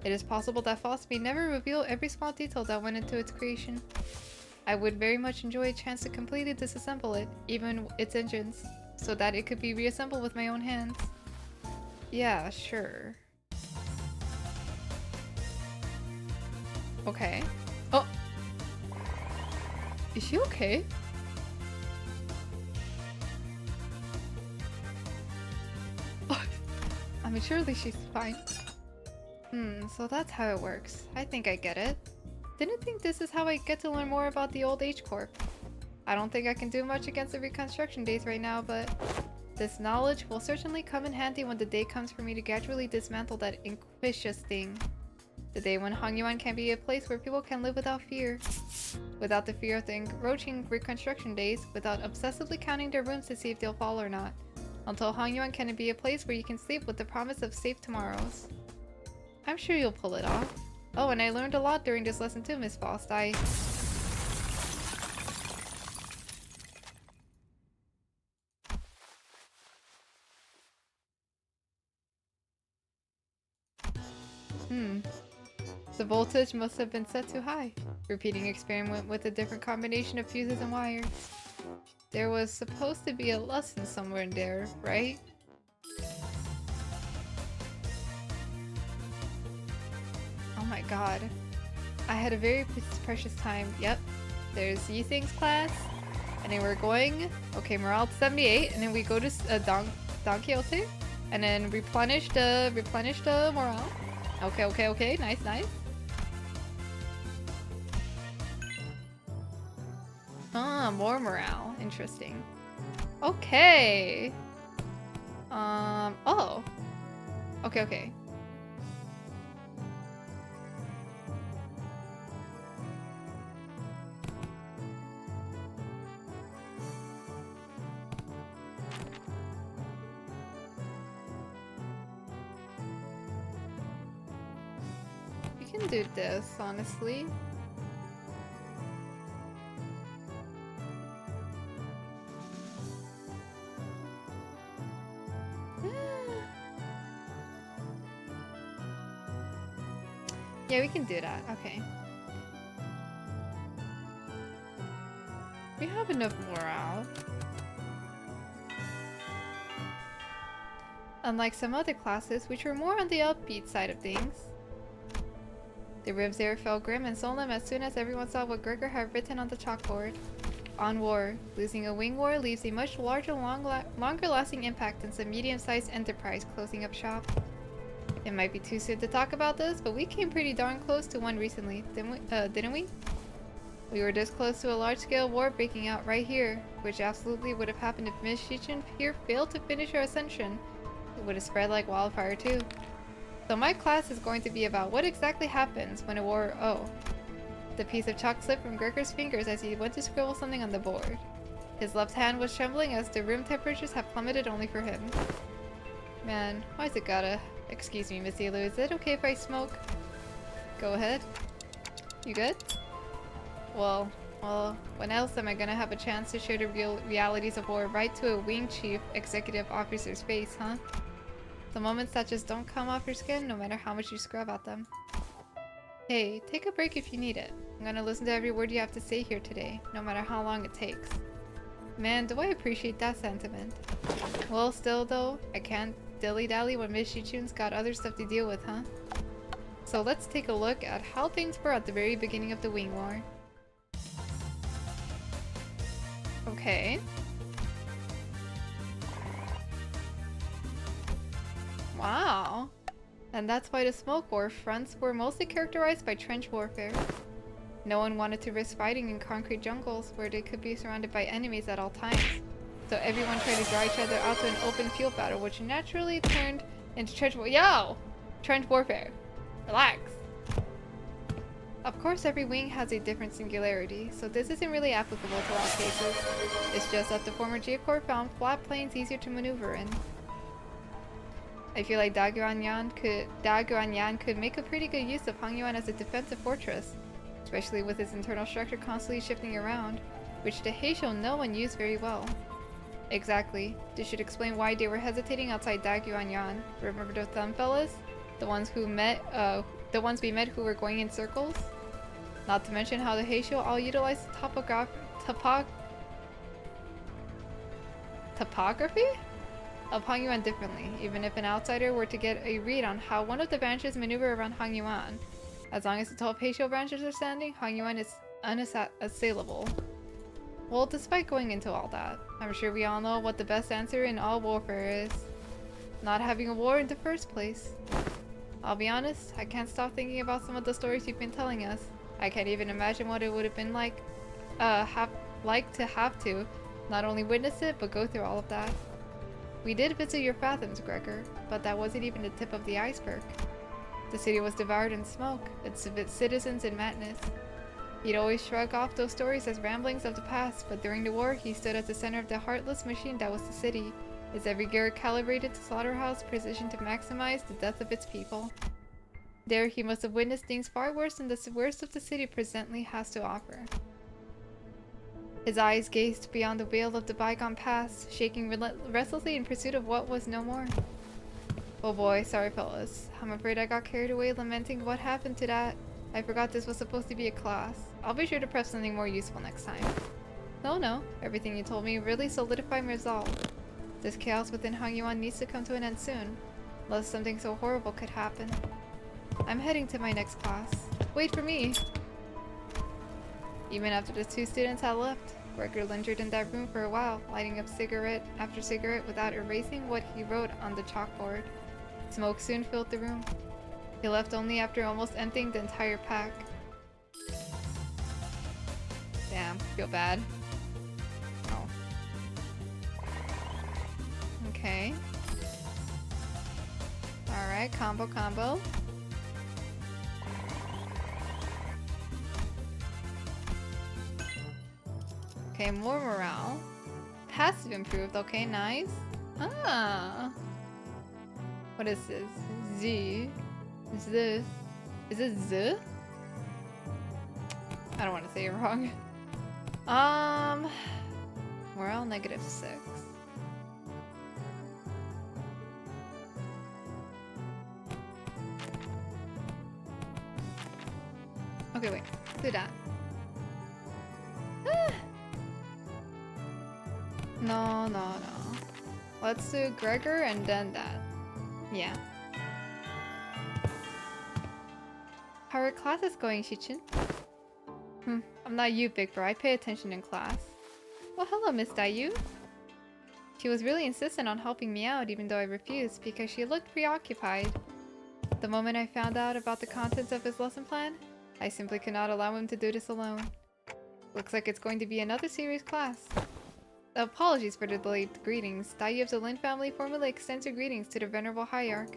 It is possible that False may never reveal every small detail that went into its creation. I would very much enjoy a chance to completely disassemble it, even its engines, so that it could be reassembled with my own hands. Yeah, sure. Okay. Oh! Is she okay? I mean, surely she's fine. So that's how it works. I think I get it. Didn't think this is how I get to learn more about the old H-Corp. I don't think I can do much against the reconstruction days right now, but this knowledge will certainly come in handy when the day comes for me to gradually dismantle that inquisious thing. The day when Hongyuan can be a place where people can live without fear. Without the fear of the encroaching reconstruction days, without obsessively counting their rooms to see if they'll fall or not. Until Hongyuan can be a place where you can sleep with the promise of safe tomorrows. I'm sure you'll pull it off. Oh, and I learned a lot during this lesson too, Miss Faust. The voltage must have been set too high. Repeating experiment with a different combination of fuses and wires. There was supposed to be a lesson somewhere in there, right? Oh my god. I had a very precious time. Yep. There's Yithing's class. And then we're going... Okay, morale 78. And then we go to Don Quixote. And then replenish the morale. Okay. Nice. Ah, more morale. Interesting. Okay. Oh. Okay. We can do this, honestly. Yeah, we can do that. Okay. We have enough morale. Unlike some other classes, which were more on the upbeat side of things. The ribs there fell grim and solemn as soon as everyone saw what Gregor had written on the chalkboard. On war. Losing a wing war leaves a much larger, longer-lasting impact than some medium-sized enterprise closing up shop. It might be too soon to talk about this, but we came pretty darn close to one recently, didn't we? We were this close to a large-scale war breaking out right here, which absolutely would have happened if Miss Shichin here failed to finish her ascension. It would have spread like wildfire too. So my class is going to be about what exactly happens when a war... Oh. The piece of chalk slipped from Gregor's fingers as he went to scribble something on the board. His left hand was trembling as the room temperatures had plummeted only for him. Man, why's it gotta... Excuse me, Miss Elu, is it okay if I smoke? Go ahead. You good? Well, when else am I gonna have a chance to share the real realities of war right to a wing chief executive officer's face, huh? The moments that just don't come off your skin no matter how much you scrub at them. Hey, take a break if you need it. I'm gonna listen to every word you have to say here today, no matter how long it takes. Man, do I appreciate that sentiment. Well, still though, I can't dilly-dally when Miss Shichun's got other stuff to deal with, huh? So let's take a look at how things were at the very beginning of the Wing War. Okay. Wow. And that's why the Smoke War fronts were mostly characterized by trench warfare. No one wanted to risk fighting in concrete jungles where they could be surrounded by enemies at all times. So everyone tried to draw each other out to an open field battle, which naturally turned into trench warfare. Relax. Of course, every wing has a different singularity, so this isn't really applicable to all cases. It's just that the former J-Corps found flat plains easier to maneuver in. I feel like Daguanyan could make a pretty good use of Hangyuan as a defensive fortress, especially with its internal structure constantly shifting around, which the Heisho no one used very well. Exactly. This should explain why they were hesitating outside Daguanyan. Remember the thumb fellas? The ones we met who were going in circles? Not to mention how the Heisho all utilized the topography of Hangyuan differently, even if an outsider were to get a read on how one of the branches maneuver around Hangyuan. As long as the 12 Heisho branches are standing, Hangyuan is unassailable. Well, despite going into all that, I'm sure we all know what the best answer in all warfare is. Not having a war in the first place. I'll be honest, I can't stop thinking about some of the stories you've been telling us. I can't even imagine what it would have been like to have to not only witness it, but go through all of that. We did visit your fathoms, Gregor, but that wasn't even the tip of the iceberg. The city was devoured in smoke, its citizens in madness. He'd always shrug off those stories as ramblings of the past, but during the war, he stood at the center of the heartless machine that was the city, its every gear calibrated to slaughterhouse precision to maximize the death of its people. There, he must have witnessed things far worse than the worst of the city presently has to offer. His eyes gazed beyond the veil of the bygone past, shaking restlessly in pursuit of what was no more. Oh boy, sorry fellas. I'm afraid I got carried away lamenting what happened to that. I forgot this was supposed to be a class. I'll be sure to prep something more useful next time. No, everything you told me really solidified my resolve. This chaos within Hangyuan needs to come to an end soon, lest something so horrible could happen. I'm heading to my next class. Wait for me! Even after the two students had left, Gregor lingered in that room for a while, lighting up cigarette after cigarette without erasing what he wrote on the chalkboard. Smoke soon filled the room. He left only after almost emptying the entire pack. Damn, feel bad. Oh. Okay. Alright, combo. Okay, more morale. Passive improved, okay, nice. Ah! What is this? Z? Is this? Is it Z? I don't want to say it wrong. Morale -6. Okay, wait. Do that. Ah! No. Let's do Gregor and then that. Yeah. How are classes going, Shichin? I'm not you, big bro. I pay attention in class. Well, hello, Miss Dayu. She was really insistent on helping me out even though I refused because she looked preoccupied. The moment I found out about the contents of his lesson plan, I simply could not allow him to do this alone. Looks like it's going to be another serious class. Apologies for the delayed greetings. Dayu of the Lin family formally extends her greetings to the Venerable Hierarch.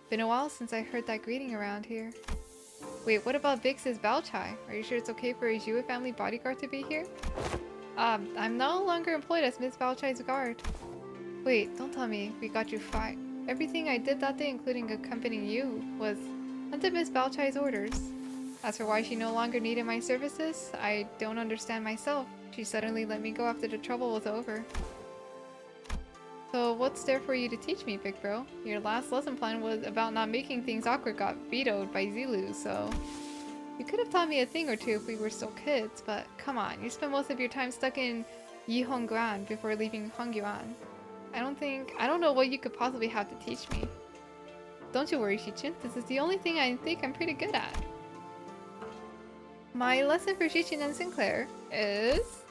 Been a while since I heard that greeting around here. Wait, what about Vix's Balchai? Are you sure it's okay for a Jua family bodyguard to be here? I'm no longer employed as Miss Balchai's guard. Wait, don't tell me we got you fired. Everything I did that day, including accompanying you, was under Miss Balchai's orders. As for why she no longer needed my services, I don't understand myself. She suddenly let me go after the trouble was over. So what's there for you to teach me, big bro? Your last lesson plan was about not making things awkward got vetoed by Zilu, so... You could have taught me a thing or two if we were still kids, but come on, you spent most of your time stuck in Yihongguan before leaving Hongyuan. I don't know what you could possibly have to teach me. Don't you worry, Shichin, this is the only thing I think I'm pretty good at. My lesson for Shichin and Sinclair is...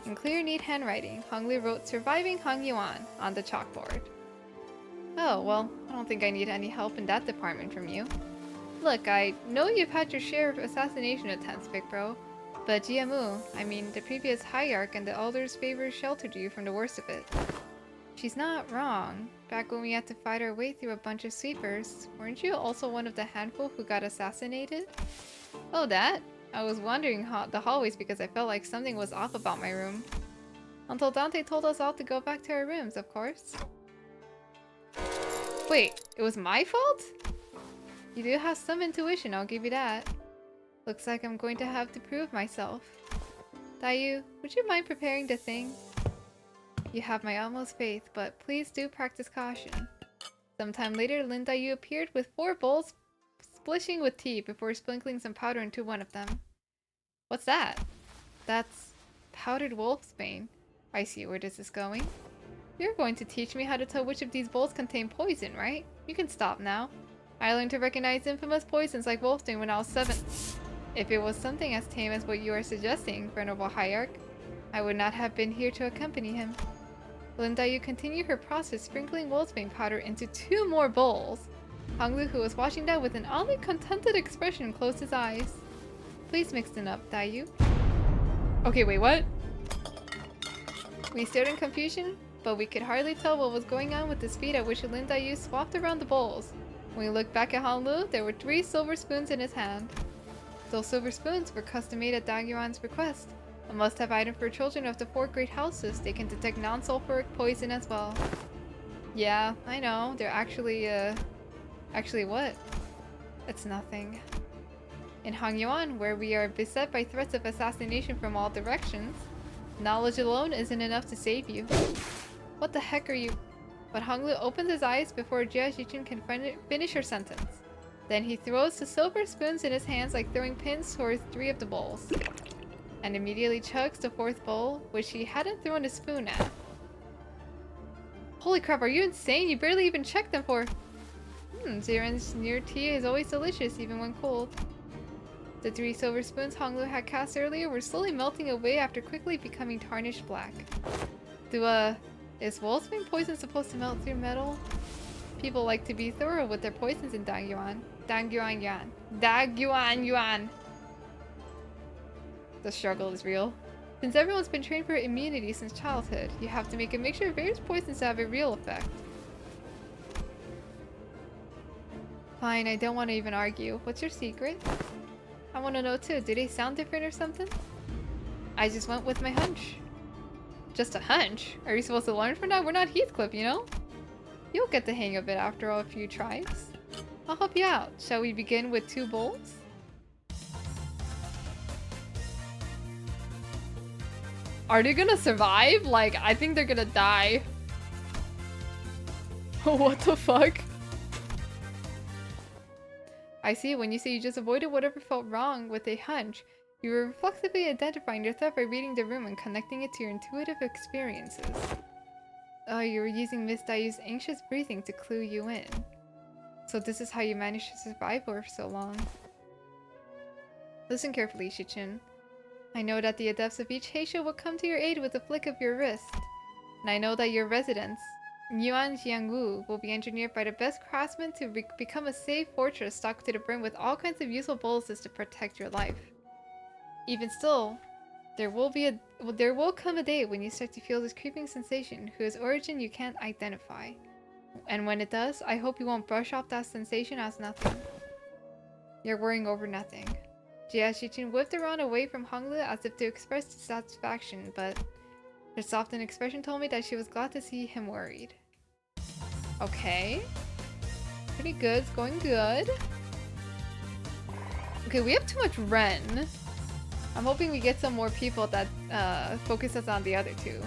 In clear, neat handwriting, Honglu wrote "Surviving Hongyuan" on the chalkboard. Oh, well, I don't think I need any help in that department from you. Look, I know you've had your share of assassination attempts, big bro, but GMU, I mean the previous hierarch and the Elder's favor sheltered you from the worst of it. She's not wrong. Back when we had to fight our way through a bunch of sweepers, weren't you also one of the handful who got assassinated? Oh, that? I was wandering the hallways because I felt like something was off about my room. Until Dante told us all to go back to our rooms, of course. Wait, it was my fault? You do have some intuition, I'll give you that. Looks like I'm going to have to prove myself. Dayu, would you mind preparing the thing? You have my utmost faith, but please do practice caution. Sometime later, Lin Dayu appeared with 4 bowls splishing with tea before sprinkling some powder into one of them. What's that? That's powdered wolfsbane. I see where this is going. You're going to teach me how to tell which of these bowls contain poison, right? You can stop now. I learned to recognize infamous poisons like wolfsbane when I was 7. If it was something as tame as what you are suggesting, Venerable Hierarch, I would not have been here to accompany him. Lin Dayu continued her process, sprinkling wolfsbane powder into 2 more bowls. Honglu, who was watching that with an oddly contented expression, closed his eyes. Please mix them up, Dayu. Okay, wait, what? We stared in confusion, but we could hardly tell what was going on with the speed at which Lin Dayu swapped around the bowls. When we looked back at Honglu, there were 3 silver spoons in his hand. Those silver spoons were custom made at Dagyuan's request, a must-have item for children of the 4 great houses. They can detect non-sulfuric poison as well. Yeah, I know, they're actually what? It's nothing. In Hongyuan, where we are beset by threats of assassination from all directions, knowledge alone isn't enough to save you. What the heck are you... But Honglu opens his eyes before Jia Xijun can finish her sentence. Then he throws the silver spoons in his hands like throwing pins towards 3 of the bowls. And immediately chugs the 4th bowl, which he hadn't thrown a spoon at. Holy crap, are you insane? You barely even checked them for... Ziren's near tea is always delicious, even when cold. The 3 silver spoons Honglu had cast earlier were slowly melting away after quickly becoming tarnished black. Is Wolfsbane poison supposed to melt through metal? People like to be thorough with their poisons in Dangyuan. Dangyuan Yuan. The struggle is real. Since everyone's been trained for immunity since childhood, you have to make a mixture of various poisons to have a real effect. Fine, I don't want to even argue. What's your secret? I want to know too. Do they sound different or something? I just went with my hunch. Just a hunch? Are you supposed to learn from that? We're not Heathcliff, you know? You'll get the hang of it after a few tries. I'll help you out. Shall we begin with 2 bowls? Are they gonna survive? Like, I think they're gonna die. What the fuck? I see. When you say you just avoided whatever felt wrong with a hunch, you were reflexively identifying your threat by reading the room and connecting it to your intuitive experiences. Oh, you were using Miss Dayu's anxious breathing to clue you in. So this is how you managed to survive for so long. Listen carefully, Shichun. I know that the adepts of each Heisha will come to your aid with a flick of your wrist. And I know that your residence, Yuan Jiangwu, will be engineered by the best craftsmen to become a safe fortress stocked to the brim with all kinds of useful boluses to protect your life. Even still, there will come a day when you start to feel this creeping sensation whose origin you can't identify. And when it does, I hope you won't brush off that sensation as nothing. You're worrying over nothing. Jia Xijun whipped around away from Honglu as if to express dissatisfaction, but her softened expression told me that she was glad to see him worried. Okay. Pretty good. It's going good. Okay, we have too much Ren. I'm hoping we get some more people that focus us on the other 2.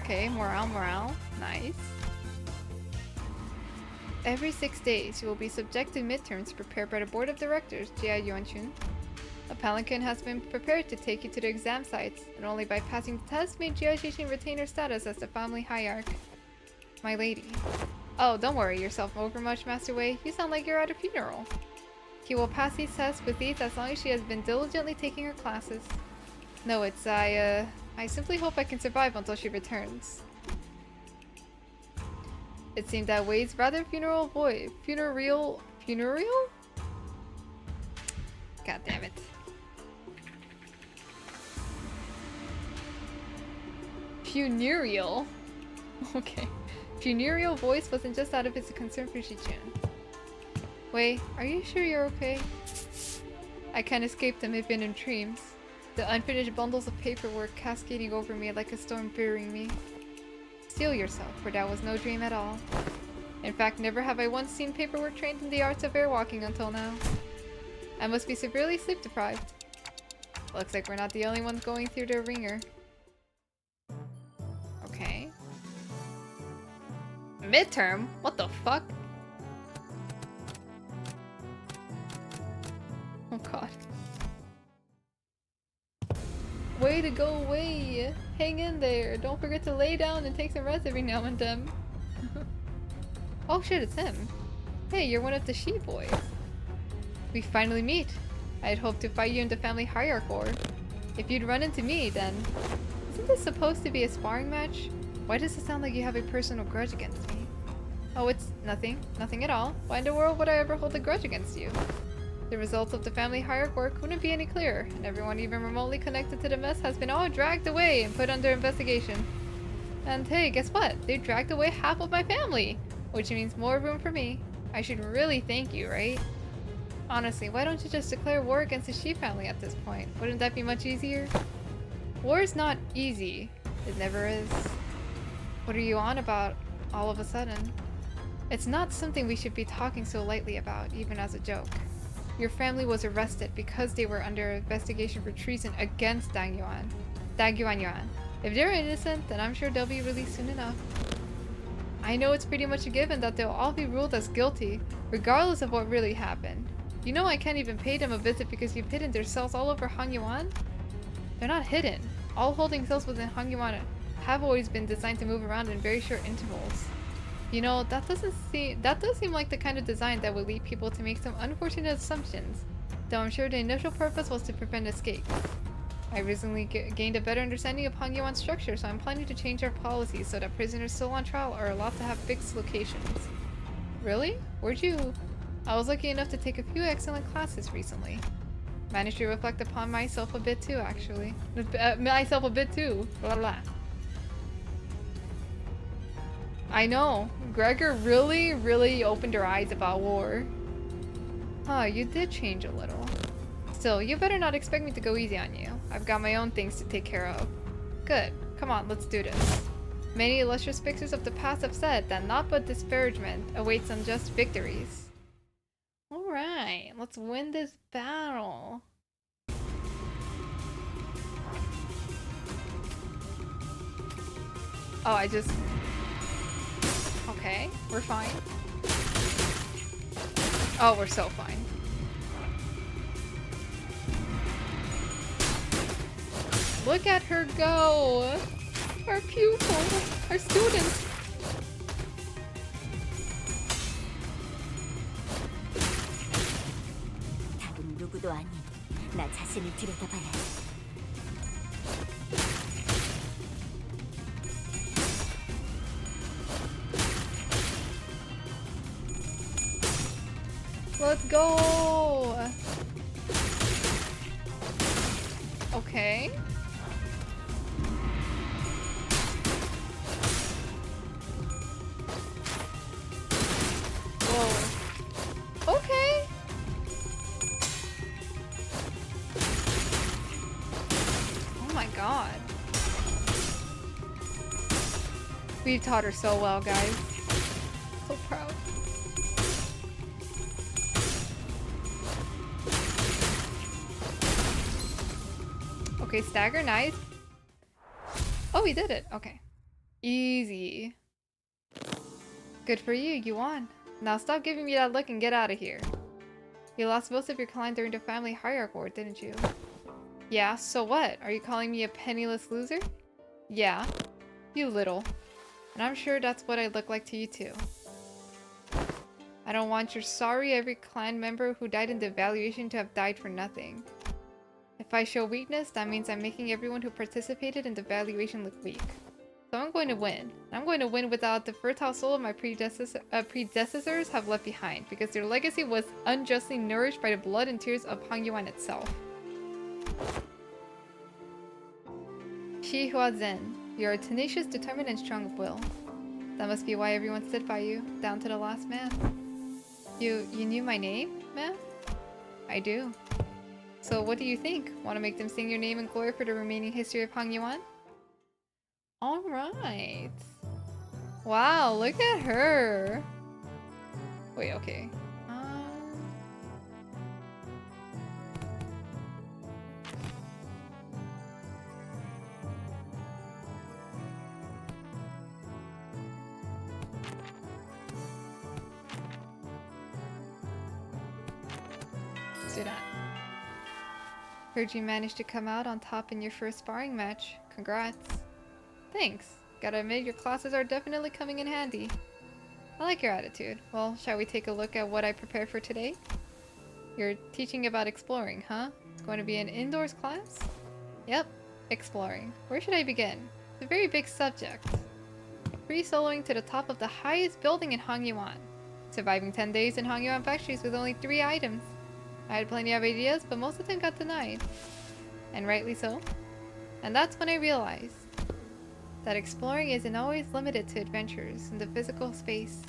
Okay, morale. Nice. Every 6 days, you will be subject to midterms prepared by the board of directors, Jia Yuanchun. A palanquin has been prepared to take you to the exam sites, and only by passing the test may Jia Xixin retain her status as the family hierarch. My lady. Oh, don't worry yourself over much, Master Wei. You sound like you're at a funeral. He will pass these tests with ease as long as she has been diligently taking her classes. No, it's I simply hope I can survive until she returns. It seemed that Wei's rather funereal? God damn it. Funereal? Okay. Funereal voice wasn't just out of his concern for Shichun. Wei, are you sure you're okay? I can't escape them even in dreams. The unfinished bundles of paperwork cascading over me like a storm burying me. Steel yourself, for that was no dream at all. In fact, never have I once seen paperwork trained in the arts of airwalking until now. I must be severely sleep deprived. Looks like we're not the only ones going through the ringer. Okay. Midterm? What the fuck? Oh god. Way to go, Wei! Hang in there! Don't forget to lay down and take some rest every now and then. Oh shit, it's him. Hey, you're one of the she boys. We finally meet. I had hoped to fight you in the family hierarch war. If you'd run into me, then... Isn't this supposed to be a sparring match? Why does it sound like you have a personal grudge against me? Oh, it's nothing. Nothing at all. Why in the world would I ever hold a grudge against you? The results of the family hierarch war couldn't be any clearer, and everyone even remotely connected to the mess has been all dragged away and put under investigation. And hey, guess what? They dragged away half of my family! Which means more room for me. I should really thank you, right? Honestly, why don't you just declare war against the Shi family at this point? Wouldn't that be much easier? War is not easy. It never is. What are you on about all of a sudden? It's not something we should be talking so lightly about, even as a joke. Your family was arrested because they were under investigation for treason against Dang Yuan Yuan. If they're innocent, then I'm sure they'll be released soon enough. I know it's pretty much a given that they'll all be ruled as guilty, regardless of what really happened. You know I can't even pay them a visit because you've hidden their cells all over Hangyuan? They're not hidden. All holding cells within Hangyuan have always been designed to move around in very short intervals. You know, that does seem like the kind of design that would lead people to make some unfortunate assumptions, though I'm sure the initial purpose was to prevent escapes. I recently gained a better understanding of Hangyuan's structure, so I'm planning to change our policies so that prisoners still on trial are allowed to have fixed locations. Really? Where'd you... I was lucky enough to take a few excellent classes recently. Managed to reflect upon myself a bit too, actually. Myself a bit too. Blah blah. I know. Gregor really opened her eyes about war. Huh, you did change a little. Still, you better not expect me to go easy on you. I've got my own things to take care of. Good. Come on, let's do this. Many illustrious fixers of the past have said that naught but disparagement awaits unjust victories. Alright, let's win this battle. Oh, I just... Okay, we're fine. Oh, we're so fine. Look at her go! Our pupil! Our student! 누구도 아닌 나 자신을 들여다봐야 해. Let's go! Okay. Whoa. Okay. Oh my god. We've taught her so well, guys. So proud. Okay, stagger, nice. Oh, we did it. Okay. Easy. Good for you, you won. Now stop giving me that look and get out of here. You lost most of your clan during the family hierarchy war, didn't you? Yeah, so what? Are you calling me a penniless loser? Yeah, you little. And I'm sure that's what I look like to you too. I don't want your sorry every clan member who died in the evaluation to have died for nothing. If I show weakness, that means I'm making everyone who participated in the evaluation look weak. So I'm going to win. I'm going to win without the fertile soul of my predecessors have left behind, because their legacy was unjustly nourished by the blood and tears of Hangyuan itself. Shi Hua Zen, you are tenacious, determined, and strong of will. That must be why everyone stood by you, down to the last man. You knew my name, ma'am? I do. So what do you think? Want to make them sing your name in glory for the remaining history of Hangyuan? Alright. Wow, look at her. Wait, okay. Let's do that. Heard you managed to come out on top in your first sparring match. Congrats. Thanks. Gotta admit, your classes are definitely coming in handy. I like your attitude. Well, shall we take a look at what I prepared for today? You're teaching about exploring, huh? It's going to be an indoors class? Yep, exploring. Where should I begin? It's a very big subject. Free soloing to the top of the highest building in Hangyuan. Surviving 10 days in Hangyuan factories with only 3 items. I had plenty of ideas, but most of them got denied. And rightly so. And that's when I realized that exploring isn't always limited to adventures in the physical space.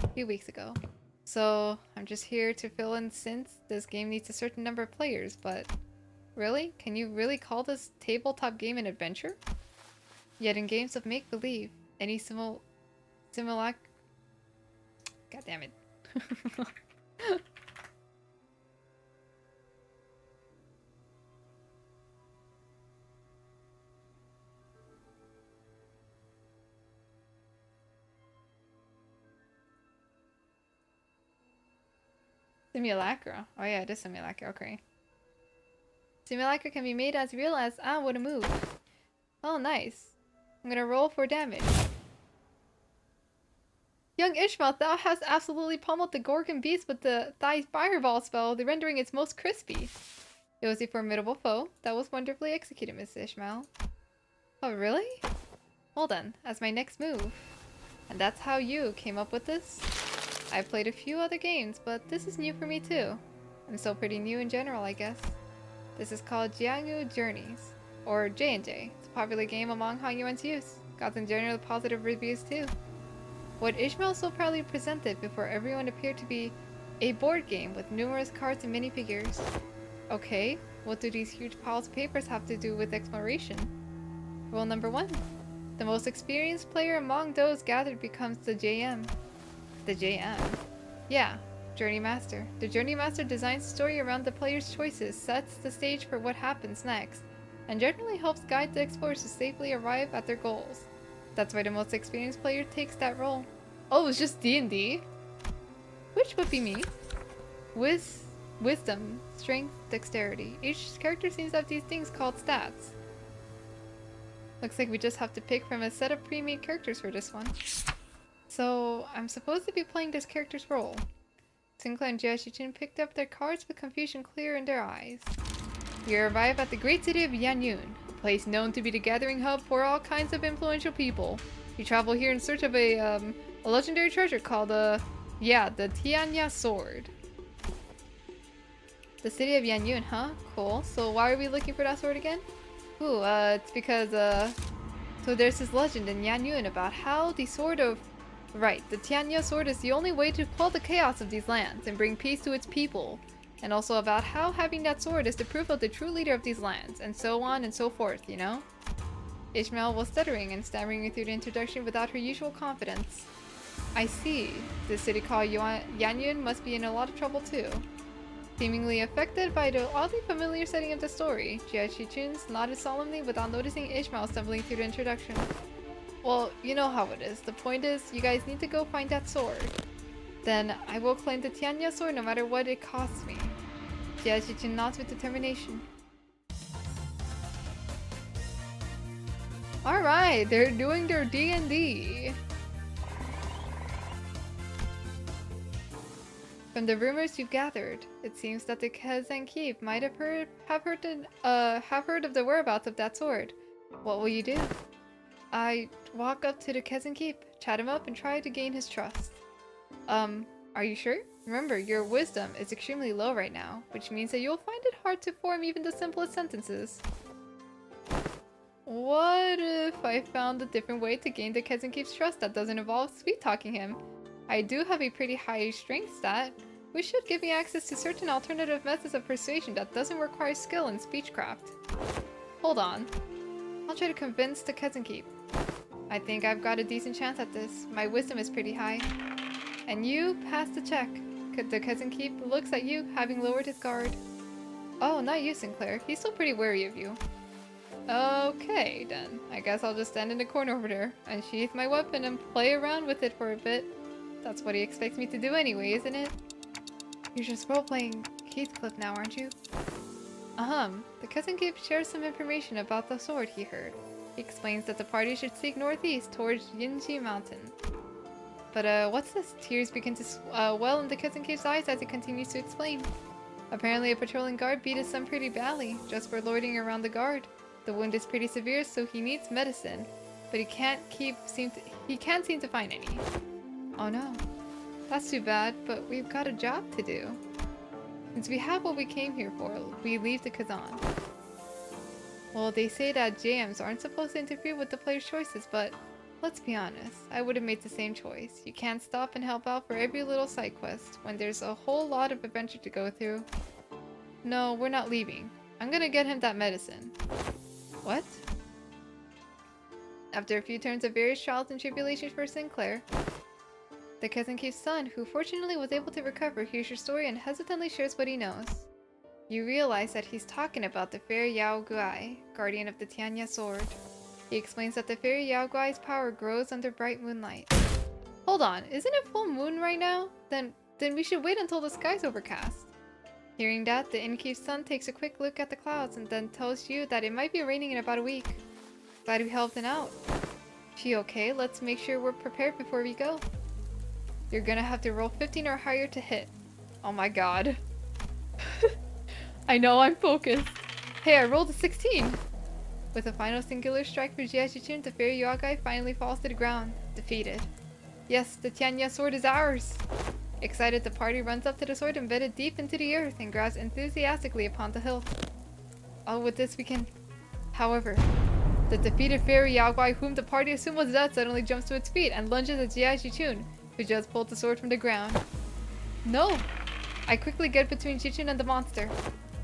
A few weeks ago. So I'm just here to fill in since this game needs a certain number of players, but really? Can you really call this tabletop game an adventure? Yet in games of make-believe, any God damn it. Simulacra. Oh yeah, it is simulacra. Okay. Simulacra can be made as real as what a move. Oh, nice. I'm gonna roll for damage. Young Ishmael, thou hast absolutely pummeled the Gorgon beast with thy fireball spell, the rendering its most crispy. It was a formidable foe. That was wonderfully executed, Miss Ishmael. Oh, really? Hold on, as my next move. And that's how you came up with this? I've played a few other games, but this is new for me too. I'm still pretty new in general, I guess. This is called Jianghu Journeys, or J&J. It's a popular game among Hanyuan's youth. Gotten generally positive reviews too. What Ishmael so proudly presented before everyone appeared to be a board game with numerous cards and minifigures. Okay, what do these huge piles of papers have to do with exploration? Rule number 1. The most experienced player among those gathered becomes the JM. The JM? Yeah, Journey Master. The Journey Master designs the story around the player's choices, sets the stage for what happens next, and generally helps guide the explorers to safely arrive at their goals. That's why the most experienced player takes that role. Oh, it's just D&D? Which would be me. Wisdom, strength, dexterity. Each character seems to have these things called stats. Looks like we just have to pick from a set of pre-made characters for this one. So, I'm supposed to be playing this character's role. Sinclair and Jiashichin picked up their cards with confusion clear in their eyes. We arrive at the great city of Yanyun, a place known to be the gathering hub for all kinds of influential people. We travel here in search of a legendary treasure called the Tianya Sword. The city of Yanyun, huh? Cool. So why are we looking for that sword again? Ooh, it's because, so there's this legend in Yanyun about how the sword of... Right, the Tianya sword is the only way to quell the chaos of these lands and bring peace to its people. And also about how having that sword is the proof of the true leader of these lands, and so on and so forth, you know? Ishmael was stuttering and stammering through the introduction without her usual confidence. I see. The city called Yanyun must be in a lot of trouble too. Seemingly affected by the oddly familiar setting of the story, Jiashichin nodded solemnly without noticing Ishmael stumbling through the introduction. Well, you know how it is. The point is, you guys need to go find that sword. Then, I will claim the Tianya sword no matter what it costs me. Jiashichin nods with determination. Alright, they're doing their D&D. From the rumors you've gathered, it seems that the Kazan Keep might have heard of the whereabouts of that sword. What will you do? I walk up to the Kazan Keep, chat him up, and try to gain his trust. Are you sure? Remember, your wisdom is extremely low right now, which means that you'll find it hard to form even the simplest sentences. What if I found a different way to gain the Kazan Keep's trust that doesn't involve sweet-talking him? I do have a pretty high strength stat, which should give me access to certain alternative methods of persuasion that doesn't require skill in speechcraft. Hold on. I'll try to convince the Kazan Keep. I think I've got a decent chance at this. My wisdom is pretty high. And you passed the check. The Kazan Keep looks at you, having lowered his guard. Oh, not you, Sinclair. He's still pretty wary of you. Okay, then. I guess I'll just stand in the corner over there, unsheath my weapon, and play around with it for a bit. That's what he expects me to do anyway, isn't it? You're just role-playing Heathcliff now, aren't you? The Kazan Keep shares some information about the sword he heard. He explains that the party should seek northeast towards Yinji Mountain. But, what's this? Tears begin to well in the Kazan Keep's eyes as he continues to explain. Apparently a patrolling guard beat his son pretty badly, just for loitering around the guard. The wound is pretty severe, so he needs medicine, but he can't seem to find any. Oh no. That's too bad, but we've got a job to do. Since we have what we came here for, we leave the Kazan. Well, they say that JMs aren't supposed to interfere with the player's choices, but let's be honest, I would have made the same choice. You can't stop and help out for every little side quest when there's a whole lot of adventure to go through. No, we're not leaving. I'm gonna get him that medicine. What? After a few turns of various trials and tribulations for Sinclair, the Kazan Keep's son, who fortunately was able to recover, hears your story and hesitantly shares what he knows. You realize that he's talking about the fairy Yao Guai, guardian of the Tianya sword. He explains that the fairy Yao Guai's power grows under bright moonlight. Hold on, isn't it full moon right now? Then then we should wait until the sky's overcast. Hearing that, the innkeep's son takes a quick look at the clouds and then tells you that it might be raining in about a week. Glad we helped him out. She okay? Let's make sure we're prepared before we go. You're gonna have to roll 15 or higher to hit. Oh my god. I know I'm focused. Hey, I rolled a 16! With a final singular strike for Jiajichun, the fairy Yagai finally falls to the ground, defeated. Yes, the Tianya sword is ours! Excited, the party runs up to the sword embedded deep into the earth and grabs enthusiastically upon the hilt. Oh, with this we can... However, the defeated fairy Yagai, whom the party assumed was dead, suddenly jumps to its feet and lunges at Jiajichun, who just pulled the sword from the ground. No! I quickly get between Jichun and the monster.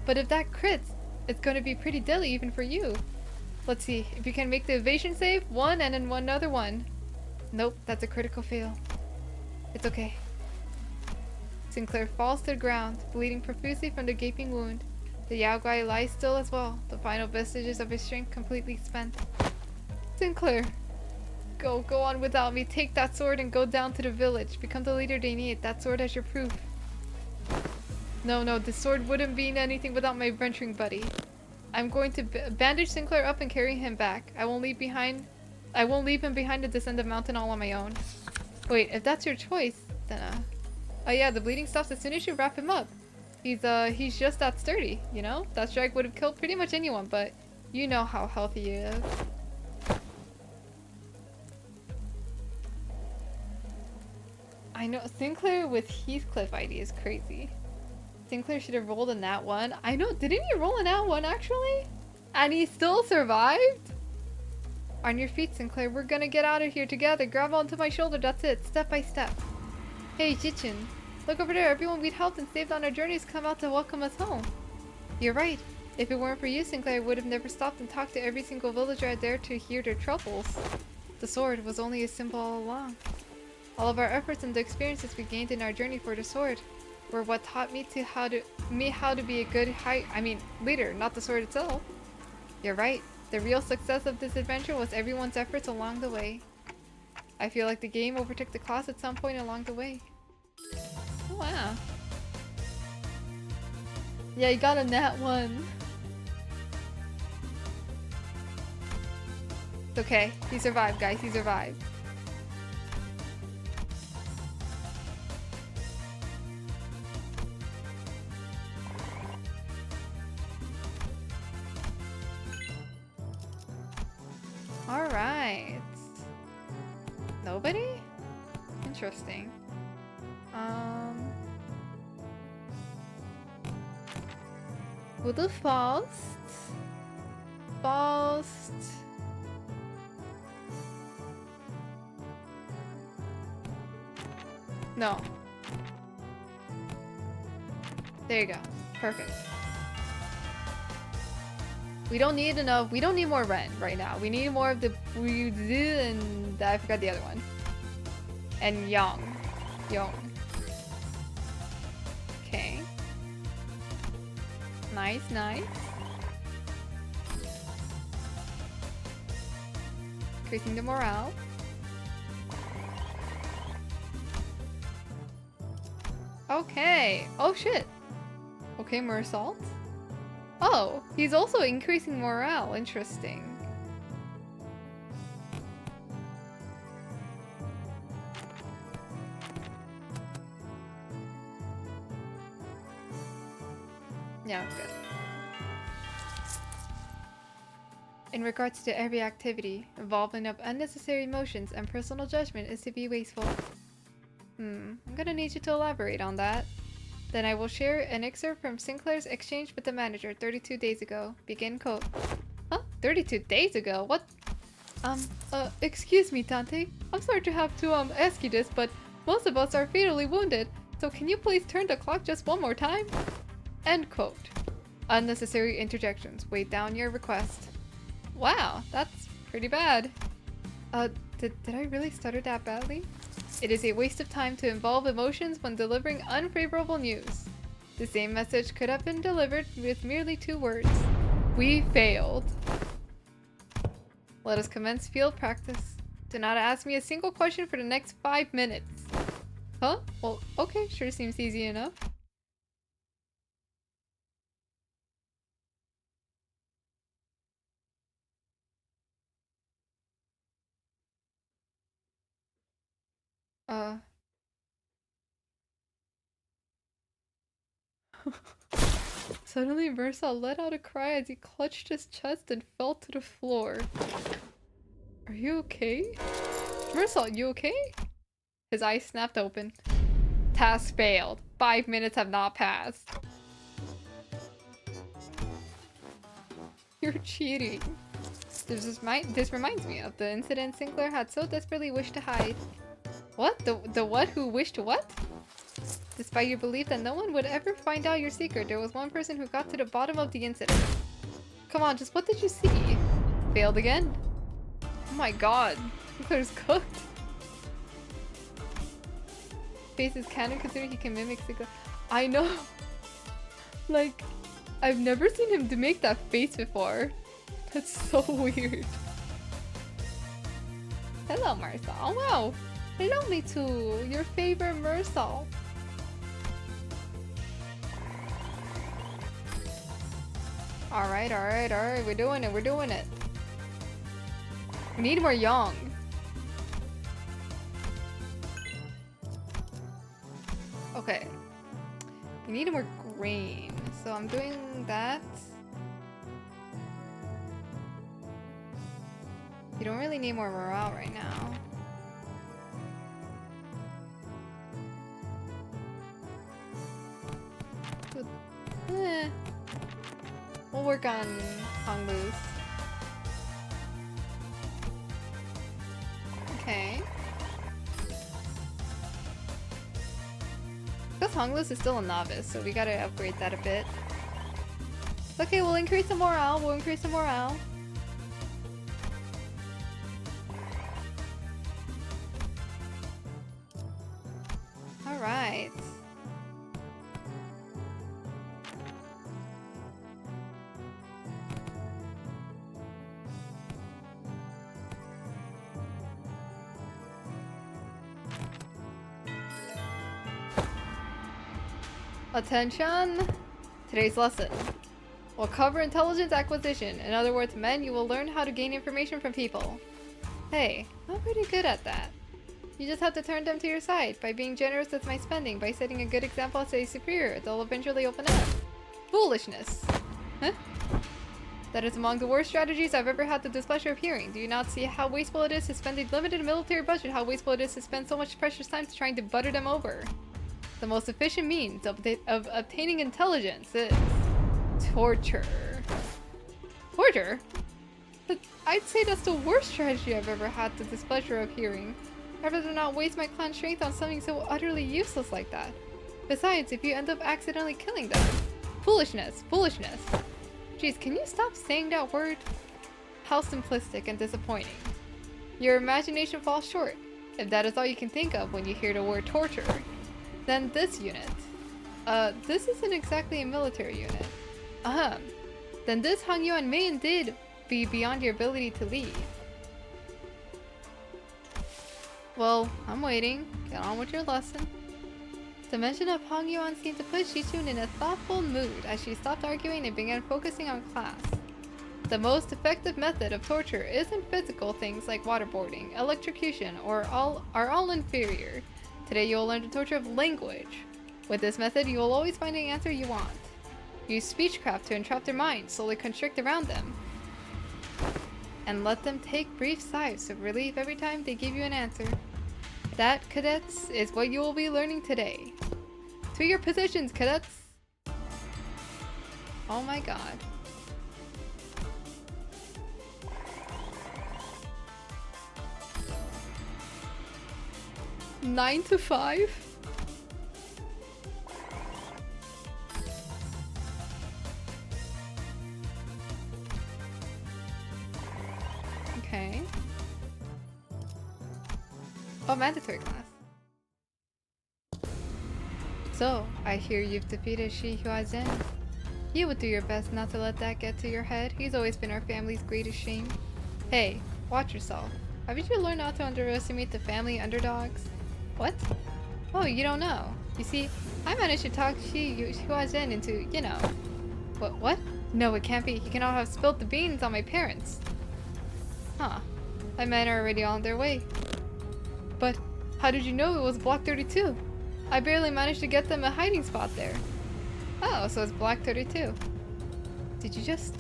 But if that crits, it's gonna be pretty deadly even for you. Let's see, if you can make the evasion save, one and then another one. Nope, that's a critical fail. It's okay. Sinclair falls to the ground, bleeding profusely from the gaping wound. The Yaoguai lies still as well, the final vestiges of his strength completely spent. Sinclair! Go on without me. Take that sword and go down to the village. Become the leader they need. That sword as your proof. No, the sword wouldn't mean anything without my venturing buddy. I'm going to bandage Sinclair up and carry him back. I won't leave him behind to descend the mountain all on my own. Wait, if that's your choice, then oh yeah, the bleeding stops as soon as you wrap him up. He's just that sturdy, you know? That strike would have killed pretty much anyone, but you know how healthy he is. I know, Sinclair with Heathcliff ID is crazy. Sinclair should have rolled a nat 1. I know, didn't he roll a nat 1 actually? And he still survived? On your feet, Sinclair, we're gonna get out of here together. Grab onto my shoulder, that's it, step by step. Hey, Jichin, look over there. Everyone we'd helped and saved on our journeys come out to welcome us home. You're right. If it weren't for you, Sinclair, I would have never stopped and talked to every single villager out there to hear their troubles. The sword was only a symbol all along. All of our efforts and the experiences we gained in our journey for the sword were what taught me how to be a good leader, not the sword itself. You're right. The real success of this adventure was everyone's efforts along the way. I feel like the game overtook the class at some point along the way. Oh, wow. Yeah, you got a nat 1. It's okay. He survived, guys. He survived. Alright. Nobody? Interesting. Who the Faust? No. There you go. Perfect. We don't need more Ren right now. We need more of the and I forgot the other one. And Yong. Okay. Nice. Increasing the morale. Okay. Oh shit. Okay, more assault. Oh, he's also increasing morale. Interesting. Yeah, good. In regards to every activity, involving of unnecessary emotions and personal judgment is to be wasteful. I'm gonna need you to elaborate on that. Then I will share an excerpt from Sinclair's exchange with the manager 32 days ago. Begin quote. Huh? 32 days ago? What? Excuse me, Tante. I'm sorry to have to, ask you this, but most of us are fatally wounded. So can you please turn the clock just one more time? End quote. Unnecessary interjections. Weigh down your request. Wow, that's pretty bad. Did I really stutter that badly? It is a waste of time to involve emotions when delivering unfavorable news. The same message could have been delivered with merely 2 words. We failed. Let us commence field practice. Do not ask me a single question for the next 5 minutes. Huh? Well, okay, sure seems easy enough. Uh... Suddenly, Versal let out a cry as he clutched his chest and fell to the floor. Are you okay? Versal, you okay? His eyes snapped open. Task failed. 5 minutes have not passed. You're cheating. This reminds me of the incident Sinclair had so desperately wished to hide. What? The what who wished what? Despite your belief that no one would ever find out your secret, there was one person who got to the bottom of the incident. Come on, just what did you see? Failed again? Oh my god. Sinclair's cooked. Face is canon considering he can mimic Sinclair. I know. Like, I've never seen him to make that face before. That's so weird. Hello, Marsal. Oh wow. Hello, me too. Your favorite Marsal. Alright, alright, alright. We're doing it, we're doing it. We need more yang. Okay. We need more grain. So I'm doing that. You don't really need more morale right now. We'll work on Honglus. Okay. Because Honglus is still a novice, so we gotta upgrade that a bit. Okay, we'll increase the morale. We'll increase the morale. Alright. Attention! Today's lesson will cover intelligence acquisition. In other words, men, you will learn how to gain information from people. Hey, I'm pretty good at that. You just have to turn them to your side by being generous with my spending, by setting a good example as a superior. They'll eventually open up. Foolishness! Huh? That is among the worst strategies I've ever had the displeasure of hearing. Do you not see how wasteful it is to spend a limited military budget? How wasteful it is to spend so much precious time trying to butter them over? The most efficient means of obtaining intelligence is torture. Torture? I'd say that's the worst strategy I've ever had the displeasure of hearing. I'd rather not waste my clan's strength on something so utterly useless like that. Besides, if you end up accidentally killing them. Foolishness, foolishness. Jeez, can you stop saying that word? How simplistic and disappointing. Your imagination falls short. If that is all you can think of when you hear the word torture, then this unit. This isn't exactly a military unit. Then this Hangyuan may indeed be beyond your ability to lead. Well, I'm waiting. Get on with your lesson. The mention of Hangyuan seemed to put Shichun in a thoughtful mood as she stopped arguing and began focusing on class. The most effective method of torture isn't physical things like waterboarding, electrocution, are all inferior. Today you will learn the torture of language. With this method, you will always find the answer you want. Use speechcraft to entrap their minds, slowly constrict around them, and let them take brief sighs of relief every time they give you an answer. That, cadets, is what you will be learning today. To your positions, cadets! Oh my god. Nine to 5? Okay. Oh, mandatory class. So, I hear you've defeated Shi Huazhen. You would do your best not to let that get to your head. He's always been our family's greatest shame. Hey, watch yourself. Haven't you learned not to underestimate the family underdogs? What? Oh, you don't know. You see, I managed to talk Huazhen into, you know. What? No, it can't be. He cannot have spilled the beans on my parents. Huh. My men are already on their way. But how did you know it was Block 32? I barely managed to get them a hiding spot there. Oh, so it's Block 32. Did you just...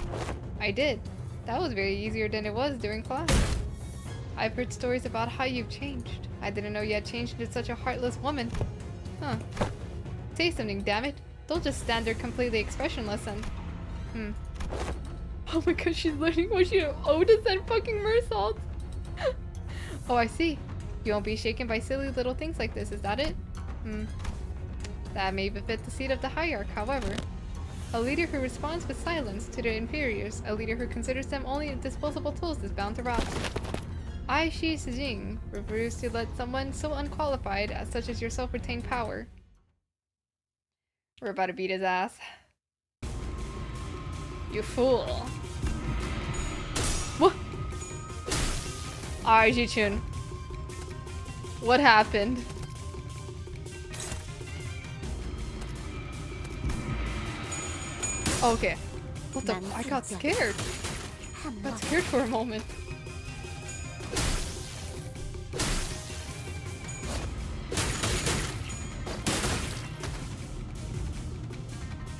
I did. That was very easier than it was during class. I've heard stories about how you've changed. I didn't know you had changed into such a heartless woman. Huh. Say something, damn it. Don't just stand there completely expressionless and... Oh my god, she's learning what she Otis and fucking mersaults. Oh, I see. You won't be shaken by silly little things like this, is that it? That may befit the seat of the hierarch, however. A leader who responds with silence to their inferiors, a leader who considers them only disposable tools, is bound to rot. I, Shi Sijing, refuse to let someone so unqualified as such as yourself retain power. We're about to beat his ass. You fool. What? Alright, Jichun. What happened? Okay. What the? I got scared. I got scared for a moment.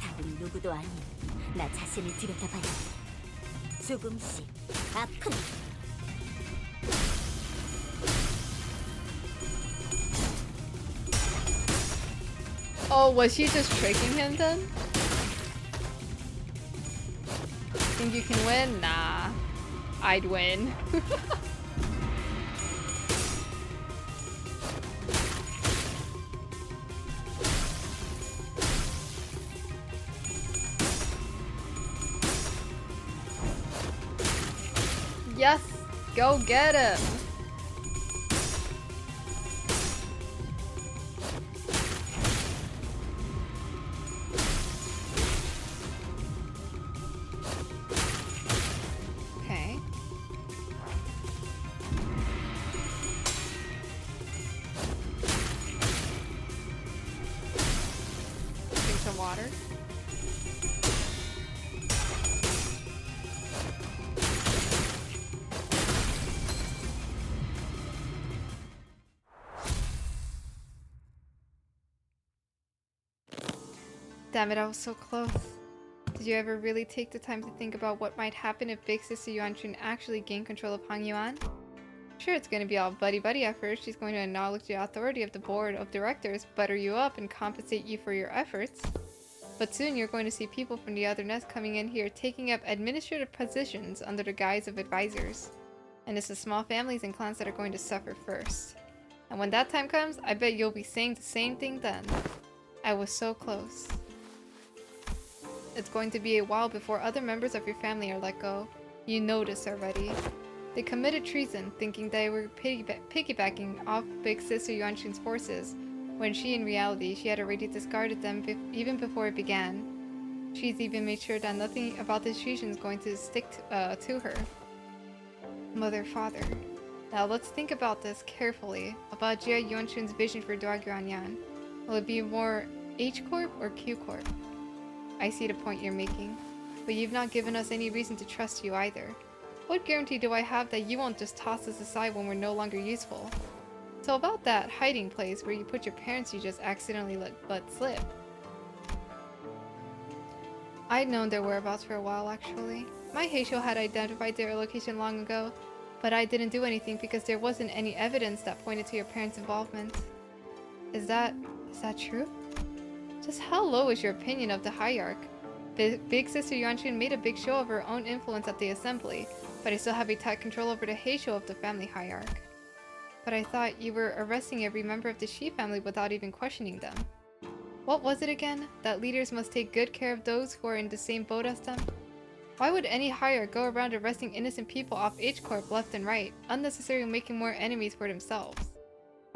답은 누구도 아닌 나 자신을 들여다봐야 해. 조금씩 아픈. Oh, was she just tricking him then? Think you can win? Nah. I'd win. Yes! Go get him! Okay. Drink some water. Damn it, I was so close. Did you ever really take the time to think about what might happen if Big Sister Yuan-chun actually gained control of Hang Yuan? Sure, it's going to be all buddy-buddy at first. She's going to acknowledge the authority of the board of directors, butter you up, and compensate you for your efforts. But soon you're going to see people from the other nest coming in here taking up administrative positions under the guise of advisors. And it's the small families and clans that are going to suffer first. And when that time comes, I bet you'll be saying the same thing then. I was so close. It's going to be a while before other members of your family are let go. You know this already. They committed treason, thinking they were piggybacking off Big Sister Yuan-chun's forces, when in reality, she had already discarded them even before it began. She's even made sure that nothing about this treason is going to stick to her. Mother, father. Now let's think about this carefully, about Jia Yuan-chun's vision for Duaguanyan. Will it be more H-Corp or Q-Corp? I see the point you're making, but you've not given us any reason to trust you either. What guarantee do I have that you won't just toss us aside when we're no longer useful? So about that hiding place where you put your parents you just accidentally let slip. I'd known their whereabouts for a while actually. My Heisho had identified their location long ago, but I didn't do anything because there wasn't any evidence that pointed to your parents' involvement. Is that true? Just how low is your opinion of the hierarch? Big Sister Yuan-chun made a big show of her own influence at the assembly, but I still have a tight control over the Heisho of the family hierarch. But I thought you were arresting every member of the Shi family without even questioning them. What was it again? That leaders must take good care of those who are in the same boat as them? Why would any hierarch go around arresting innocent people off H-Corp left and right, unnecessarily making more enemies for themselves?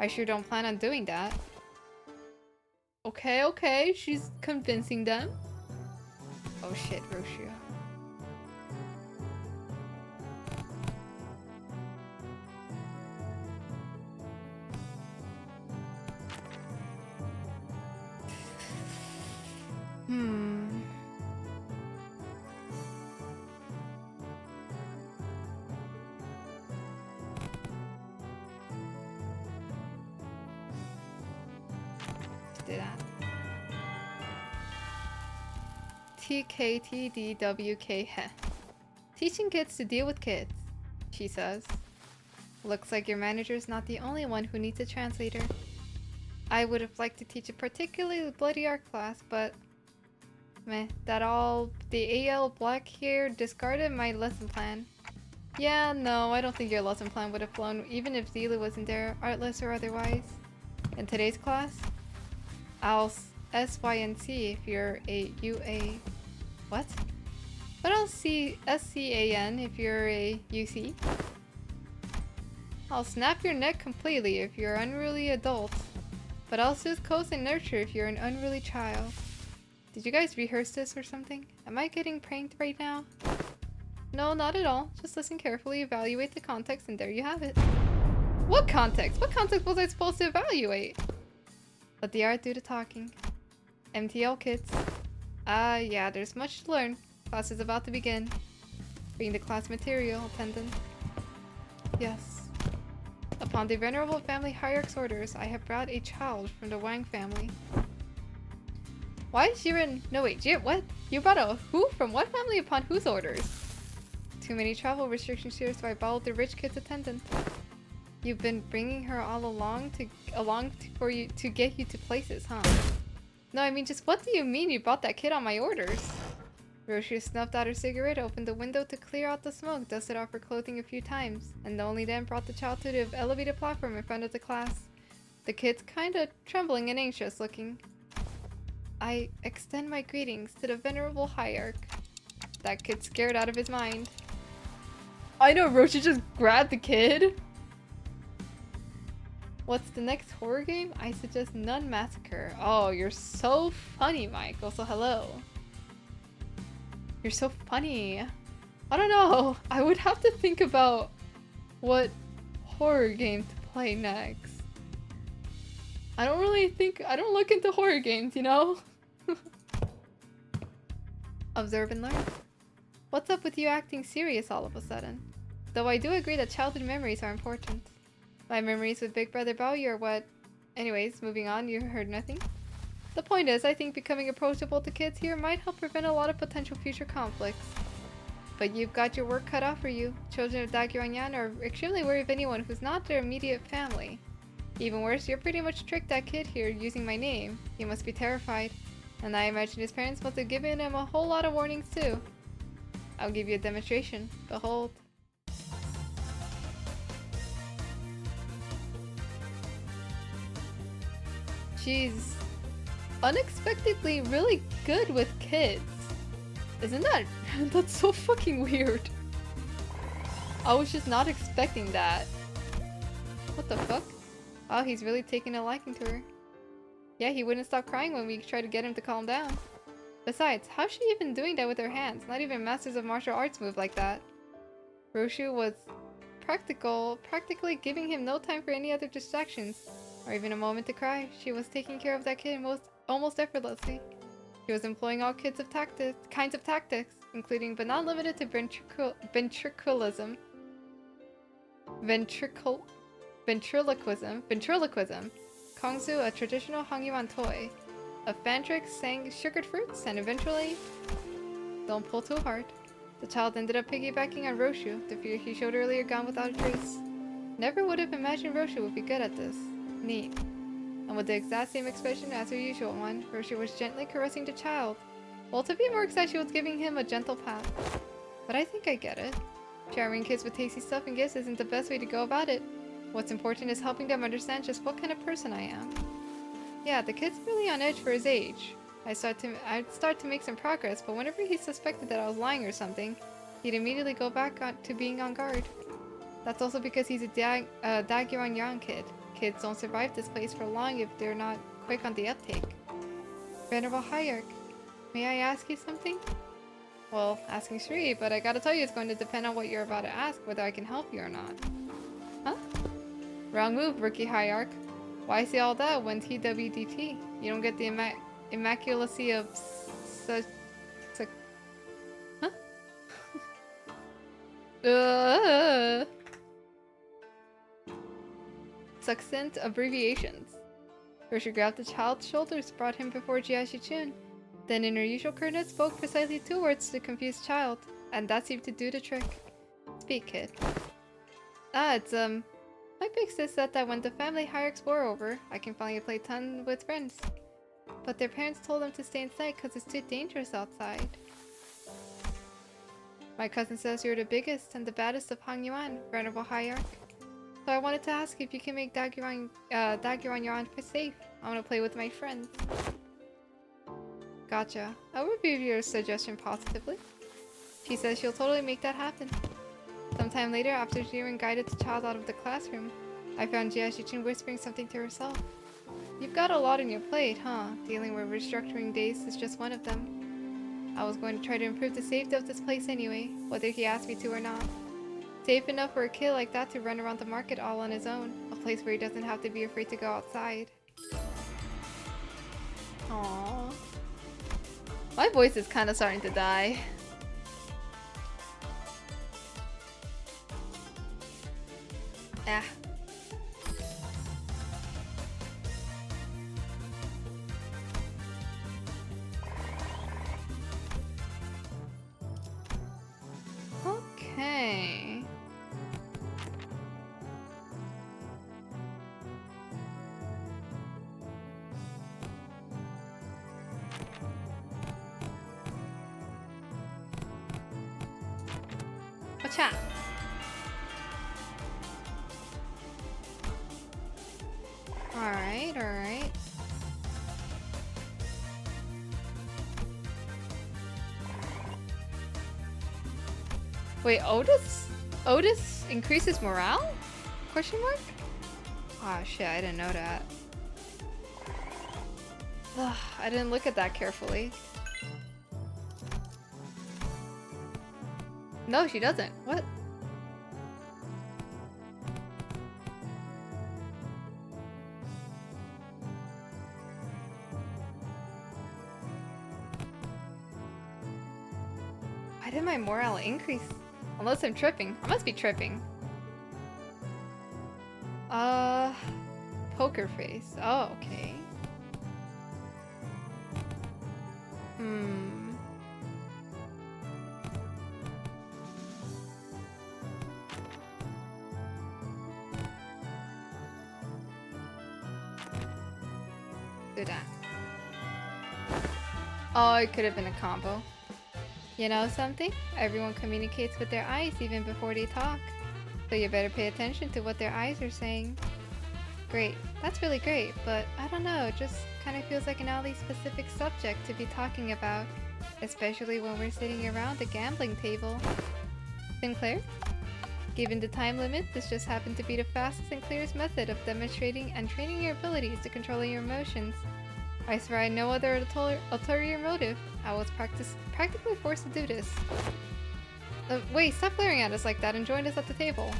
I sure don't plan on doing that. Okay, she's convincing them. Oh shit, Roshio. say that. TKTDWK heh. Teaching kids to deal with kids, she says. Looks like your manager's not the only one who needs a translator. I would have liked to teach a particularly bloody art class, but meh, the AL black here discarded my lesson plan. Yeah, no, I don't think your lesson plan would have flown even if Zila wasn't there, artless or otherwise. In today's class, I'll S, Y, and C if you're a UA. What? But I'll see SCAN if you're a UC. I'll snap your neck completely if you're an unruly adult. But I'll soothe, coax, and nurture if you're an unruly child. Did you guys rehearse this or something? Am I getting pranked right now? No, not at all. Just listen carefully, evaluate the context, and there you have it. What context? What context was I supposed to evaluate? Let the art do the talking. MTL kids. Yeah, there's much to learn. Class is about to begin. Bring the class material, attendant. Yes. Upon the venerable family hierarch's orders, I have brought a child from the Wang family. Why is Jiren— No wait, what? You brought a who from what family upon whose orders? Too many travel restrictions here, so I borrowed the rich kid's attendant. You've been bringing her all along to get you to places, huh? No, I mean, just what do you mean you brought that kid on my orders? Roshi snuffed out her cigarette, opened the window to clear out the smoke, dusted off her clothing a few times, and only then brought the child to the elevated platform in front of the class. The kid's kinda trembling and anxious looking. I extend my greetings to the venerable hierarch. That kid's scared out of his mind. I know, Roshi just grabbed the kid! What's the next horror game? I suggest Nun Massacre. Oh, you're so funny, Mike. Also, hello. You're so funny. I don't know. I would have to think about what horror game to play next. I don't look into horror games, you know? Observe and learn. What's up with you acting serious all of a sudden? Though I do agree that childhood memories are important. My memories with Big Brother Bao are what... Anyways, moving on, you heard nothing? The point is, I think becoming approachable to kids here might help prevent a lot of potential future conflicts. But you've got your work cut out for you. Children of Dagyuanyan are extremely wary of anyone who's not their immediate family. Even worse, you're pretty much tricked that kid here using my name. He must be terrified. And I imagine his parents must have given him a whole lot of warnings too. I'll give you a demonstration. Behold. She's unexpectedly really good with kids. Isn't that? That's so fucking weird. I was just not expecting that. What the fuck? Oh, he's really taking a liking to her. Yeah, he wouldn't stop crying when we tried to get him to calm down. Besides, how's she even doing that with her hands? Not even masters of martial arts move like that. Roshu was practically giving him no time for any other distractions, or even a moment to cry. She was taking care of that kid almost effortlessly. She was employing all kinds of tactics, including but not limited to ventriloquism, Kongsu, a traditional Hangyuan toy, a fan trick sang sugared fruits, and eventually, don't pull too hard. The child ended up piggybacking on Roshu, the fear he showed earlier gone without a trace. Never would have imagined Roshu would be good at this. Neat. And with the exact same expression as her usual one, Roshu was gently caressing the child. Well, to be more exact, she was giving him a gentle pat. But I think I get it. Showering kids with tasty stuff and gifts isn't the best way to go about it. What's important is helping them understand just what kind of person I am. Yeah, the kid's really on edge for his age. I'd start to make some progress, but whenever he suspected that I was lying or something, he'd immediately go back to being on guard. That's also because he's a Dagyuanyan kid. Kids don't survive this place for long if they're not quick on the uptake. Venerable Hierarch, may I ask you something? Well, asking's free, but I gotta tell you it's going to depend on what you're about to ask, whether I can help you or not. Huh? Wrong move, Rookie Hierarch. Why say all that when TWDT? You don't get the immaculacy of such... Huh? Succinct abbreviations. First, she grabbed the child's shoulders, brought him before Jiashi-chun. Then, in her usual curtness, spoke precisely 2 words to the confused child, and that seemed to do the trick. Speak, kid. Ah, it's, my big sis said that when the family hire Explorer over, I can finally play ton with friends. But their parents told them to stay inside because it's too dangerous outside. My cousin says you're the biggest and the baddest of Hangyuan, Venerable Hierarch. So I wanted to ask if you can make Dagyuan Yuan safe. I want to play with my friends. Gotcha. I will review your suggestion positively. She says she'll totally make that happen. Sometime later, after Jiren guided the child out of the classroom, I found Jiashi-chun whispering something to herself. You've got a lot on your plate, huh? Dealing with restructuring days is just one of them. I was going to try to improve the safety of this place anyway, whether he asked me to or not. Safe enough for a kid like that to run around the market all on his own, a place where he doesn't have to be afraid to go outside. Aww. My voice is kind of starting to die. Ah. Okay. What's that? Alright, alright. Wait, Otis increases morale? Question mark? Oh shit, I didn't know that. Ugh, I didn't look at that carefully. No, she doesn't. What? Why did my morale increase? Unless I'm tripping. I must be tripping. Poker face. Oh, okay. Do that. Oh, it could have been a combo. You know something? Everyone communicates with their eyes even before they talk. So you better pay attention to what their eyes are saying. Great. That's really great, but I don't know, it just kind of feels like an oddly specific subject to be talking about. Especially when we're sitting around a gambling table. Sinclair? Given the time limit, this just happened to be the fastest and clearest method of demonstrating and training your abilities to control your emotions. I swear I had no other ulterior motive. I was practically forced to do this. Wait, stop glaring at us like that and join us at the table.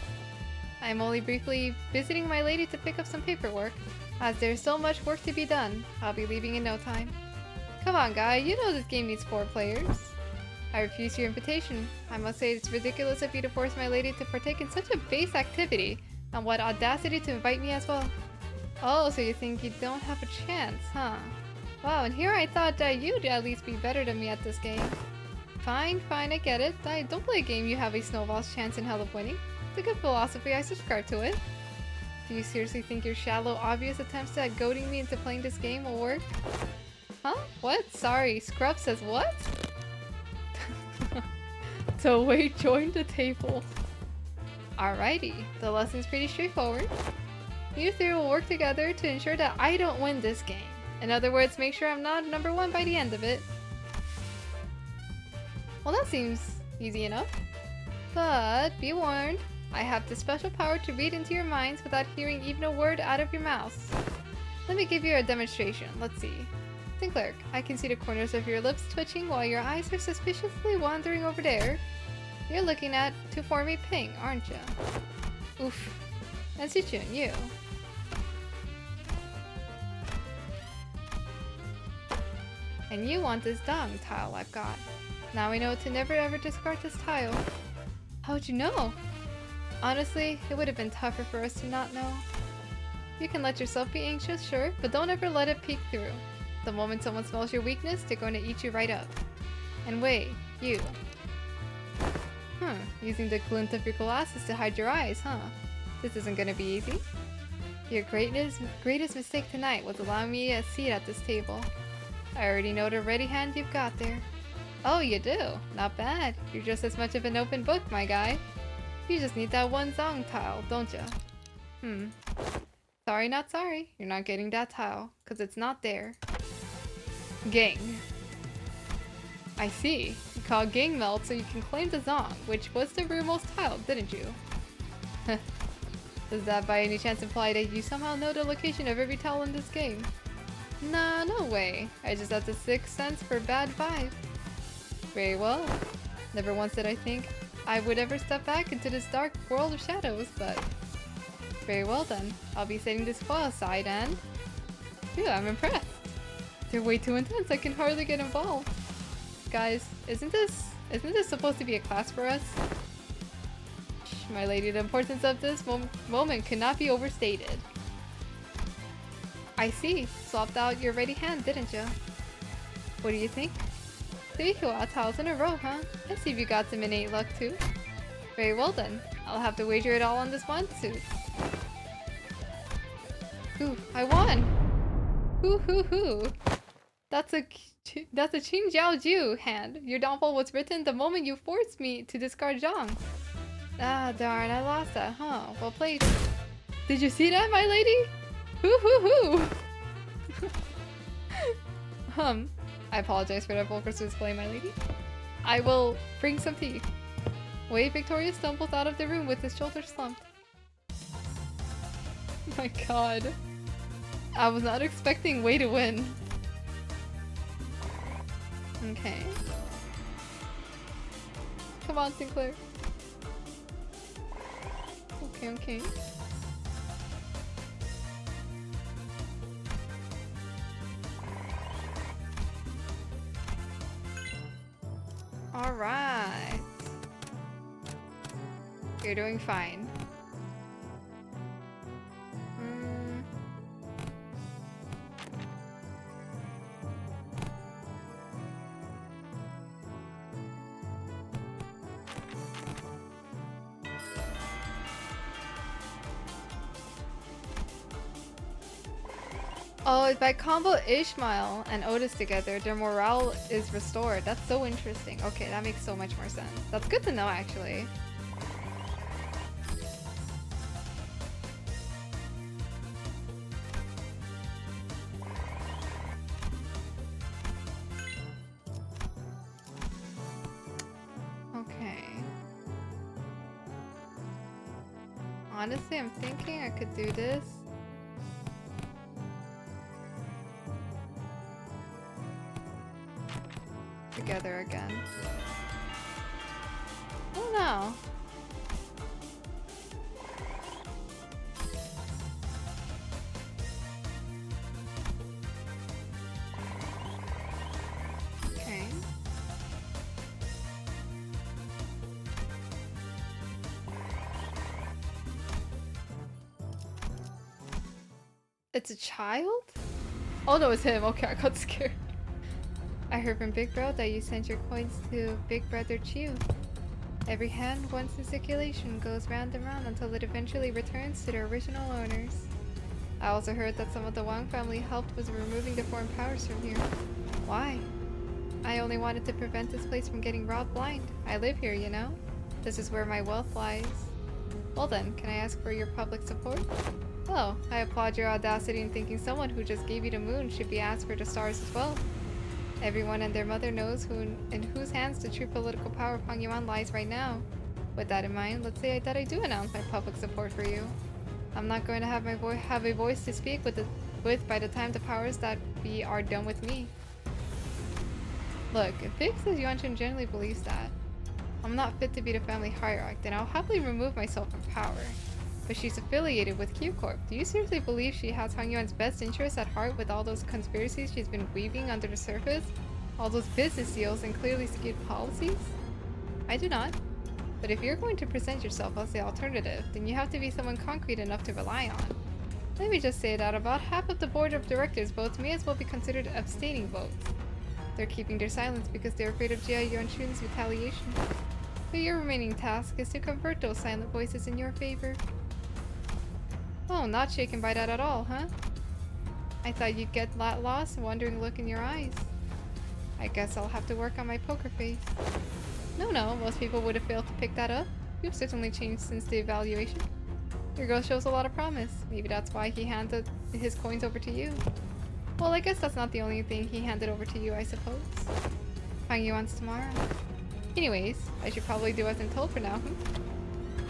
I'm only briefly visiting my lady to pick up some paperwork, as there's so much work to be done. I'll be leaving in no time. Come on, guy, you know this game needs 4 players. I refuse your invitation. I must say it's ridiculous of you to force my lady to partake in such a base activity, and what audacity to invite me as well. Oh, so you think you don't have a chance, huh? Wow, and here I thought that you'd at least be better than me at this game. Fine, I get it. I don't play a game you have a snowball's chance in hell of winning. It's a good philosophy, I subscribe to it. Do you seriously think your shallow, obvious attempts at goading me into playing this game will work? Huh? What? Sorry, Scrub says what? So wait, join the table. Alrighty, the lesson's pretty straightforward. You 3 will work together to ensure that I don't win this game. In other words, make sure I'm not number 1 by the end of it. Well, that seems easy enough. But be warned, I have the special power to read into your minds without hearing even a word out of your mouths. Let me give you a demonstration. Let's see. Sinclair, I can see the corners of your lips twitching while your eyes are suspiciously wandering over there. You're looking at to form a ping, aren't you? Oof. And Sichun, you. And you want this dong tile I've got. Now we know to never ever discard this tile. How'd you know? Honestly, it would have been tougher for us to not know. You can let yourself be anxious, sure, but don't ever let it peek through. The moment someone smells your weakness, they're going to eat you right up. And wait, you. Using the glint of your glasses to hide your eyes, huh? This isn't gonna be easy. Your greatest mistake tonight was allowing me a seat at this table. I already know the ready hand you've got there. Oh, you do? Not bad. You're just as much of an open book, my guy. You just need that one zong tile, don't ya? Sorry, not sorry. You're not getting that tile, because it's not there. Gang. I see. You called gang melt so you can claim the zong, which was the rearmost tile, didn't you? Does that by any chance imply that you somehow know the location of every tile in this game? Nah, no way. I just have the sixth sense for bad vibe. Very well. Never once did I think I would ever step back into this dark world of shadows, but... Very well then. I'll be setting this file aside and... Phew, I'm impressed. They're way too intense, I can hardly get involved. Guys, isn't this supposed to be a class for us? Shh, my lady, the importance of this moment cannot be overstated. I see. Swapped out your ready hand, didn't you? What do you think? 3 Hua tiles in a row, huh? I see you got some innate luck too. Very well then. I'll have to wager it all on this one suit. Ooh, I won! Hoo! That's a Qin Jiao Ju hand. Your downfall was written the moment you forced me to discard Zhang. Ah, darn, I lost that, huh? Well played. Did you see that, my lady? Hoo! I apologize for that vulgar display, my lady. I will bring some tea. Wei Victoria stumbles out of the room with his shoulders slumped. My god. I was not expecting Wei to win. Okay. Come on, Sinclair. Okay. Alright. You're doing fine. Oh, if I combo Ishmael and Otis together, their morale is restored. That's so interesting. Okay, that makes so much more sense. That's good to know, actually. Okay. Honestly, I'm thinking I could do this. Together again. Oh no. Okay. It's a child? Oh no, it's him. Okay, I got scared. I heard from Big Bro that you sent your coins to Big Brother Chiu. Every hand, once in circulation, goes round and round until it eventually returns to their original owners. I also heard that some of the Wang family helped with removing the foreign powers from here. Why? I only wanted to prevent this place from getting robbed blind. I live here, you know? This is where my wealth lies. Well then, can I ask for your public support? Oh, I applaud your audacity in thinking someone who just gave you the moon should be asked for the stars as well. Everyone and their mother knows in whose hands the true political power of Pangyuan lies right now. With that in mind, let's say that I do announce my public support for you. I'm not going to have a voice to speak with by the time the powers that be are done with me. Look, if Big says Yuanchun generally believes that I'm not fit to be the family hierarch, then I'll happily remove myself from power. But she's affiliated with Q Corp. Do you seriously believe she has Hong Yuan's best interests at heart with all those conspiracies she's been weaving under the surface? All those business deals and clearly skewed policies? I do not. But if you're going to present yourself as the alternative, then you have to be someone concrete enough to rely on. Let me just say that about half of the board of directors votes may as well be considered abstaining votes. They're keeping their silence because they're afraid of Jia Yuanchun's retaliation. But your remaining task is to convert those silent voices in your favor. Oh, not shaken by that at all, huh? I thought you'd get that lost, wondering look in your eyes. I guess I'll have to work on my poker face. No, most people would have failed to pick that up. You've certainly changed since the evaluation. Your girl shows a lot of promise. Maybe that's why he handed his coins over to you. Well, I guess that's not the only thing he handed over to you, I suppose. Hang Yuan's tomorrow. Anyways, I should probably do as I'm told for now.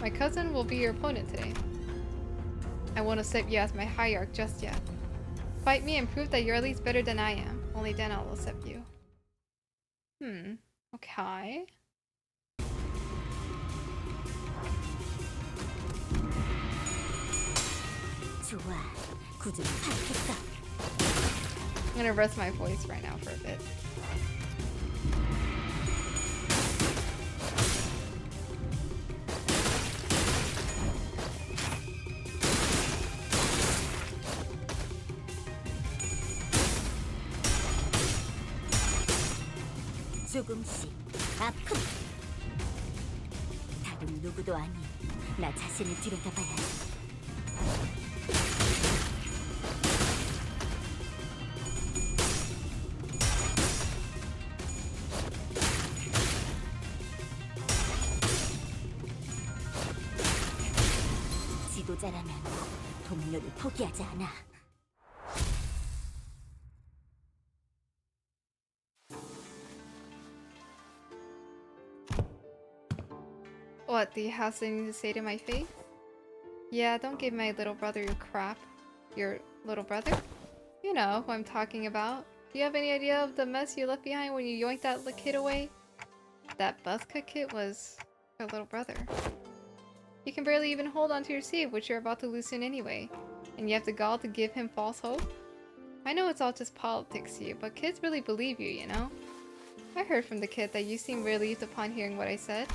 My cousin will be your opponent today. I won't accept you as my hierarch just yet. Fight me and prove that you're at least better than I am. Only then I'll accept you. Okay. 좋아, 구조는 파악했어. I'm gonna rest my voice right now for a bit. 조금씩 아픔. 다른 누구도 아닌 나 자신을 들여다봐야 해. 지도자라면 동료를 포기하지 않아. What, do you have something to say to my face? Yeah, don't give my little brother your crap. Your little brother? You know who I'm talking about. Do you have any idea of the mess you left behind when you yoinked that kid away? That buzzcut kid was her little brother. You can barely even hold onto your seat, which you're about to lose soon anyway. And you have the gall to give him false hope? I know it's all just politics to you, but kids really believe you, you know? I heard from the kid that you seemed relieved upon hearing what I said.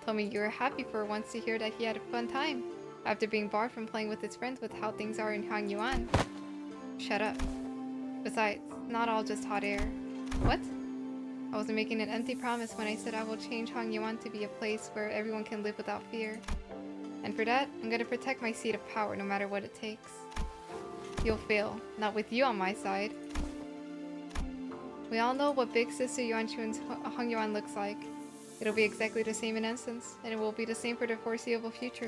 Told me you were happy for once to hear that he had a fun time, after being barred from playing with his friends with how things are in Hangyuan. Shut up. Besides, not all just hot air. What? I wasn't making an empty promise when I said I will change Hangyuan to be a place where everyone can live without fear. And for that, I'm gonna protect my seat of power no matter what it takes. You'll fail, not with you on my side. We all know what Big Sister Yuanchun's Hangyuan looks like. It'll be exactly the same in essence, and it will be the same for the foreseeable future.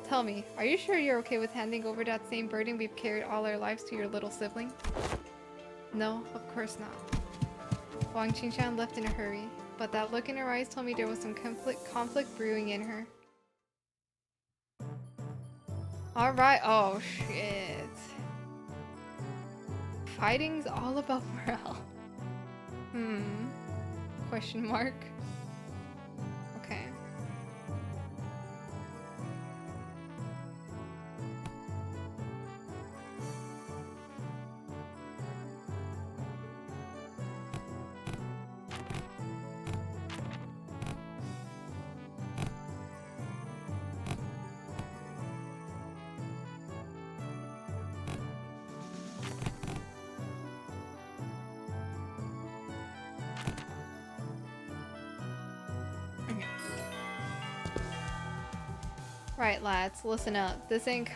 Tell me, are you sure you're okay with handing over that same burden we've carried all our lives to your little sibling? No, of course not. Wang Qingshan left in a hurry, but that look in her eyes told me there was some conflict brewing in her. Alright, oh shit. Fighting's all about morale. Question mark. Okay. Right, lads, listen up. This ain't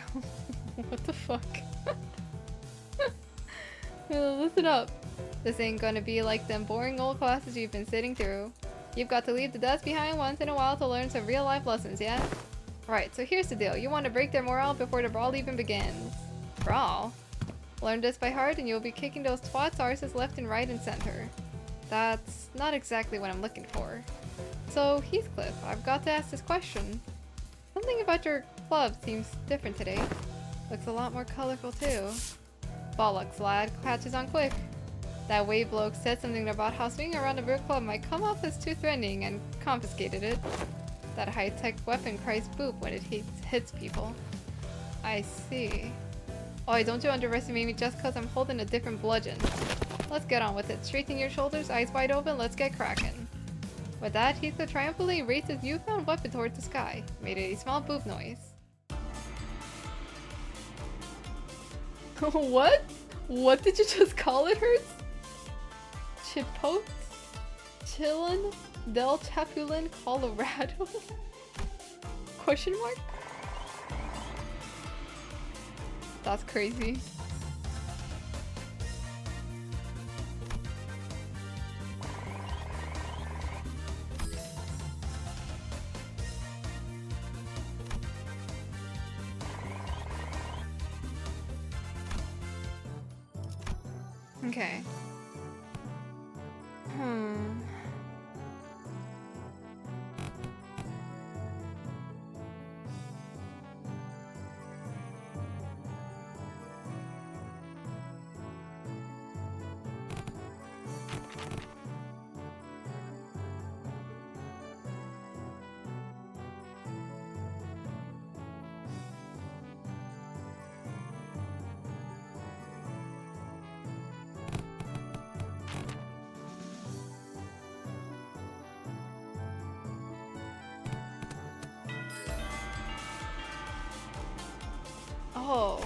what the fuck? Listen up. This ain't gonna be like them boring old classes you've been sitting through. You've got to leave the desk behind once in a while to learn some real life lessons, yeah? Right, so here's the deal. You want to break their morale before the brawl even begins. Brawl? Learn this by heart and you'll be kicking those twats' arses left and right and center. That's not exactly what I'm looking for. So, Heathcliff, I've got to ask this question. Something about your club seems different today. Looks a lot more colorful too. Bollocks, lad. Catches on quick. That wave bloke said something about how swinging around a beer club might come off as too threatening and confiscated it. That high-tech weapon cries boop when it hits people. I see. Oi, don't you underestimate me just cause I'm holding a different bludgeon. Let's get on with it. Straighten your shoulders, eyes wide open, let's get cracking. With that, Heathcliff triumphantly raised his newfound weapon towards the sky, made a small boop noise. What? What did you just call it, Hurts? Chipotle? Chillin? Del Chapulin, Colorado? Question mark? That's crazy. Okay. Oh,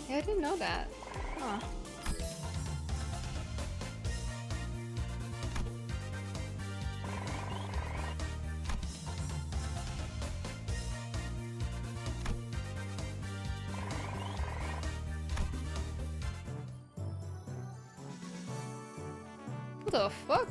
yeah, I didn't know that. Huh. What the fuck?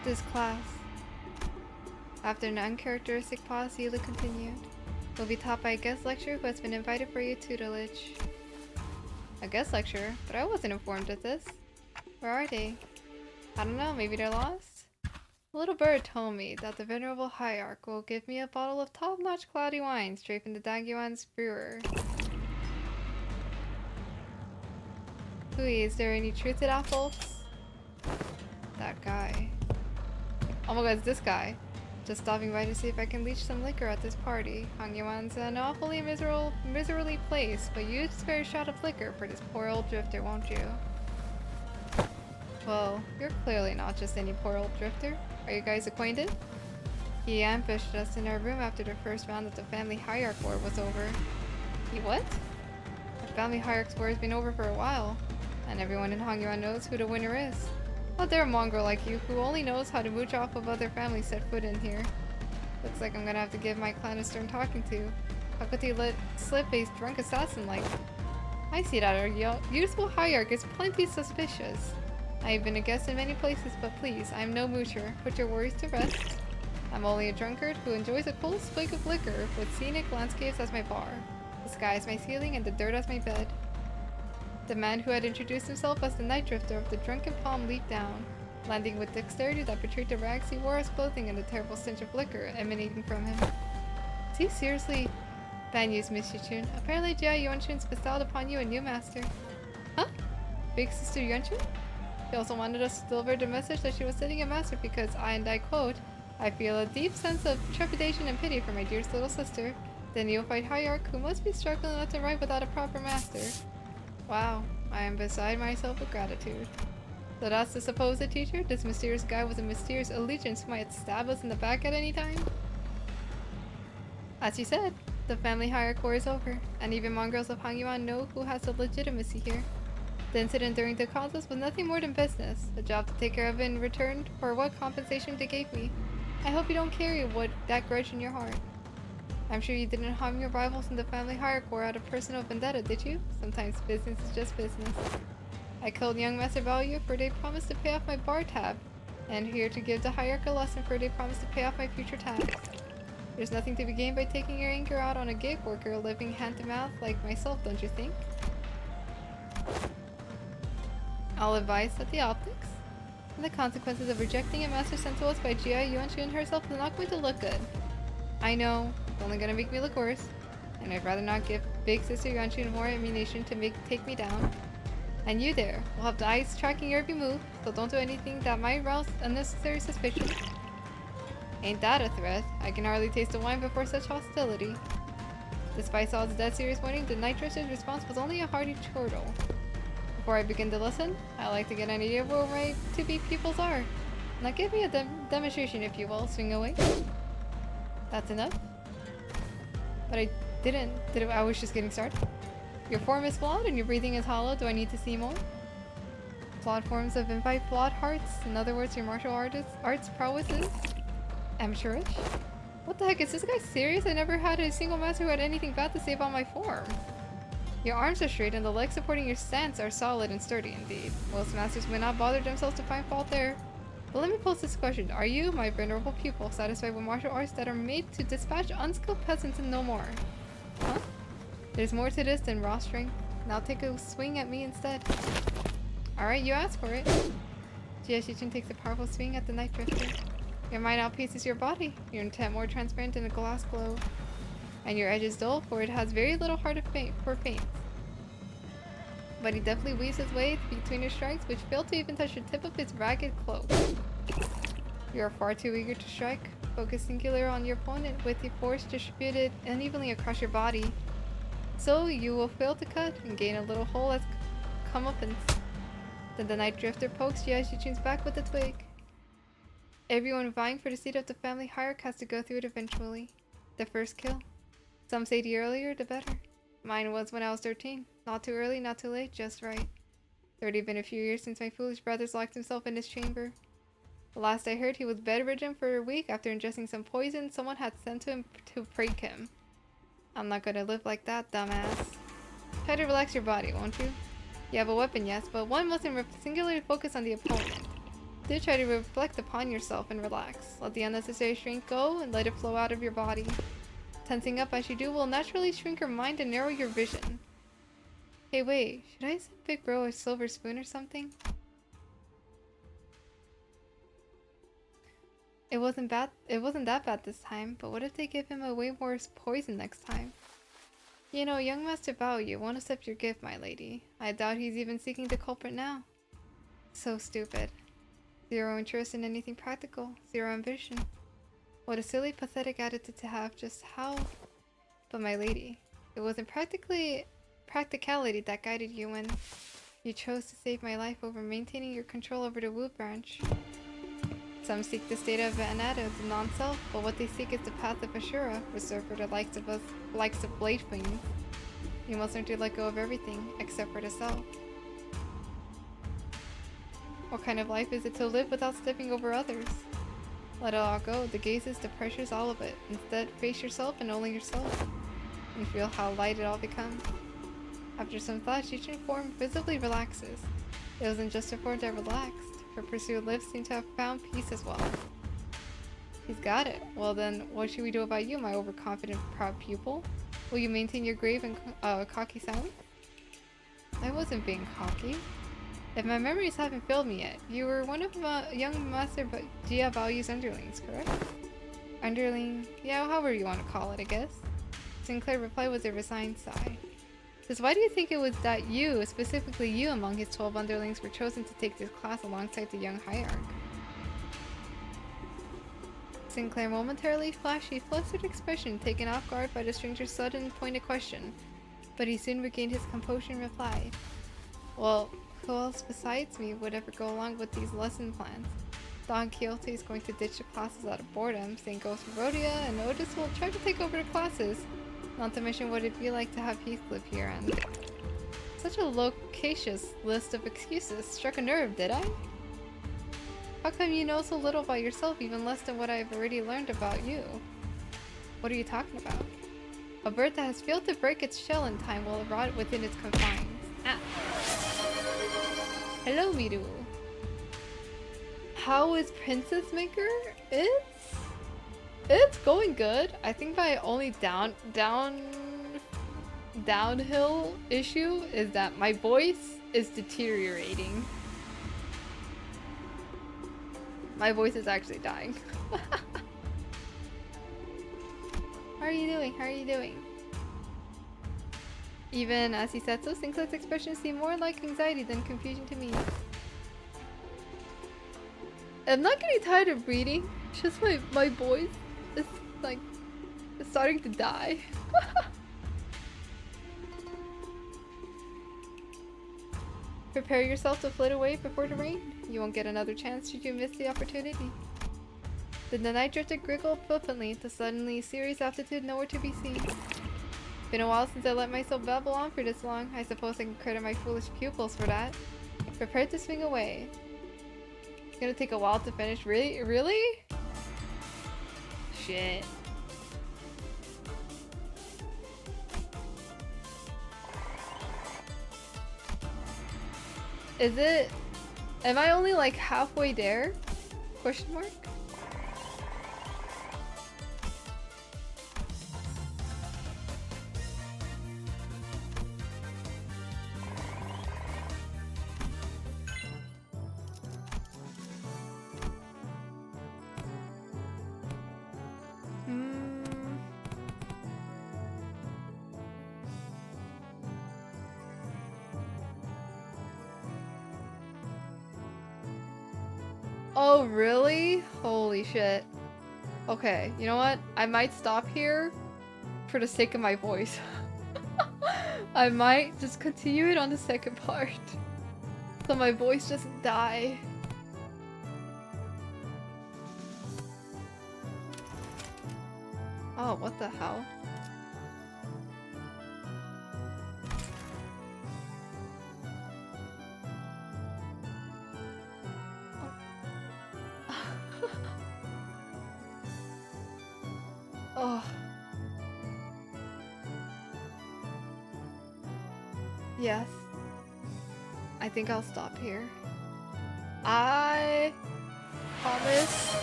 This class, after an uncharacteristic pause, Yula continued, will be taught by a guest lecturer who has been invited for your tutelage. A guest lecturer? But I wasn't informed of this. Where are they? I don't know, maybe they're lost? A little bird told me that the venerable hierarch will give me a bottle of top-notch cloudy wine straight from the Dagyuan's brewer. Hui, is there any truth to that, folks? That guy. Oh my god, it's this guy. Just stopping by to see if I can leech some liquor at this party. Hangyuan's an awfully miserably placed, but you spare a shot of liquor for this poor old drifter, won't you? Well, you're clearly not just any poor old drifter. Are you guys acquainted? He ambushed us in our room after the first round of the family hierarch war was over. He what? The family hierarch war has been over for a while, and everyone in Hangyuan knows who the winner is. How dare a mongrel like you, who only knows how to mooch off of other families, set foot in here? Looks like I'm gonna have to give my clan a stern talking to. How could he let slip a drunk assassin like... I see that our useful hierarch is plenty suspicious. I've been a guest in many places, but please, I'm no moocher. Put your worries to rest. I'm only a drunkard who enjoys a cold swig of liquor with scenic landscapes as my bar. The sky is my ceiling and the dirt as my bed. The man who had introduced himself as the night drifter of the drunken palm leaped down, landing with dexterity that betrayed the rags he wore as clothing and the terrible stench of liquor emanating from him. Is he seriously? Bad news, Miss Yichun. Apparently Jia Yuanchun's bestowed upon you a new master. Huh? Big Sister Yuanchun? She also wanted us to deliver the message that she was sending a master because and I quote, I feel a deep sense of trepidation and pity for my dearest little sister, the neophyte hierarch who must be struggling left and right without a proper master. Wow, I am beside myself with gratitude. So that's the supposed teacher? This mysterious guy with a mysterious allegiance who might stab us in the back at any time? As you said, the family hierarch war is over, and even mongrels of Hangyuan know who has the legitimacy here. The incident during the contest was nothing more than business, a job to take care of in return for what compensation they gave me. I hope you don't carry that grudge in your heart. I'm sure you didn't harm your rivals in the family hierarch war out of personal vendetta, did you? Sometimes business is just business. I killed young Master Value for they promised to pay off my bar tab, and here to give the hierarch a lesson for they promised to pay off my future tabs. There's nothing to be gained by taking your anger out on a gig worker living hand to mouth like myself, don't you think? I'll advise that the optics and the consequences of rejecting a master sent to us by Jia Yuanchun herself is not going to look good. I know, it's only gonna make me look worse, and I'd rather not give Big Sister Yuanchun more ammunition to take me down. And you there, will have the eyes tracking your every move, so don't do anything that might rouse unnecessary suspicion. Ain't that a threat? I can hardly taste the wine before such hostility. Despite all the dead serious warning, the night drifter's response was only a hearty chortle. Before I begin to listen, I like to get an idea of where my to-be pupils are. Now give me a demonstration, if you will. Swing away. That's enough. But I didn't. I was just getting started. Your form is flawed and your breathing is hollow. Do I need to see more? Flawed forms of invite flawed hearts. In other words, your martial arts prowess is amateurish. What the heck, is this guy serious? I never had a single master who had anything bad to say about my form. Your arms are straight and the legs supporting your stance are solid and sturdy indeed. Most masters would not bother themselves to find fault there. But let me pose this question. Are you, my venerable pupil, satisfied with martial arts that are made to dispatch unskilled peasants and no more? Huh? There's more to this than raw strength. Now take a swing at me instead. Alright, you asked for it. Jiashichin takes a powerful swing at the night drifter. Your mind outpaces your body, your intent more transparent than a glass globe. And your edge is dull, for it has very little heart for paint. But he deftly weaves his way between your strikes, which fail to even touch the tip of his ragged cloak. You are far too eager to strike. Focus singular on your opponent with the force distributed unevenly across your body. So you will fail to cut and gain a little hole as comeuppance. Then the night drifter pokes Jiashichin's back with a twig. Everyone vying for the seat of the family hierarch has to go through it eventually. The first kill. Some say the earlier, the better. Mine was when I was 13. Not too early, not too late, just right. It's already been a few years since my foolish brother's locked himself in his chamber. The last I heard, he was bedridden for a week after ingesting some poison someone had sent to him to prank him. I'm not gonna live like that, dumbass. Try to relax your body, won't you? You have a weapon, yes, but one mustn't singularly focus on the opponent. Do try to reflect upon yourself and relax. Let the unnecessary strength go and let it flow out of your body. Tensing up as you do will naturally shrink your mind and narrow your vision. Hey wait, should I send Big Bro a silver spoon or something? It wasn't that bad this time, but what if they give him a way worse poison next time? You know, young Master Bao, you won't accept your gift, my lady. I doubt he's even seeking the culprit now. So stupid. Zero interest in anything practical, zero ambition. What a silly, pathetic attitude to have, just how... But my lady, it wasn't practicality that guided you when you chose to save my life over maintaining your control over the Wu branch. Some seek the state of Anato, the non-self, but what they seek is the path of Ashura, reserved for the likes of us, likes of blade queens. You must learn to let go of everything, except for the self. What kind of life is it to live without stepping over others? Let it all go, the gazes, the pressures, all of it. Instead, face yourself and only yourself. And feel how light it all becomes. After some thought, Shichin's form visibly relaxes. It wasn't just her form that relaxed. Her pursued lips seemed to have found peace as well. He's got it. Well then, what should we do about you, my overconfident, proud pupil? Will you maintain your grave and cocky silence? I wasn't being cocky. If my memories haven't failed me yet, you were one of young Master Jia Baoyu's underlings, correct? Underling? Yeah, however you want to call it, I guess. Sinclair's reply was a resigned sigh. Because why do you think it was that you, specifically you among his 12 underlings, were chosen to take this class alongside the young hierarch? Sinclair momentarily flashed a flustered expression, taken off guard by the stranger's sudden pointed question, but he soon regained his composure and replied, well, who else besides me would ever go along with these lesson plans? Don Quixote is going to ditch the classes out of boredom, St. Ghost Rhodia and Otis will try to take over the classes. Not to mention what it'd be like to have Heathcliff here, and such a loquacious list of excuses struck a nerve, did I? How come you know so little about yourself, even less than what I've already learned about you? What are you talking about? A bird that has failed to break its shell in time will rot within its confines. Ah. Hello, Miru. How is Princess Maker? It's going good. I think my only downhill issue is that my voice is deteriorating. My voice is actually dying. How are you doing? How are you doing? Even as he said so, Sinclair's expression seemed more like anxiety than confusion to me. I'm not getting tired of reading Just my voice is like starting to die. Prepare yourself to float away before the rain. You won't get another chance should you miss the opportunity. Then the night drifter giggled flippantly, the suddenly serious attitude nowhere to be seen. Been a while since I let myself babble on for this long. I suppose I can credit my foolish pupils for that. Prepared to swing away. It's gonna take a while to finish. Really? Really? Shit. Is it... Am I only like halfway there? Question mark? Oh, really? Holy shit. Okay, you know what? I might stop here for the sake of my voice. I might just continue it on the second part. So my voice doesn't die. Oh, what the hell? Oh. Yes. I think I'll stop here. I promise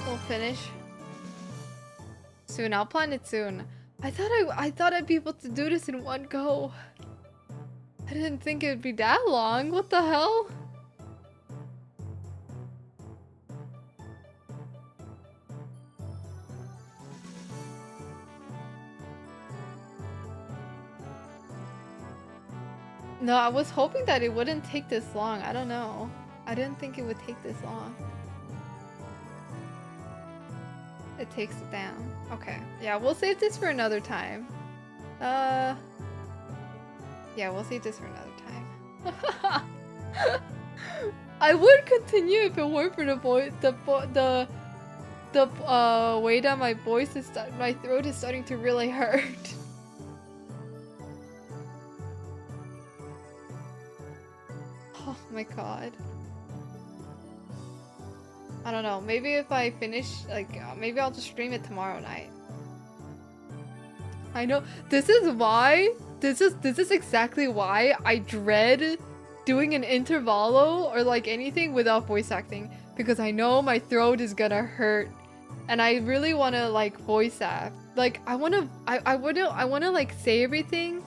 we'll finish soon. I'll plan it soon. I thought I'd be able to do this in one go. I didn't think it would be that long. What the hell? No, I was hoping that it wouldn't take this long. I don't know. I didn't think it would take this long. It takes it down. Okay. Yeah, we'll save this for another time. Yeah, we'll save this for another time. I would continue if it weren't for the way that my voice is my throat is starting to really hurt. Oh my god. I don't know. Maybe if I finish, like, maybe I'll just stream it tomorrow night. I know. This is why. This is exactly why I dread doing an intervallo or like anything without voice acting, because I know my throat is gonna hurt, and I really want to like voice act. Like I want to like say everything.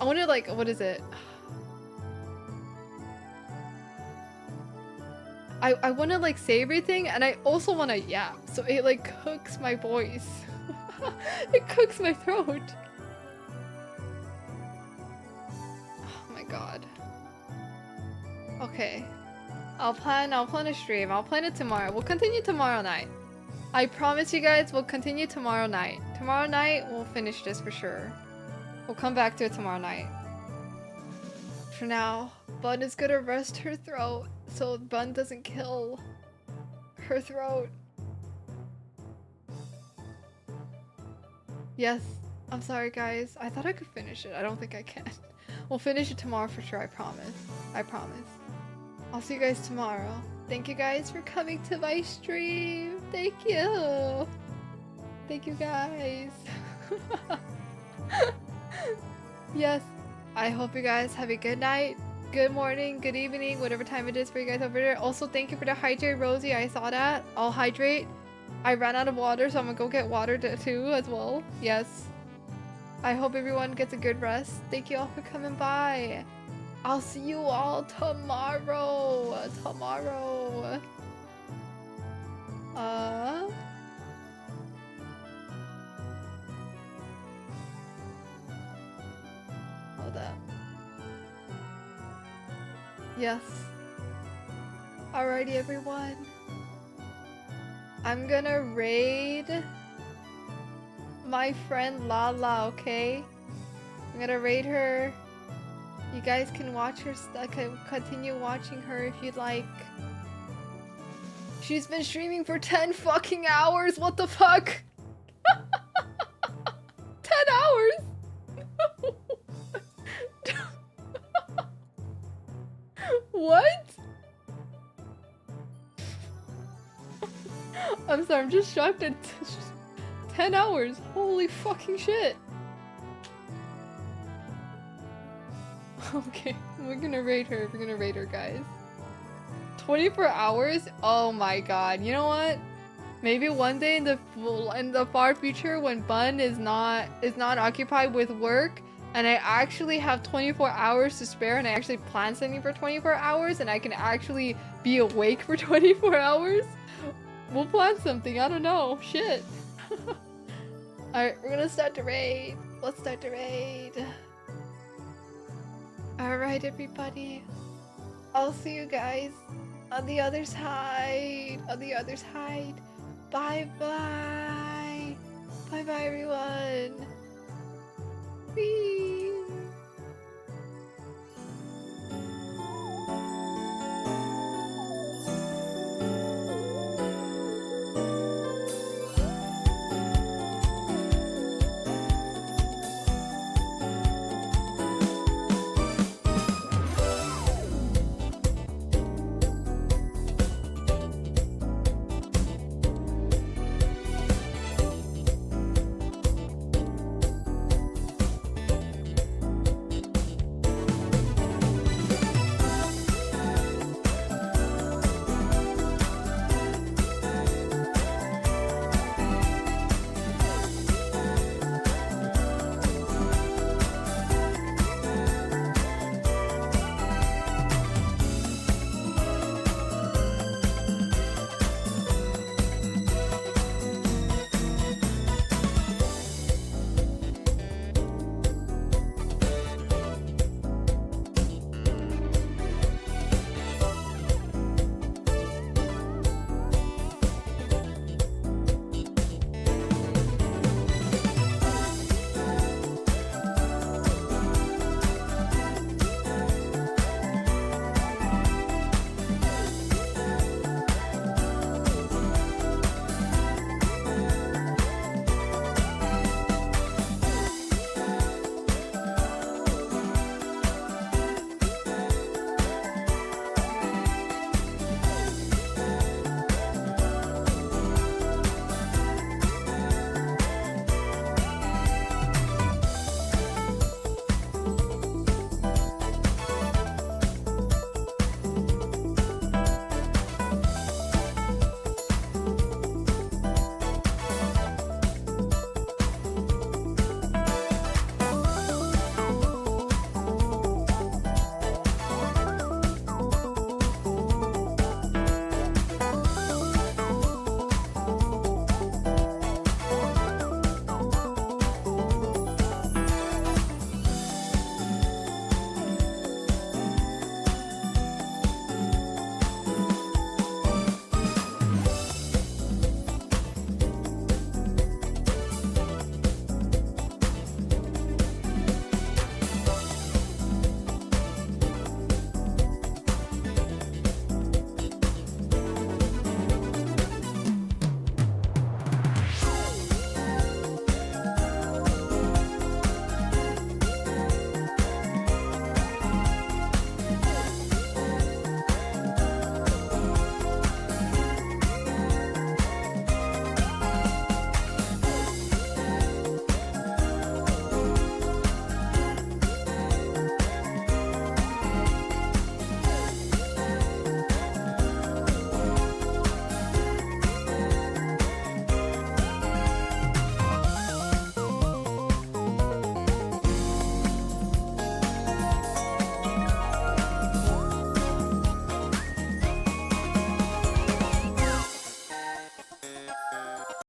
I want to like, what is it? I want to like say everything, and I also want to yap, so it like cooks my voice. It cooks my throat. Oh my god. Okay. I'll plan a stream. I'll plan it tomorrow. We'll continue tomorrow night. I promise you guys we'll continue tomorrow night. Tomorrow night we'll finish this for sure. We'll come back to it tomorrow night. For now, Bun is gonna rest her throat so Bun doesn't kill her throat. Yes, I'm sorry guys. I thought I could finish it. I don't think I can. We'll finish it tomorrow for sure, I promise. I promise. I'll see you guys tomorrow. Thank you guys for coming to my stream. Thank you. Thank you guys. Yes. I hope you guys have a good night, good morning, good evening, whatever time it is for you guys over there. Also, thank you for the hydrate, Rosie. I saw that. I'll hydrate. I ran out of water, so I'm gonna go get water too as well. Yes. I hope everyone gets a good rest. Thank you all for coming by. I'll see you all tomorrow. Tomorrow. Hold up. Yes. Alrighty, everyone. I'm gonna raid my friend Lala, okay? I'm gonna raid her. You guys can watch her continue watching her if you'd like. She's been streaming for 10 fucking hours, what the fuck? 10 hours? What? I'm sorry, I'm just shocked at 10 hours. Holy fucking shit. Okay, we're gonna raid her. We're gonna raid her, guys. 24 hours? Oh my god. You know what? Maybe one day in the far future when Bun is not occupied with work and I actually have 24 hours to spare and I actually plan something for 24 hours and I can actually be awake for 24 hours, we'll plan something. I don't know. Shit. Alright, we're gonna start the raid. Let's start the raid. Alright, everybody. I'll see you guys on the other side. On the other side. Bye bye. Bye bye, everyone. Whee!